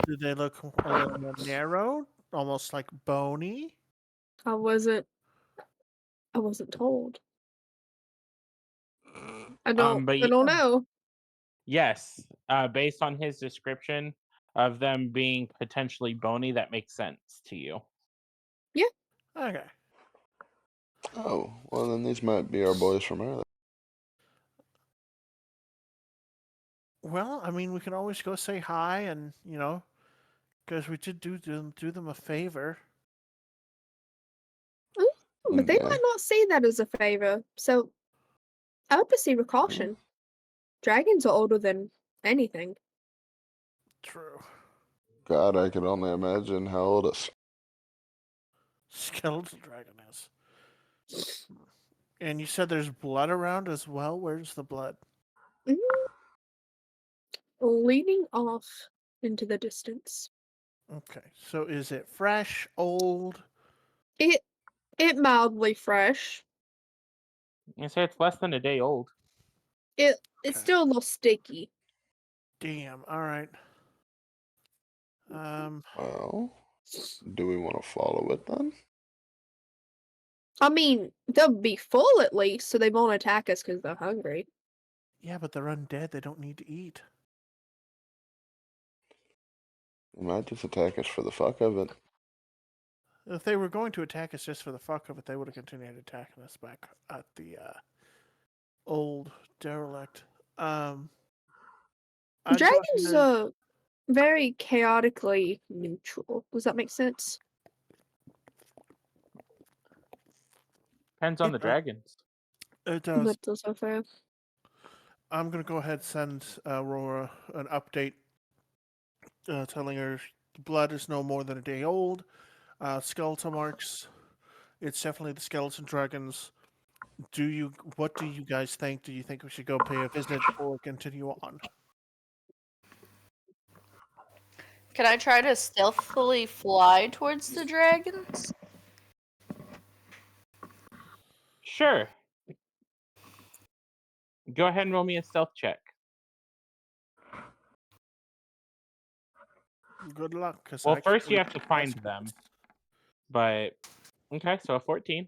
Do they look a little more narrow? Almost like bony? I wasn't told. I don't But know. yes, based on his description of them being potentially bony, that makes sense to you. Okay. Oh, well then these might be our boys from earlier. Well, I mean, we can always go say hi and, because we did do them a favor. Ooh, but they Yeah. might not see that as a favor. So I would proceed with caution. Dragons are older than anything. True. God, I can only imagine how old a Skeletal dragon is. And you said there's blood around as well? Where's the blood? Leading off into the distance. Okay. So is it fresh, old? It mildly fresh. You say it's less than a day old. It's Okay. still a little sticky. Damn. All right. Well, do we want to follow it then? I mean, they'll be full at least, so they won't attack us because they're hungry. Yeah, but they're undead. They don't need to eat. They might just attack us for the fuck of it. If they were going to attack us just for the fuck of it, they would have continued attacking us back at the old derelict. I'd go Dragons ahead- are very chaotically neutral. Does that make sense? Depends on the Yeah. dragons. It does. That does so fair. I'm gonna go ahead and send Aurora an update, telling her the blood is no more than a day old. Skeletal marks. It's definitely the skeleton dragons. What do you guys think? Do you think we should go pay a visit or continue on? Can I try to stealthily fly towards the dragons? Sure. Go ahead and roll me a stealth check. Good luck, because Well, first you have to find them. But okay, so a 14.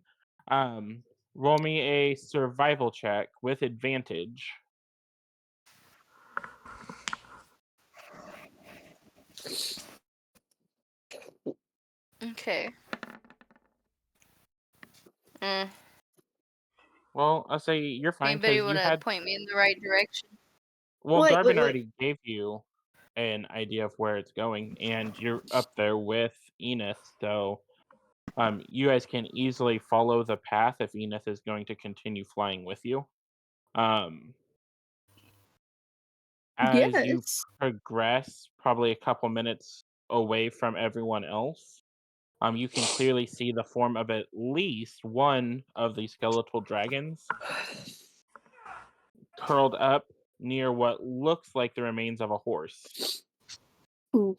Roll me a survival check with advantage. Okay. Mm. Well, I'll say you're fine Anybody because want you to had. point me in the right direction? Well, Wait, Garbin wait. already gave you an idea of where it's going, and you're up there with Enith, so you guys can easily follow the path if Enith is going to continue flying with you. As you Yes. progress, probably a couple minutes away from everyone else, you can clearly see the form of at least one of the skeletal dragons curled up near what looks like the remains of a horse. Ooh.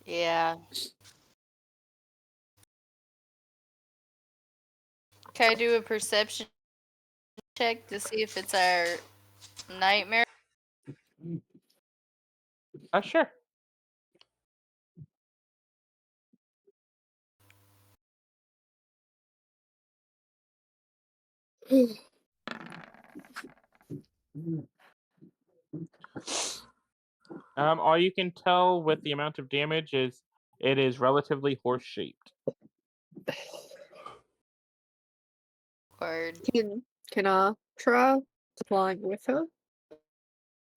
Yeah. Can I do a perception check to see if it's our nightmare? Sure. All you can tell with the amount of damage is it is relatively horse-shaped. Word. Can I try flying with her?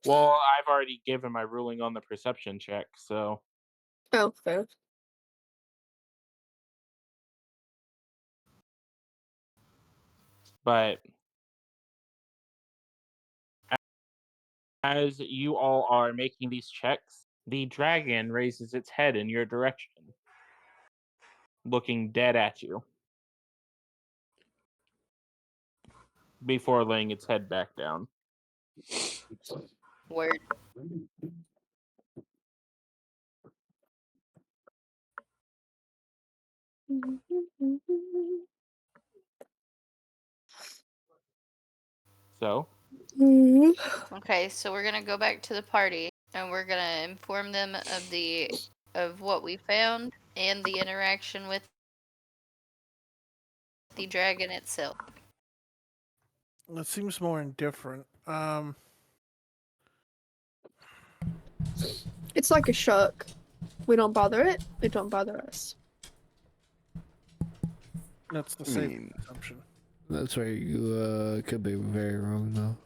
Well, I've already given my ruling on the perception check, so Oh, fair. but as you all are making these checks, the dragon raises its head in your direction, looking dead at you before laying its head back down. Word. So, Okay, so we're gonna go back to the party and we're gonna inform them of what we found and the interaction with the dragon itself. It seems more indifferent. It's like a shark. We don't bother it. It don't bother us. That's the I safe mean, assumption. That's where you could be very wrong though.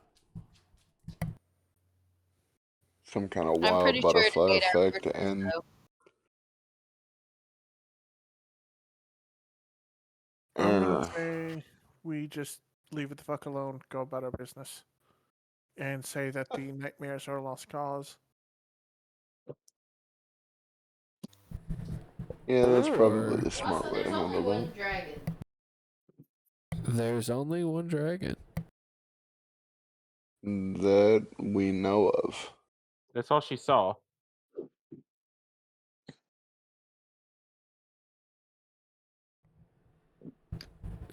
some kind of I'm wild pretty sure it butterfly ate our effect, horses, and though. I'm gonna say we just leave it the fuck alone, go about our business, and say that the nightmares are a lost cause. yeah, that's probably Or- the smart way to handle that. dragon. There's only one dragon. That we know of. that's all she saw.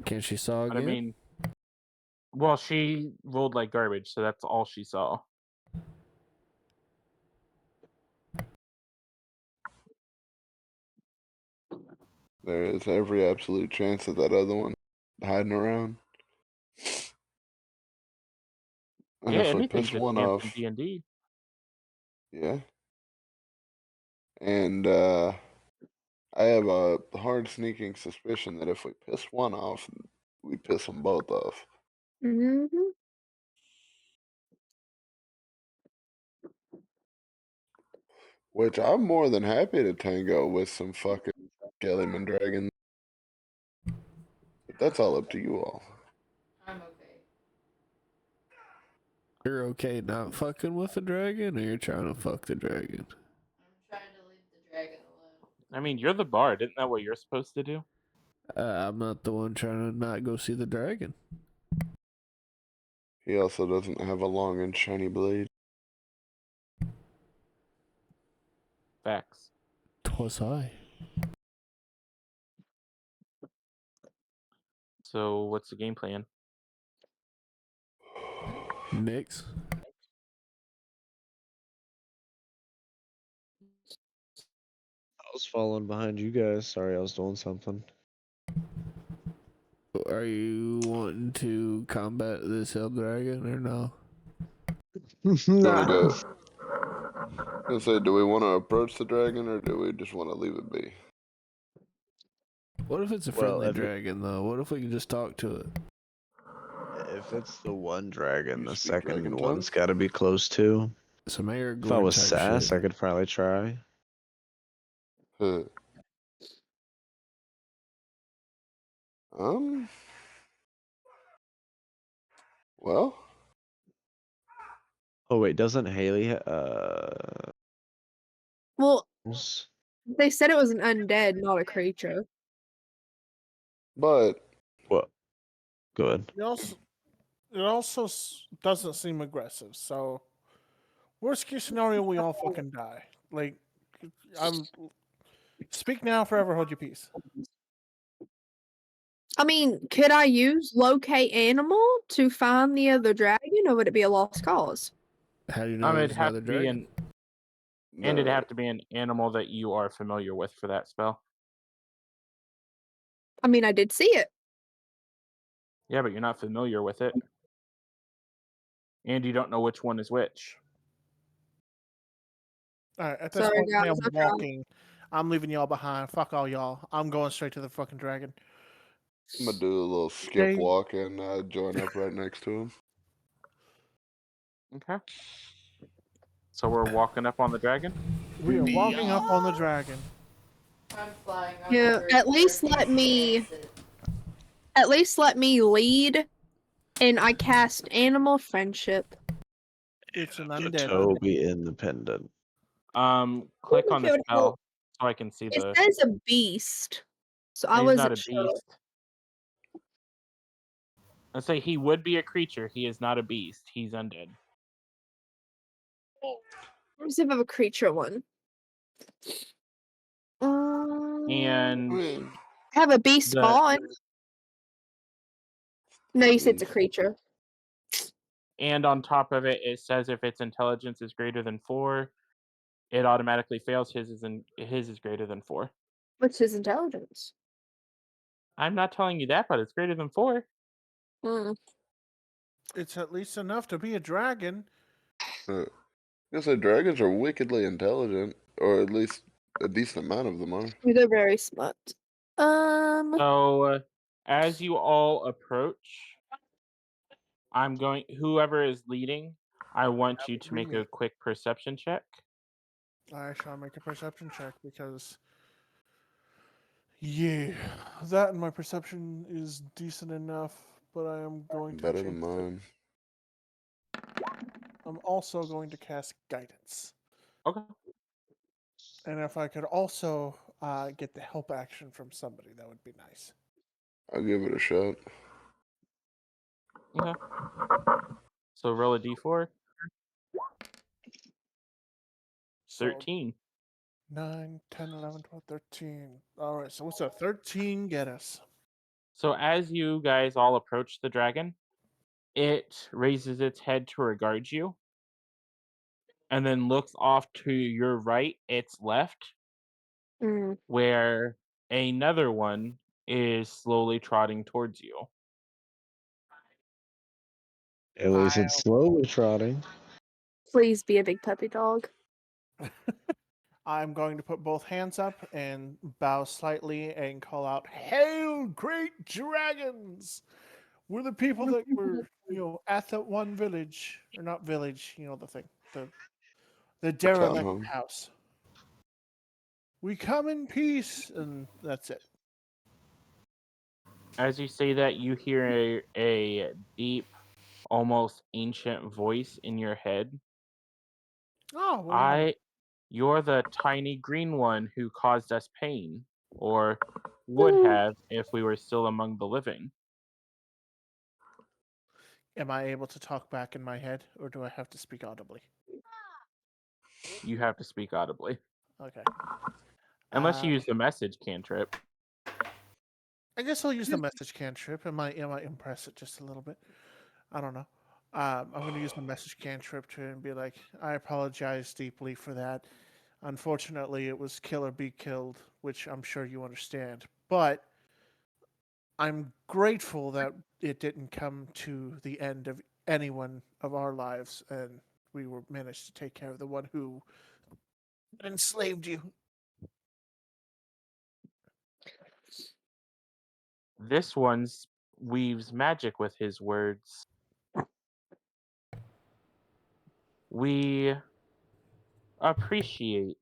Can she saw But again? I mean, well, she rolled like garbage, so that's all she saw. There is every absolute chance that other one hiding around. And Yeah, if we anything's piss a one chance in off, D&D. yeah. And I have a hard sneaking suspicion that if we piss one off, we piss them both off. Mm-hmm. Which I'm more than happy to tango with some fucking Kellyman dragon. But that's all up to you all. I'm okay. You're okay not fucking with the dragon, or you're trying to fuck the dragon? I'm trying to leave the dragon alone. I mean, you're the bard. Isn't that what you're supposed to do? I'm not the one trying to not go see the dragon. He also doesn't have a long and shiny blade. Facts. 'Twas I. So, what's the game plan? Nix. I was following behind you guys. Sorry, I was doing something. Are you wanting to combat this hell dragon or no? Wanna go? I was gonna say, do we want to approach the dragon or do we just want to leave it be? What if it's a Well, friendly if it- dragon, though? What if we can just talk to it? If it's the one dragon, You the speak second dragon one's tongue? got to be close too. Some air If I was type sass, shit. I could probably try. Huh. Um. Well, Oh wait, doesn't Haley Well, s- they said it was an undead, not a creature. but what? Good. It also doesn't seem aggressive. So, worst case scenario, we all fucking die. Like, I'm. Speak now, forever hold your peace. I mean, could I use locate animal to find the other dragon, or would it be a lost cause? How do you know It'd there's have another to be dragon? and it'd the have to be an animal that you are familiar with for that spell. I mean, I did see it. Yeah, but you're not familiar with it. And you don't know which one is which. All right, at this Sorry, point, guys. I'm I tried. walking. I'm leaving y'all behind. Fuck all y'all. I'm going straight to the fucking dragon. I'm gonna do a little skip Hey. walk and join up right next to him. Okay. So we're walking up on the dragon? We are walking up on the dragon. I'm flying. Yeah, at least let me lead, and I cast animal friendship. It's an The undead. Toby independent. Click on Okay, the well, spell so I can see It the. says a beast, so I He's not wasn't a sure. beast. I say he would be a creature. He is not a beast. He's undead. Let me see if I have a creature one. I And mean, I have a beast the spawn. No, you said it's a beast. creature. and on top of it, it says if its intelligence is greater than 4, it automatically fails. His is greater than 4. What's his intelligence? I'm not telling you that, but it's greater than 4. Hmm. It's at least enough to be a dragon. I guess the dragons are wickedly intelligent, or at least a decent amount of them are. They're very smart. So as you all approach, whoever is leading, I want you to make a quick perception check. I shall make a perception check because, yeah, that and my perception is decent enough, but I am going to Better change than mine. I'm also going to cast guidance. Okay. And if I could also get the help action from somebody, that would be nice. I'll give it a shot. Okay. So roll a d4. So 13. 9, 10, 11, 12, 13. All right, so what's a 13 get us? So as you guys all approach the dragon, it raises its head to regard you, and then looks off to your right, its left, Mm. where another one is slowly trotting towards you. At least it's slowly trotting. Please be a big puppy dog. I'm going to put both hands up and bow slightly and call out, "Hail, great dragons! We're the people that were, at that one village, or not village, the thing, the derelict Townhome. house. We come in peace," and that's it. As you say that, you hear a deep, almost ancient voice in your head. Oh, what do you want? You're the tiny green one who caused us pain, or would have if we were still among the living. Am I able to talk back in my head, or do I have to speak audibly? You have to speak audibly. Okay. Unless you use the message cantrip. I guess I'll use the message cantrip. It might impress it just a little bit. I don't know. I'm going to use the message cantrip to be like, "I apologize deeply for that. Unfortunately, it was kill or be killed, which I'm sure you understand. But I'm grateful that it didn't come to the end of any one of our lives, and we were managed to take care of the one who enslaved you." This one weaves magic with his words. We appreciate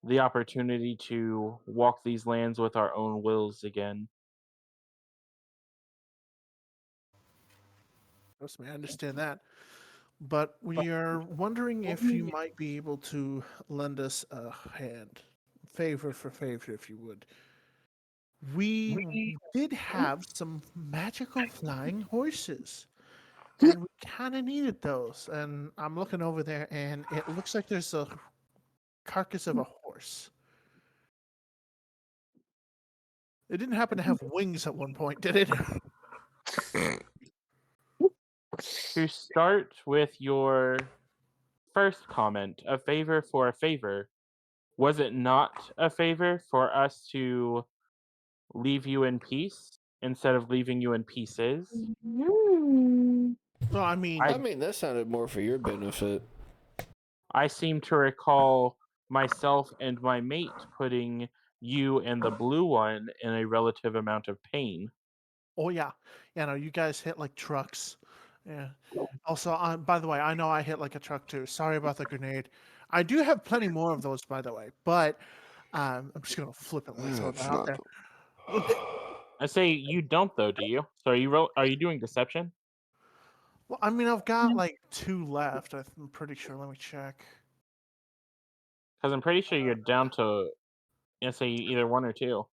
the opportunity to walk these lands with our own wills again. Trust me, I understand that. But we are wondering if you might be able to lend us a hand. Favor for favor, if you would. We did have some magical flying horses, and we kind of needed those. And I'm looking over there, and it looks like there's a carcass of a horse. It didn't happen to have wings at one point, did it? To start with your first comment, a favor for a favor, was it not a favor for us to leave you in peace instead of leaving you in pieces? Mm. Well, I mean, I mean, that sounded more for your benefit. I seem to recall myself and my mate putting you and the blue one in a relative amount of pain. oh yeah, no, you guys hit like trucks. Yeah. Also, by the way, I know I hit like a truck too. Sorry about the grenade. I do have plenty more of those, by the way, but I'm just gonna flippantly throw that That's out not there. the. I say you don't though, do you? So are you doing deception? Well, I mean, I've got like 2 left. I'm pretty sure. Let me check. Because I'm pretty sure you're down to say either 1 or 2.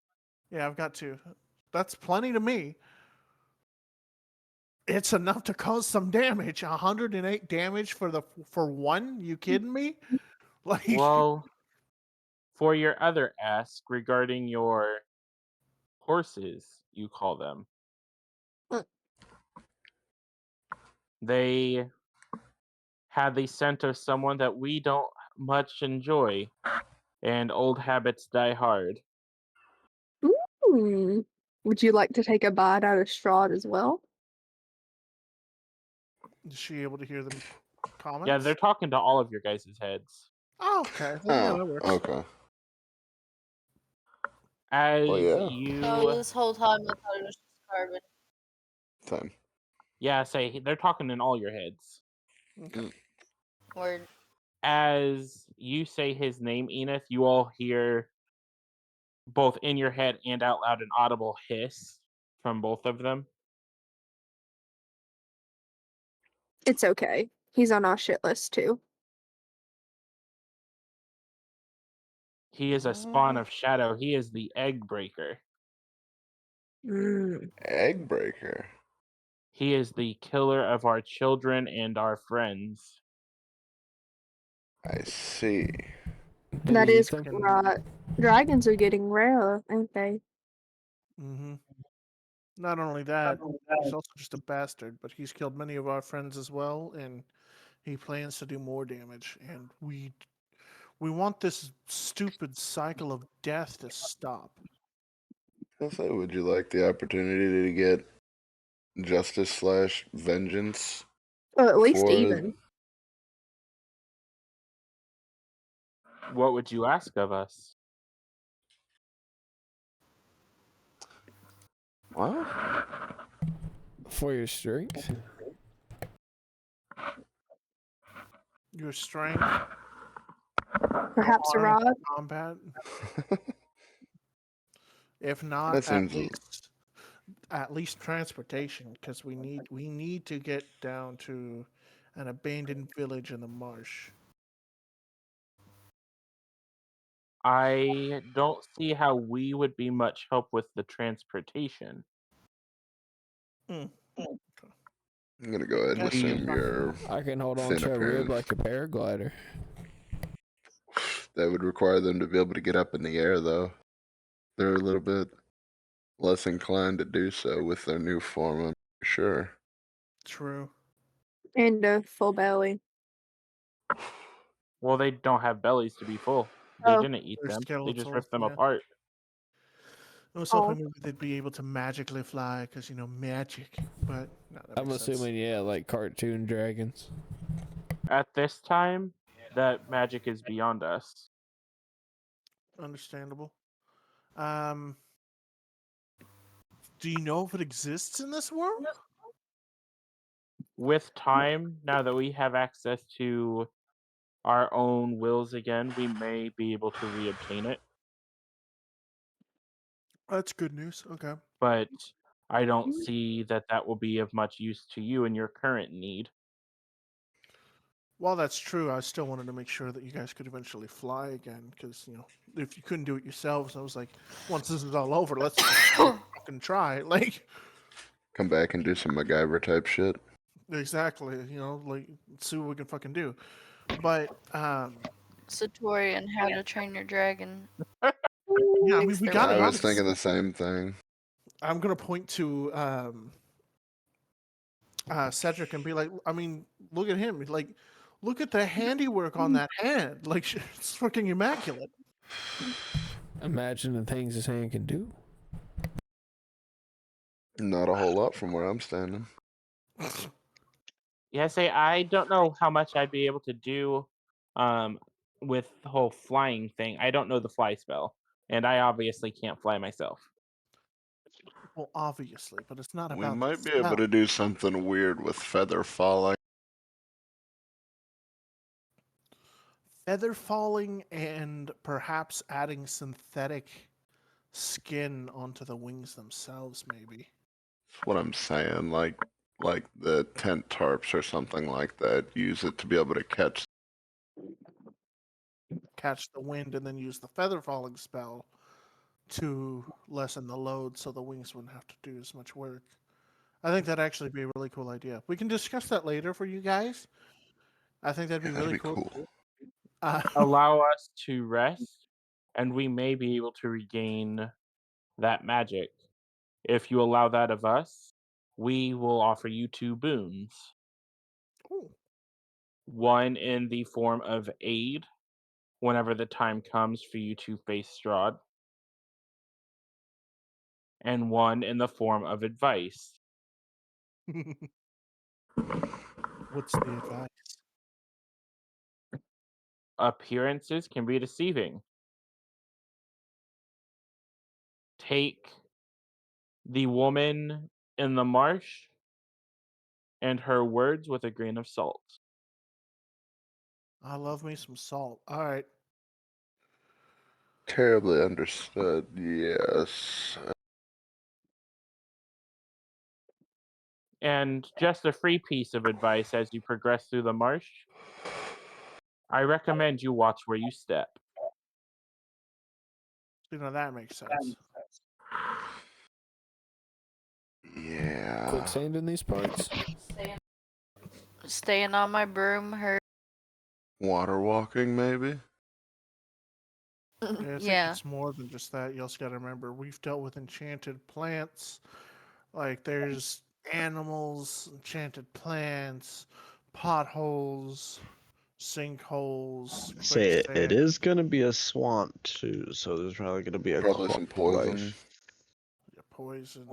Yeah, I've got 2. That's plenty to me. It's enough to cause some damage. 108 damage for one? You kidding me? Like, Well, for your other ask regarding your horses, you call them, they had the scent of someone that we don't much enjoy, and old habits die hard. Ooh. Would you like to take a bite out of Strahd as well? is she able to hear the Yeah, comments? they're talking to all of your guys' heads. Oh, okay. Then yeah, that works. Okay. As Well, yeah. Oh, you, this whole time I thought it was just Garbin. Time. yeah, say they're talking in all your heads. Okay. Word. As you say his name, Enith, you all hear both in your head and out loud an audible hiss from both of them. It's okay. He's on our shit list too. He is a spawn of shadow. He is the egg breaker. Mm. Egg breaker. He is the killer of our children and our friends. I see. That Hey, is Ethan. right. Dragons are getting rare, ain't they? Mm-hmm. Not only that, he's also just a bastard, but he's killed many of our friends as well, and he plans to do more damage. And We want this stupid cycle of death to stop. I say, would you like the opportunity to get justice / vengeance Or at least for even. What would you ask of us? Well, For your strength? Your strength, Perhaps a armed rod? combat. If not, that seems at least transportation, because we need to get down to an abandoned village in the marsh. I don't see how we would be much help with the transportation. Mm. I'm gonna go ahead and Guess assume you're I can hold on thin to a rib apparent. like a paraglider. That would require them to be able to get up in the air, though. They're a little bit less inclined to do so with their new form, I'm sure. True. And a full belly. Well, they don't have bellies to be full. They Oh. didn't eat They're them. They just skeletal, ripped them yeah. apart. I was Oh. hoping maybe they'd be able to magically fly, because, magic. But, no, that I'm makes sense. assuming, yeah, like cartoon dragons. At this time, that magic is beyond us. Understandable. Do you know if it exists in this world? With time, now that we have access to our own wills again, we may be able to reobtain it. That's good news. Okay. But I don't see that will be of much use to you in your current need. While that's true, I still wanted to make sure that you guys could eventually fly again, because, if you couldn't do it yourselves, I was like, once this is all over, let's fucking try. Like, Come back and do some MacGyver type shit. exactly, like, see what we can fucking do. But, Satori and How to Train Your Dragon. yeah, I mean, Fix we their got I was wings. thinking the same thing. I'm going to point to Cedric and be like, I mean, look at him. Like, look at the handiwork on that hand. Like, it's fucking immaculate. Imagine the things his hand can do. Not a whole lot from where I'm standing. Yeah, I don't know how much I'd be able to do with the whole flying thing. I don't know the fly spell, and I obviously can't fly myself. Well, obviously, but it's not We about might the be able spell. to do something weird with feather falling. Feather falling and perhaps adding synthetic skin onto the wings themselves, maybe. That's what I'm saying. Like the tent tarps or something like that. Use it to be able to catch. Catch the wind and then use the feather falling spell to lessen the load so the wings wouldn't have to do as much work. I think that'd actually be a really cool idea. We can discuss that later for you guys. I think that'd be That'd really be cool. cool. Allow us to rest, and we may be able to regain that magic. If you allow that of us, we will offer you 2 boons. Ooh. One in the form of aid whenever the time comes for you to face Strahd, and one in the form of advice. What's the advice? Appearances can be deceiving. Take the woman in the marsh and her words with a grain of salt. I love me some salt. All right. Terribly understood. Yes. And just a free piece of advice as you progress through the marsh, I recommend you watch where you step. That makes sense. Yeah. Quicksand in these parts? Staying on my broom hurt. Water walking, maybe. Yeah, I think Yeah. it's more than just that. You also got to remember we've dealt with enchanted plants. Like there's animals, enchanted plants, potholes. sinkholes, Say it quicksand. is gonna be a swamp too, so there's probably gonna be a Probably some poison. life. Poison.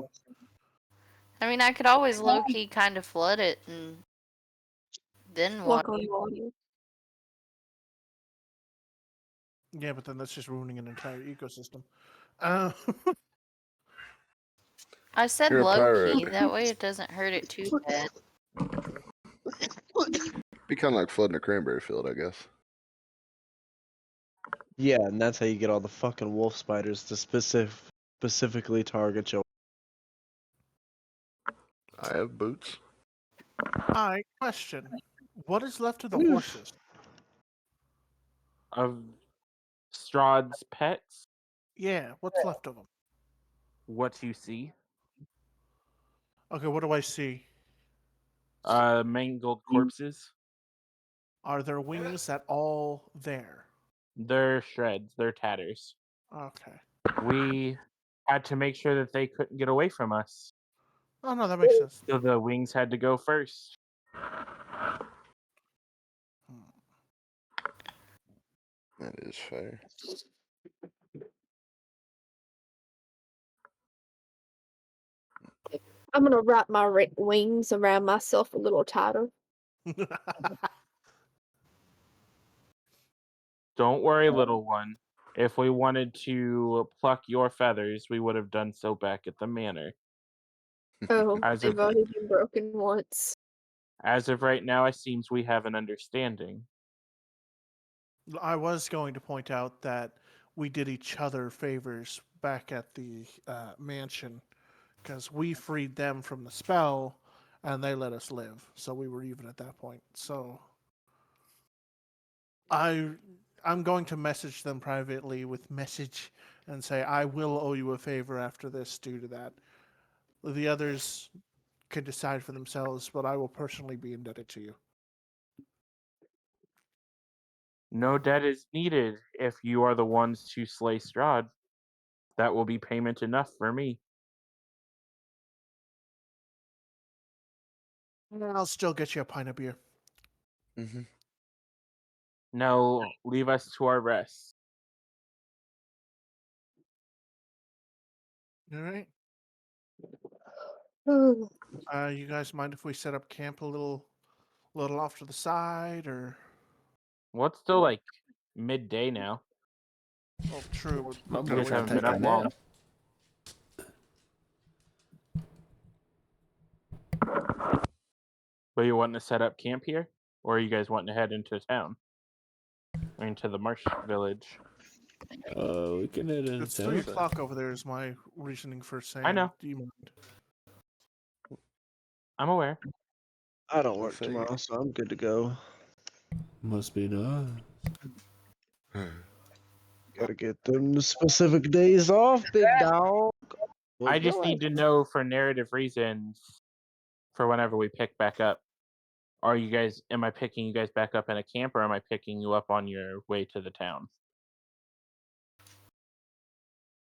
I mean, I could always low key kind of flood it and then Walk what? on water. Yeah, but then that's just ruining an entire ecosystem. Uh, I said You're a low pirate. key. That way it doesn't hurt it too bad. Be kind of like flooding a cranberry field, I guess. Yeah, and that's how you get all the fucking wolf spiders to specifically target your. I have boots. I question: what is left of the horses? Of Strahd's pets, Yeah, what's left of them? what you see? Okay, what do I see? Mangled corpses. Are their wings at all there? They're shreds. They're tatters. Okay. We had to make sure that they couldn't get away from us. Oh no, that makes sense. So the wings had to go first. That is fair. I'm gonna wrap my wings around myself a little tighter. Don't worry, little one. If we wanted to pluck your feathers, we would have done so back at the manor. Oh, As they've of, already been broken once. as of right now, it seems we have an understanding. I was going to point out that we did each other favors back at the mansion because we freed them from the spell and they let us live. So we were even at that point. So I'm going to message them privately with message and say I will owe you a favor after this due to that. The others can decide for themselves, but I will personally be indebted to you. No debt is needed if you are the ones to slay Strahd. That will be payment enough for me. I'll still get you a pint of beer. Mm-hmm. Now, leave us to our rest. All right. Oh, You guys mind if we set up camp a little off to the side, or? Well, it's still like midday now. Oh, true. My But You boy guys we have haven't to been take up a go. long. But you wanting to set up camp here? Or are you guys wanting to head into town? Or into the marsh village? We can head in It's town. 3 o'clock over there. Is my reasoning for saying. I know. Do you mind? I'm aware. I don't Let's work say- tomorrow, so I'm good to go. Must be nice. Gotta get them specific days off, big dog. I just need to know for narrative reasons for whenever we pick back up. Am I picking you guys back up in a camp or am I picking you up on your way to the town?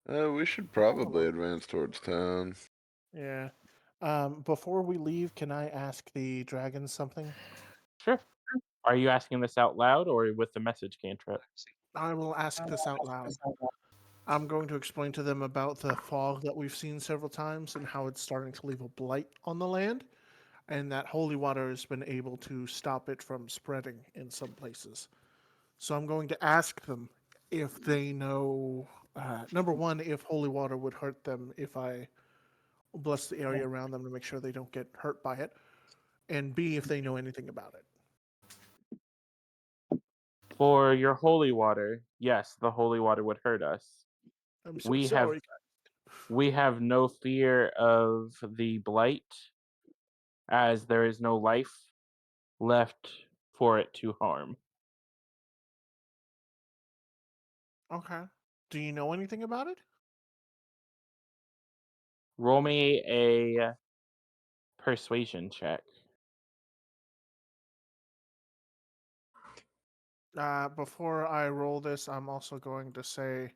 We should probably advance towards town. Yeah. Before we leave, can I ask the dragon something? Sure. Are you asking this out loud or with the message cantrip? I will ask this out loud. I'm going to explain to them about the fog that we've seen several times and how it's starting to leave a blight on the land, and that holy water has been able to stop it from spreading in some places. So I'm going to ask them if they know, number one, if holy water would hurt them if I bless the area around them to make sure they don't get hurt by it, and B, if they know anything about it. For your holy water, yes, the holy water would hurt us. I'm so We sorry. have no fear of the blight, as there is no life left for it to harm. Okay. Do you know anything about it? Roll me a persuasion check. Before I roll this, I'm also going to say,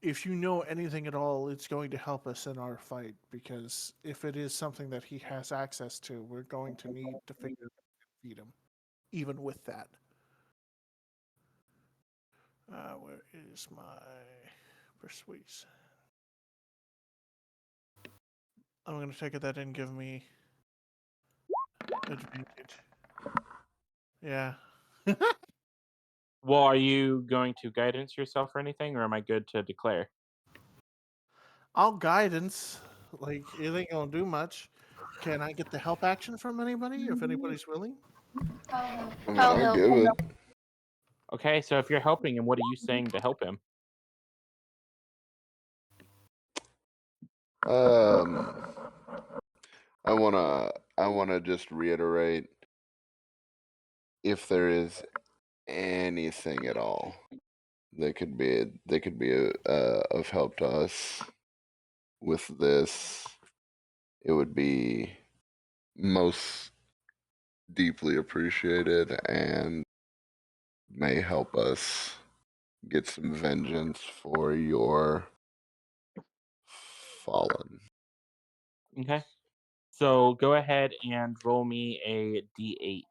if you know anything at all, it's going to help us in our fight, because if it is something that he has access to, we're going to need to figure out how to feed him. even with that. Where is my persuasion? I'm going to take it that didn't give me advantage. Yeah. Well, are you going to guidance yourself or anything, or am I good to declare? I'll guidance. Like, it ain't going to do much. Can I get the help action from anybody, if anybody's willing? I mean, I'll I'll help. give it. Okay, so if you're helping him, what are you saying to help him? I wanna just reiterate, if there is anything at all that could be of help to us with this, it would be most deeply appreciated and may help us get some vengeance for your fallen. Okay. So go ahead and roll me a d8.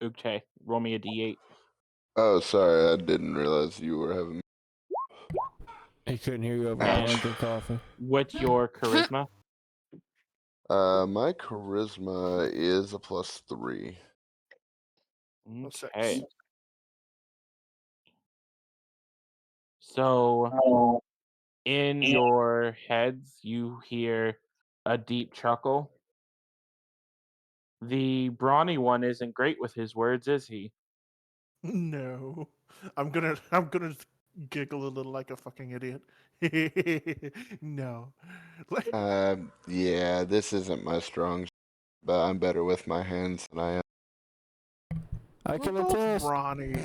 Okay, roll me a d8. Oh, sorry, I didn't realize you were having. He couldn't hear you over the And blanket coughing. what's your charisma? My charisma is a +3. Okay. So in your heads, you hear a deep chuckle. The brawny one isn't great with his words, is he? No. I'm gonna giggle a little like a fucking idiot. No. Like, Yeah, this isn't my strong, but I'm better with my hands than I am. I we're can both attest. brawny.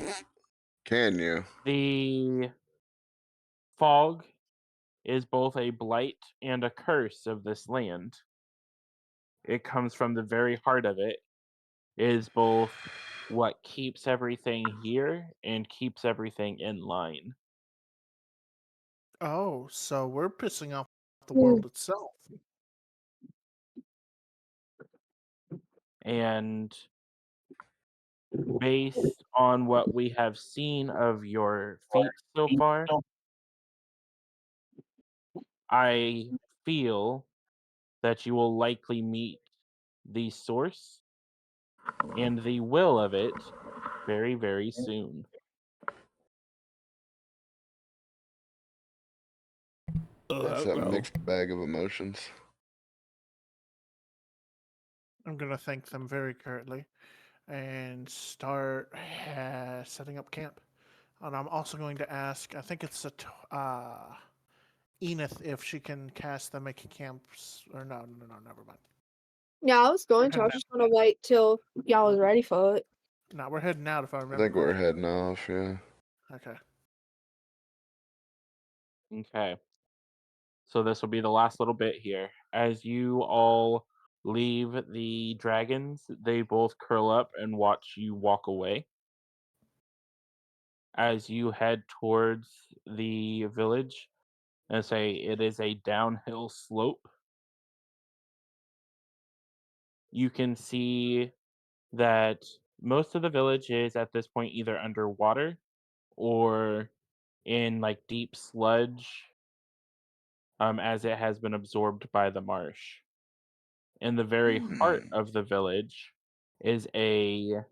Can you? The fog is both a blight and a curse of this land. It comes from the very heart of it, is both what keeps everything here and keeps everything in line. Oh, so we're pissing off the world itself. And based on what we have seen of your feats so far, I feel that you will likely meet the source and the will of it very, very soon. That's a mixed bag of emotions. I'm gonna thank them very curtly and start setting up camp. And I'm also going to ask, I think it's Enith, if she can cast the making camps, or no, never mind. Yeah, I was going to. I was just gonna wait till y'all was ready for it. No, we're heading out if I I remember. think we're correctly. heading off, yeah. Okay. Okay. So this will be the last little bit here. As you all leave the dragons, they both curl up and watch you walk away. As you head towards the village, and say it is a downhill slope, you can see that most of the village is at this point either underwater or in like deep sludge, as it has been absorbed by the marsh. In the very heart of the village is a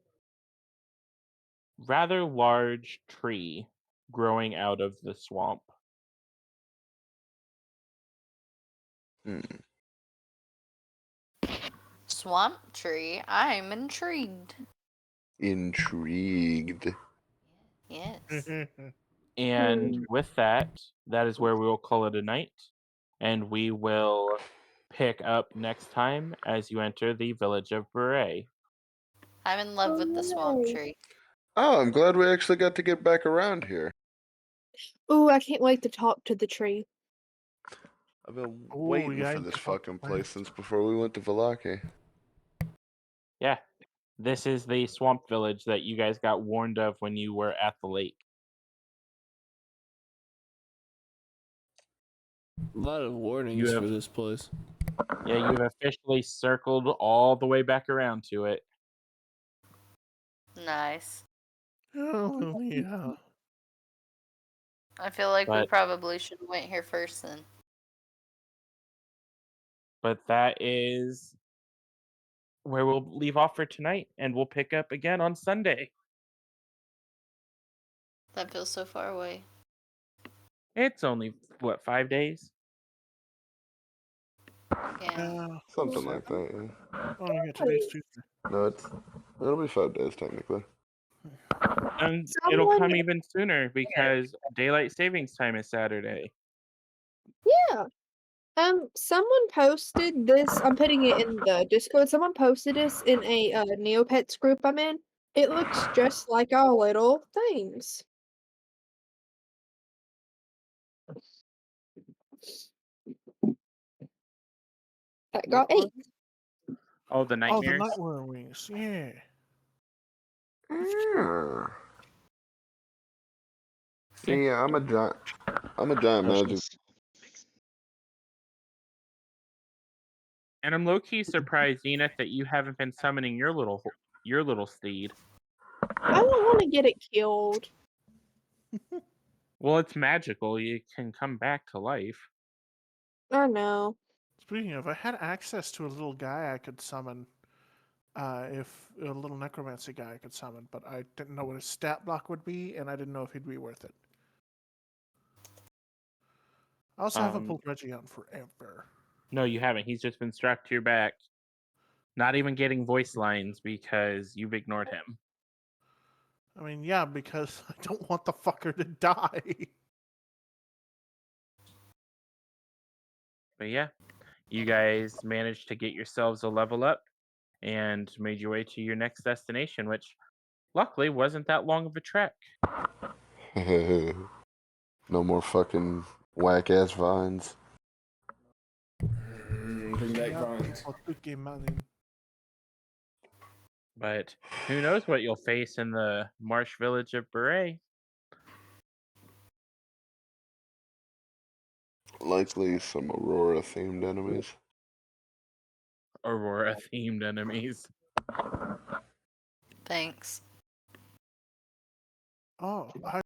rather large tree growing out of the swamp. Hmm. Swamp tree. I'm intrigued. Intrigued. Yes. And with that, that is where we will call it a night. And we will pick up next time as you enter the village of Berez. I'm in love with the swamp tree. Oh, I'm glad we actually got to get back around here. Ooh, I can't wait to talk to the tree. I've been Ooh, waiting yeah, for you this can talk fucking to place plants. since before we went to Valaki. Yeah. This is the swamp village that you guys got warned of when you were at the lake. A lot of You warnings have, for this place. yeah, you've officially circled all the way back around to it. Nice. Oh, yeah. I feel like we But- probably should have went here first then. But that is where we'll leave off for tonight, and we'll pick up again on Sunday. That feels so far away. It's only, what, 5 days? Yeah. Something like that, yeah. Oh, yeah, today's Tuesday. No, it'll be 5 days technically. And it'll Someone- come even sooner because daylight savings time is Saturday. Yeah. Someone posted this. I'm putting it in the Discord. Someone posted this in a Neopets group I'm in. It looks just like our little things. That got What 8. Oh, the Oh, the nightmares. nightmare wings. Yeah. Yeah. See, I'm a giant magic. Delicious. And I'm low-key surprised, Zenith, that you haven't been summoning your little steed. I don't want to get it killed. Well, it's magical. You can come back to life. I know. Speaking of, I had access to a little guy I could summon. If a little necromancy guy I could summon, but I didn't know what his stat block would be, and I didn't know if he'd be worth it. I also haven't pulled Reggie on forever. No, you haven't. He's just been strapped to your back. Not even getting voice lines because you've ignored him. I mean, yeah, because I don't want the fucker to die. But yeah, you guys managed to get yourselves a level up and made your way to your next destination, which luckily wasn't that long of a trek. No more fucking whack ass vines. Bring back vines. But who knows what you'll face in the marsh village of Berez. Likely some Aurora themed enemies. Aurora themed enemies. Thanks. Oh, I